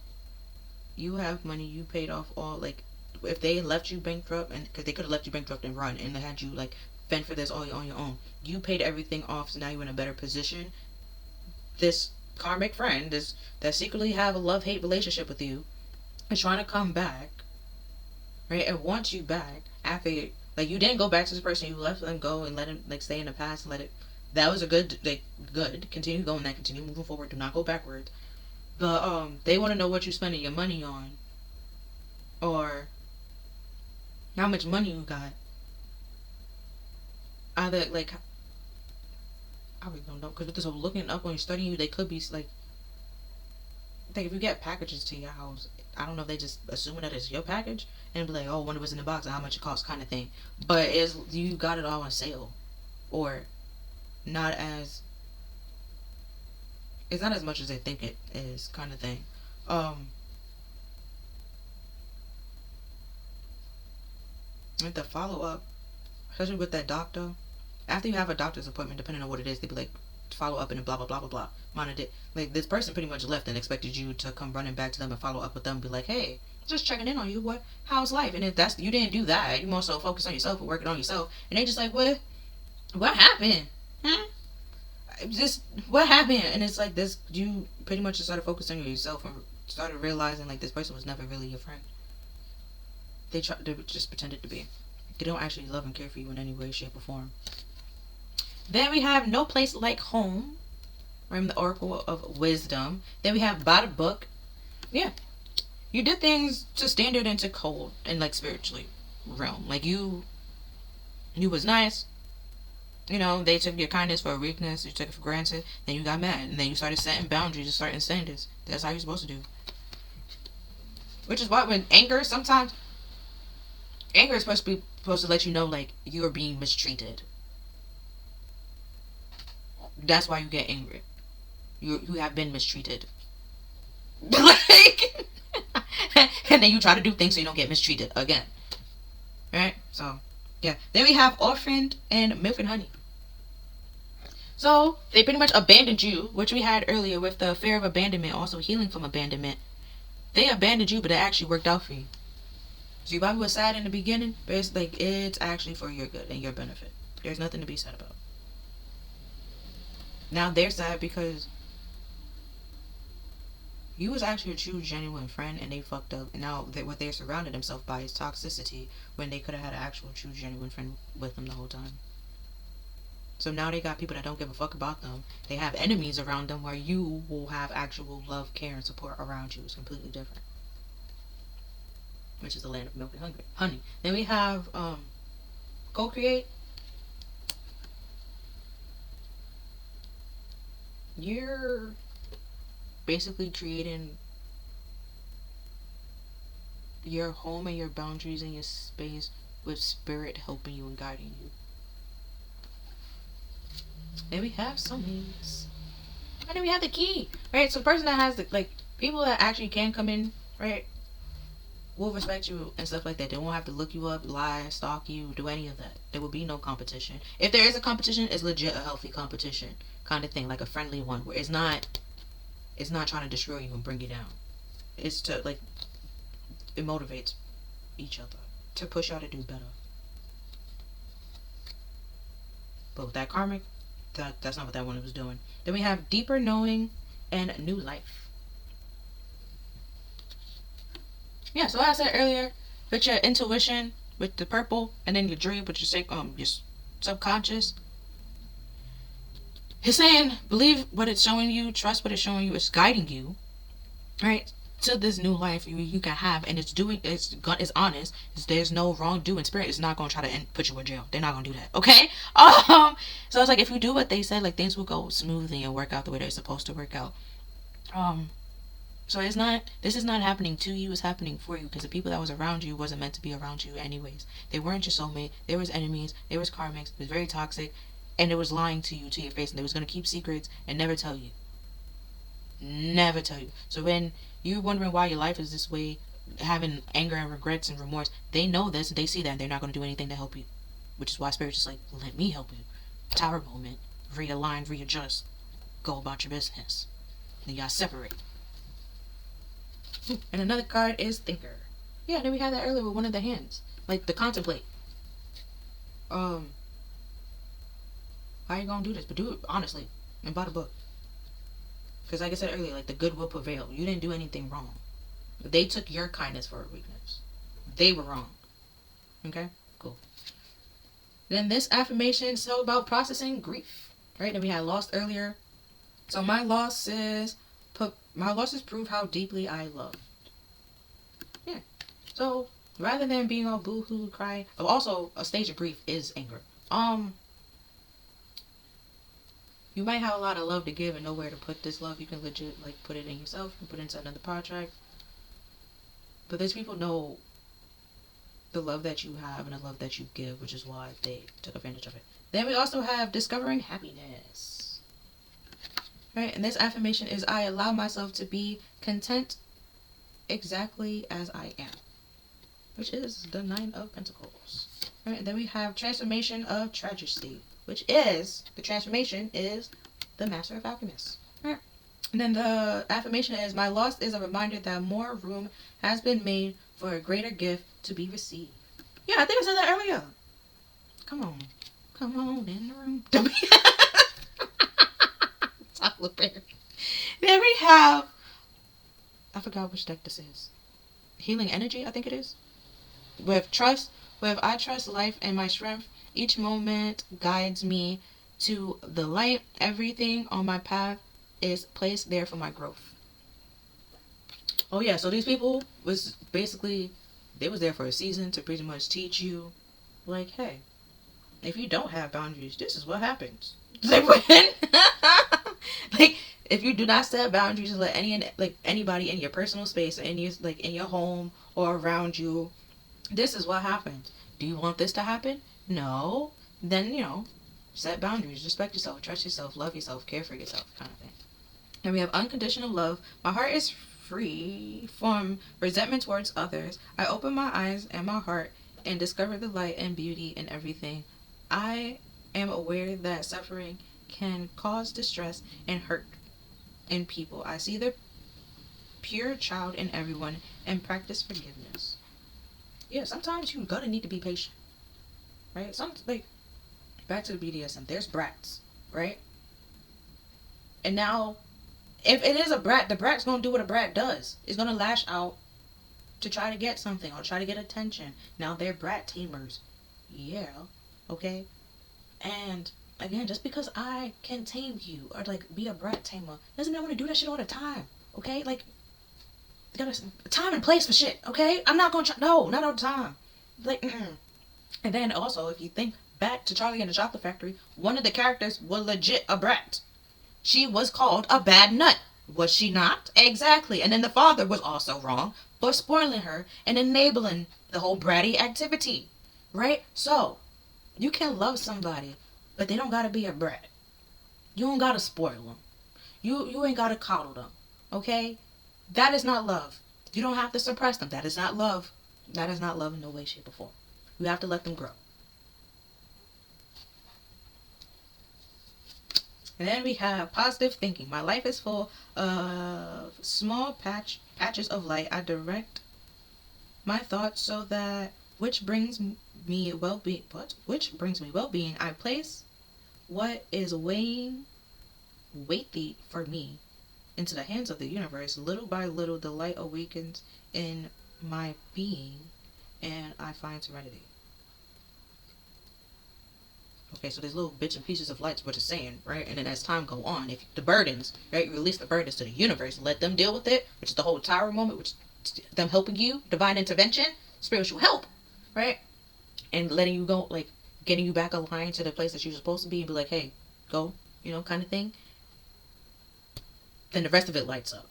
You have money. You paid off all, like, if they left you bankrupt, and because they could have left you bankrupt and run, and they had you like fend for this all on your own. You paid everything off, so now you're in a better position. This karmic friend, this that secretly have a love-hate relationship with you, is trying to come back, right? And wants you back after like you didn't go back to this person. You left them go and let him like stay in the past and let it. That was a good, like, good. Continue going that. Continue moving forward. Do not go backwards. But they want to know what you're spending your money on, or how much money you got. Either like, I really don't know, because with this whole looking up when you're studying you, they could be like, if you get packages to your house, I don't know if they just assuming that it's your package and be like, oh, when it was in the box and how much it costs, kind of thing. But is you got it all on sale, or not as, it's not as much as they think it is, kind of thing. With the follow up, especially with that doctor, after you have a doctor's appointment, depending on what it is, they be like, follow up and blah blah blah blah blah. Monitored. Like, this person pretty much left and expected you to come running back to them and follow up with them and be like, hey, just checking in on you. How's life? And if that's, you didn't do that, you more so focus on yourself and working on yourself. And they just like, what happened? Just what happened? And it's like this, you pretty much just started focusing on yourself and started realizing like this person was never really your friend. They just pretended to be. They don't actually love and care for you in any way, shape, or form. Then we have No Place Like Home from the Oracle of Wisdom. Then we have By the Book. Yeah. You did things to standard and to cold and like spiritually realm. Like you was nice. You know, they took your kindness for a weakness. You took it for granted. Then you got mad. And then you started setting boundaries and starting standards. That's how you're supposed to do. Which is why when anger, sometimes anger is supposed to let you know like you're being mistreated. That's why you get angry. You have been mistreated. Like, and then you try to do things so you don't get mistreated again. Right? So, yeah. Then we have Orphaned and Milk and Honey. So, they pretty much abandoned you, which we had earlier with the fear of abandonment, also healing from abandonment. They abandoned you, but it actually worked out for you. So you probably was sad in the beginning, but it's like, it's actually for your good and your benefit. There's nothing to be sad about. Now they're sad because you was actually a true, genuine friend, and they fucked up. And now what they're surrounded themselves by is toxicity, when they could have had an actual, true, genuine friend with them the whole time. So now they got people that don't give a fuck about them. They have enemies around them, where you will have actual love, care, and support around you. It's completely different. Which is the land of milk and honey. Then we have co-create. You're basically creating your home and your boundaries and your space with spirit helping you and guiding you. Then we have soulmates. And then we have the key. Right? So the person that has the, like, people that actually can come in, right, will respect you and stuff like that. They won't have to look you up, lie, stalk you, do any of that. There will be no competition. If there is a competition, it's legit a healthy competition kind of thing, like a friendly one, where it's not trying to destroy you and bring you down. It's to, like, it motivates each other to push y'all to do better. But with that karmic, that's not what that one was doing. Then we have Deeper Knowing and New Life. Yeah, so like I said earlier, with your intuition, with the purple, and then your dream, with your subconscious. He's saying, believe what it's showing you, trust what it's showing you, it's guiding you, right, to this new life you can have, and it's honest. There's no wrongdoing. Spirit is not gonna try to put you in jail. They're not gonna do that, okay? So it's like, if you do what they said, like, things will go smoothly and work out the way they're supposed to work out. So this is not happening to you, it's happening for you, because the people that was around you wasn't meant to be around you anyways. They weren't your soulmate. There was enemies. There was karmics. It was very toxic, and it was lying to you, to your face, and they was going to keep secrets and never tell you. Never tell you. So when you're wondering why your life is this way, having anger and regrets and remorse, they know this, they see that, and they're not going to do anything to help you. Which is why Spirit's just like, let me help you. Tower moment. realign, readjust, go about your business. Then y'all separate. And another card is Thinker. Yeah, then we had that earlier with one of the hands. Like the contemplate. How you gonna do this? But do it honestly. And buy the book. Because like I said earlier, like the good will prevail. You didn't do anything wrong. They took your kindness for a weakness. They were wrong. Okay? Cool. Then this affirmation is all about processing grief. Right? And we had lost earlier. So my losses prove how deeply I love. Yeah. So rather than being all boo-hoo, cry. Also, a stage of grief is anger. You might have a lot of love to give and nowhere to put this love. You can legit like put it in yourself and put it into another project. But these people know the love that you have and the love that you give, which is why they took advantage of it. Then we also have discovering happiness. Right? And this affirmation is I allow myself to be content exactly as I am. Which is the 9 of Pentacles. Right? And then we have transformation of tragedy. Which is, the transformation is the Master of Alchemists. Right? And then the affirmation is, my loss is a reminder that more room has been made for a greater gift to be received. Yeah, I think I said that earlier. Come on. Come on in the room. Tyler Perry. Then we have, I forgot which deck this is. Healing Energy, I think it is. With I trust life and my strength, each moment guides me to the light. Everything on my path is placed there for my growth. Oh yeah, so these people was basically, they was there for a season to pretty much teach you, like, hey, if you don't have boundaries, this is what happens. Like, if you do not set boundaries and let anybody in your personal space or in your home or around you, this is what happens. Do you want this to happen? No. Then, set boundaries, respect yourself, trust yourself, love yourself, care for yourself, kind of thing. And we have unconditional love. My heart is free from resentment towards others. I open my eyes and my heart and discover the light and beauty in everything. I am aware that suffering can cause distress and hurt in people. I see the pure child in everyone and practice forgiveness. Yeah, sometimes you gotta need to be patient, right? Back to the BDSM, there's brats, right? And now, if it is a brat, the brat's gonna do what a brat does. It's gonna lash out to try to get something or try to get attention. Now they're brat tamers. Yeah, okay? And again, just because I can tame you or be a brat tamer doesn't mean I want to do that shit all the time, okay? There's a time and place for shit, okay? I'm not gonna try. No, not all the time. And then also, if you think back to Charlie and the Chocolate Factory, one of the characters was legit a brat. She was called a bad nut. Was she not? Exactly. And then the father was also wrong for spoiling her and enabling the whole bratty activity. Right? So, you can love somebody, but they don't gotta be a brat. You don't gotta spoil them. You ain't gotta coddle them. Okay? That is not love. You don't have to suppress them. That is not love. That is not love in no way, shape, or form. You have to let them grow. And then we have positive thinking. My life is full of small patches of light. I direct my thoughts so that which brings me well-being. Which brings me well-being. I place what is weighty for me into the hands of the universe. Little by little, the light awakens in my being, and I find serenity. Okay, so there's little bits and pieces of lights, what it's saying, right? And then as time go on, if the burdens, right, you release the burdens to the universe, let them deal with it, which is the whole tower moment, which is them helping you, divine intervention, spiritual help, right? And letting you go, getting you back aligned to the place that you're supposed to be and be like, hey, go, kind of thing. Then the rest of it lights up.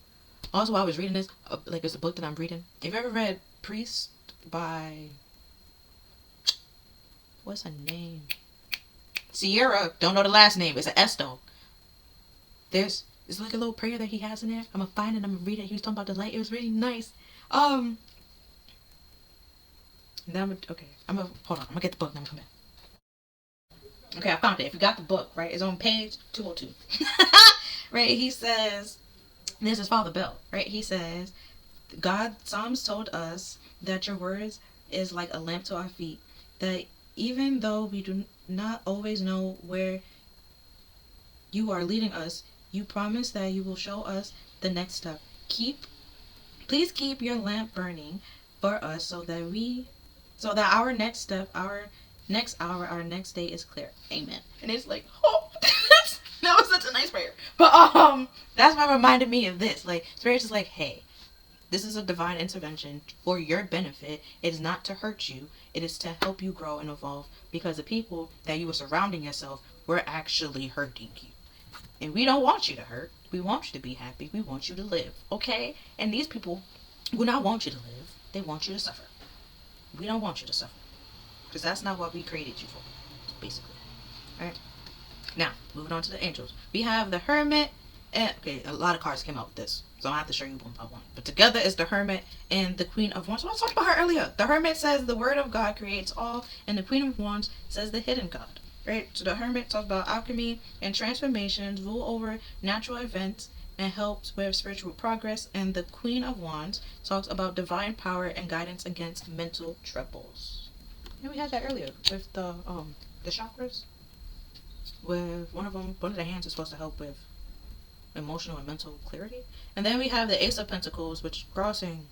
Also, while I was reading this, it's a book that I'm reading. Have you ever read Priest by, what's her name? Sierra, don't know the last name. It's an S though. It's a little prayer that he has in there. I'm gonna find it. I'm gonna read it. He was talking about the light. It was really nice. Now I'm gonna hold on. I'm gonna get the book. Then I'm gonna come back. Okay, I found it. If you got the book, right, it's on page 202. Right, he says, this is Father Bill, right? He says, God, Psalms told us that your words is like a lamp to our feet, that even though we do not always know where you are leading us, you promise that you will show us the next step. Please keep your lamp burning for us so that our next step, our next hour, our next day is clear. Amen. And it's like, oh, that was such a nice prayer. But that's what reminded me of this. Like, Spirit's just like, hey, this is a divine intervention for your benefit. It is not to hurt you. It is to help you grow and evolve, because the people that you were surrounding yourself were actually hurting you. And we don't want you to hurt. We want you to be happy. We want you to live. Okay? And these people do not want you to live. They want you to suffer. We don't want you to suffer, because that's not what we created you for, basically. Alright? Now, moving on to the angels. We have the Hermit. And, okay, a lot of cards came out with this, so I have to show you one by one. But together is the Hermit and the Queen of Wands. I was talking about her earlier. The Hermit says the Word of God creates all, and the Queen of Wands says the hidden God. Right? So the Hermit talks about alchemy and transformations, rule over natural events, and helps with spiritual progress. And the Queen of Wands talks about divine power and guidance against mental troubles. And we had that earlier with the chakras. With one of the hands is supposed to help with emotional and mental clarity. And then we have the Ace of Pentacles, which crossing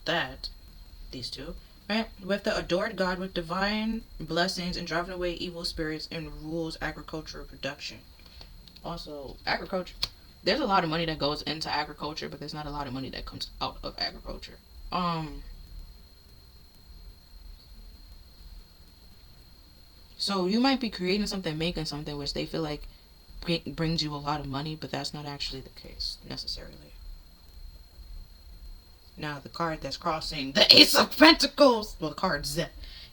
these two, right? With the adored God with divine blessings and driving away evil spirits, and rules agriculture production. Also, agriculture. There's a lot of money that goes into agriculture, but there's not a lot of money that comes out of agriculture. So you might be creating something, making something, which they feel like brings you a lot of money, but that's not actually the case necessarily. Now, the card that's crossing the Ace of Pentacles, well, the card Z,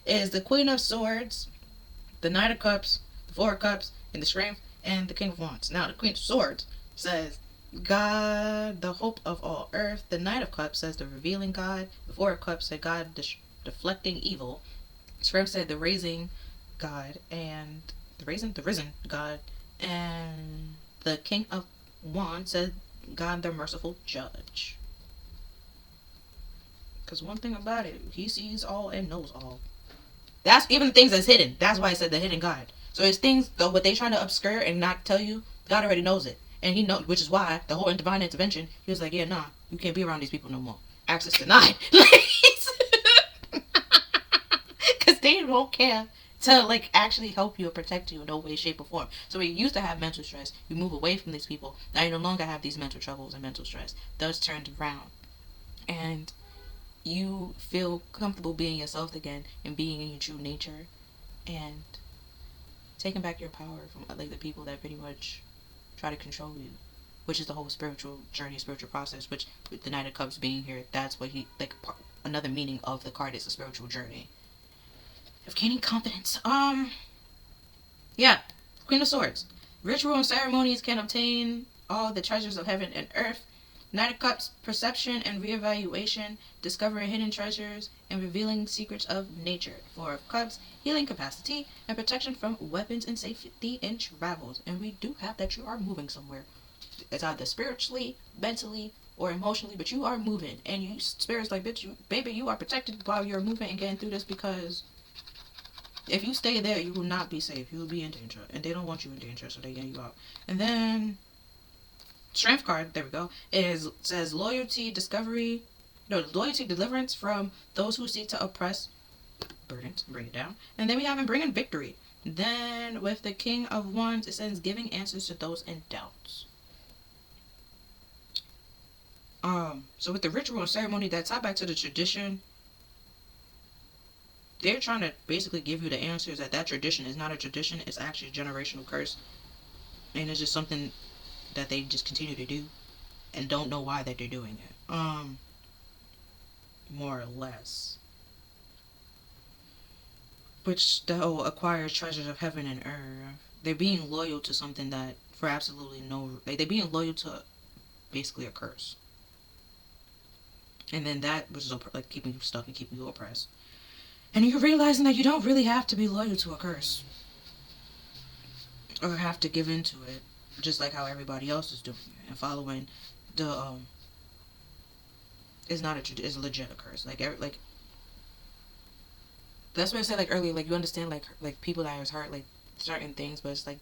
is the Queen of Swords, the Knight of Cups, the Four of Cups, and the Strength, and the King of Wands. Now, the Queen of Swords says God, the hope of all earth. The Knight of Cups says the revealing God. The Four of Cups said God deflecting evil. Strength said the raising God, and the risen God. And the King of Wands said God, the merciful judge. Because one thing about it, he sees all and knows all. That's even things that's hidden. That's why I said the hidden God. So it's things, though, what they trying to obscure and not tell you, God already knows it. And he knows, which is why the whole divine intervention, he was like, yeah, nah, you can't be around these people no more. Access denied. Because they don't care to, like, actually help you or protect you in no way, shape, or form. So when you used to have mental stress, you move away from these people. Now you no longer have these mental troubles and mental stress. Those turned around. And you feel comfortable being yourself again and being in your true nature, and taking back your power from, like, the people that pretty much try to control you, which is the whole spiritual journey, spiritual process, which with the Knight of Cups being here, that's what he, like, another meaning of the card is a spiritual journey of gaining confidence. Yeah, Queen of Swords. Ritual and ceremonies can obtain all the treasures of heaven and earth. Knight of Cups, perception and reevaluation, discovering hidden treasures and revealing secrets of nature. Four of Cups, healing capacity and protection from weapons and safety in travels. And we do have that you are moving somewhere. It's either spiritually, mentally, or emotionally, but you are moving. And you, Spirit's like, bitch, baby, you are protected while you're moving and getting through this, because if you stay there, you will not be safe. You will be in danger. And they don't want you in danger, so they get you out. And then Strength card, there we go, says loyalty, deliverance from those who seek to oppress, burdens, bring it down. And then we have bringing victory. Then with the King of Wands, it says giving answers to those in doubts. So with the ritual and ceremony, that tie back to the tradition, they're trying to basically give you the answers that tradition is not a tradition, it's actually a generational curse. And it's just something that they just continue to do and don't know why that they're doing it. More or less. Which they'll acquire treasures of heaven and earth. They're being loyal to something that for absolutely no, they're being loyal to basically a curse. And then that was like keeping you stuck and keeping you oppressed. And you're realizing that you don't really have to be loyal to a curse. or have to give into it, just like how everybody else is doing it and following the is not is legit a curse. Like that's what I said like earlier. Like you understand like people that is hurt like certain things, but it's like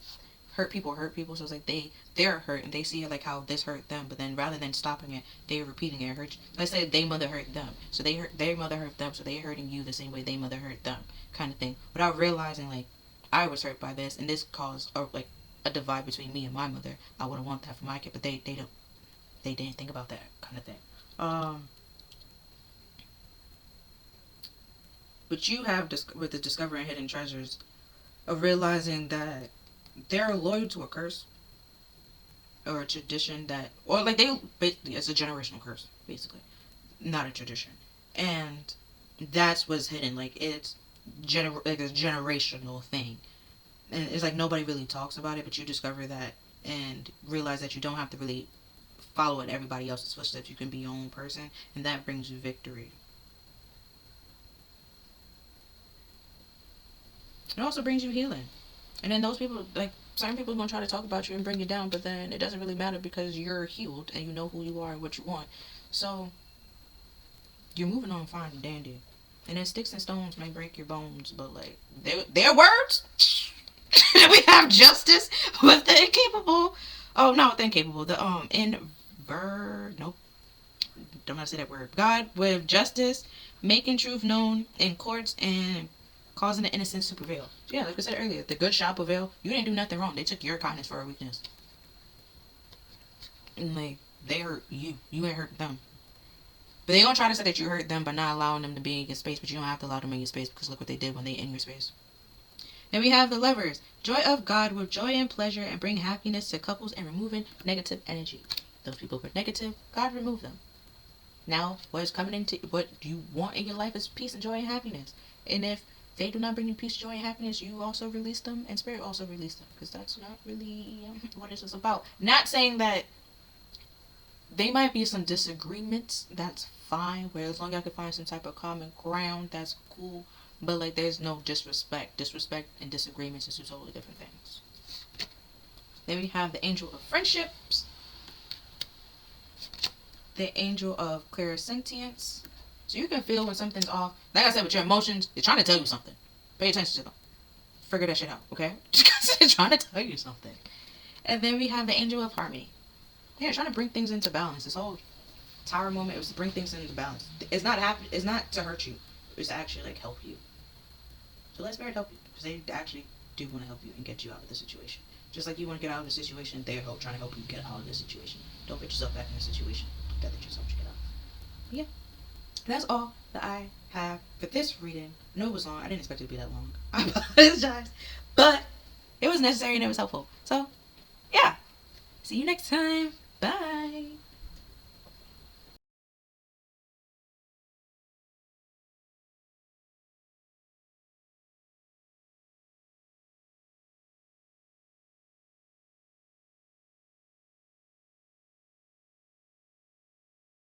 hurt people hurt people. So it's like they're hurt and they see it like how this hurt them, but then rather than stopping it, they're repeating it. Hurt. Let's say they mother hurt them, so they hurt their mother hurt them, so they're hurting you the same way they mother hurt them, kind of thing. Without realizing like I was hurt by this and this caused a divide between me and my mother. I wouldn't want that for my kid, but they didn't think about that kind of thing. But you have with the discovering hidden treasures of realizing that they're loyal to a curse or a tradition that, or like they basically it's a generational curse basically, not a tradition, and that's what's hidden. Like it's like a generational thing, and it's like nobody really talks about it, but you discover that and realize that you don't have to really follow in everybody else's footsteps. You can be your own person, and that brings you victory. It also brings you healing. And then those people, like, certain people are going to try to talk about you and bring you down, but then it doesn't really matter because you're healed and you know who you are and what you want. So, you're moving on fine and dandy. And then sticks and stones may break your bones, but, like, their words? We have justice with the incapable. Oh, not with the incapable. Nope. Don't know how to say that word. God with justice, making truth known in courts and causing the innocence to prevail. So yeah, like I said earlier, the good shall prevail. You didn't do nothing wrong. They took your kindness for a weakness. And like, they hurt you. You ain't hurt them. But they gonna try to say that you hurt them by not allowing them to be in your space, but you don't have to allow them in your space because look what they did when they in your space. Then we have the lovers. Joy of God with joy and pleasure and bring happiness to couples and removing negative energy. Those people who are negative, God remove them. Now, what is coming into what you want in your life is peace and joy and happiness. And if they do not bring you peace, joy, and happiness, you also release them, and spirit also release them, because that's not really what this is about. Not saying that they might be some disagreements, that's fine, where as long as I can find some type of common ground, that's cool, but like there's no disrespect. Disrespect and disagreements is two totally different things. Then we have the angel of friendships, the angel of clairsentience. So you can feel when something's off. Like I said, with your emotions, they're trying to tell you something. Pay attention to them. Figure that shit out, okay? They're trying to tell you something. And then we have the angel of harmony. Yeah, trying to bring things into balance. This whole tower moment, it was to bring things into balance. It's not to hurt you. It's to actually like help you. So let spirit help you, because they actually do want to help you and get you out of the situation. Just like you want to get out of the situation, they're trying to help you get out of the situation. Don't put yourself back in the situation that they just helped you get out. Yeah. That's all that I have for this reading. I know it was long. I didn't expect it to be that long. I apologize. But it was necessary and it was helpful. So, yeah. See you next time. Bye.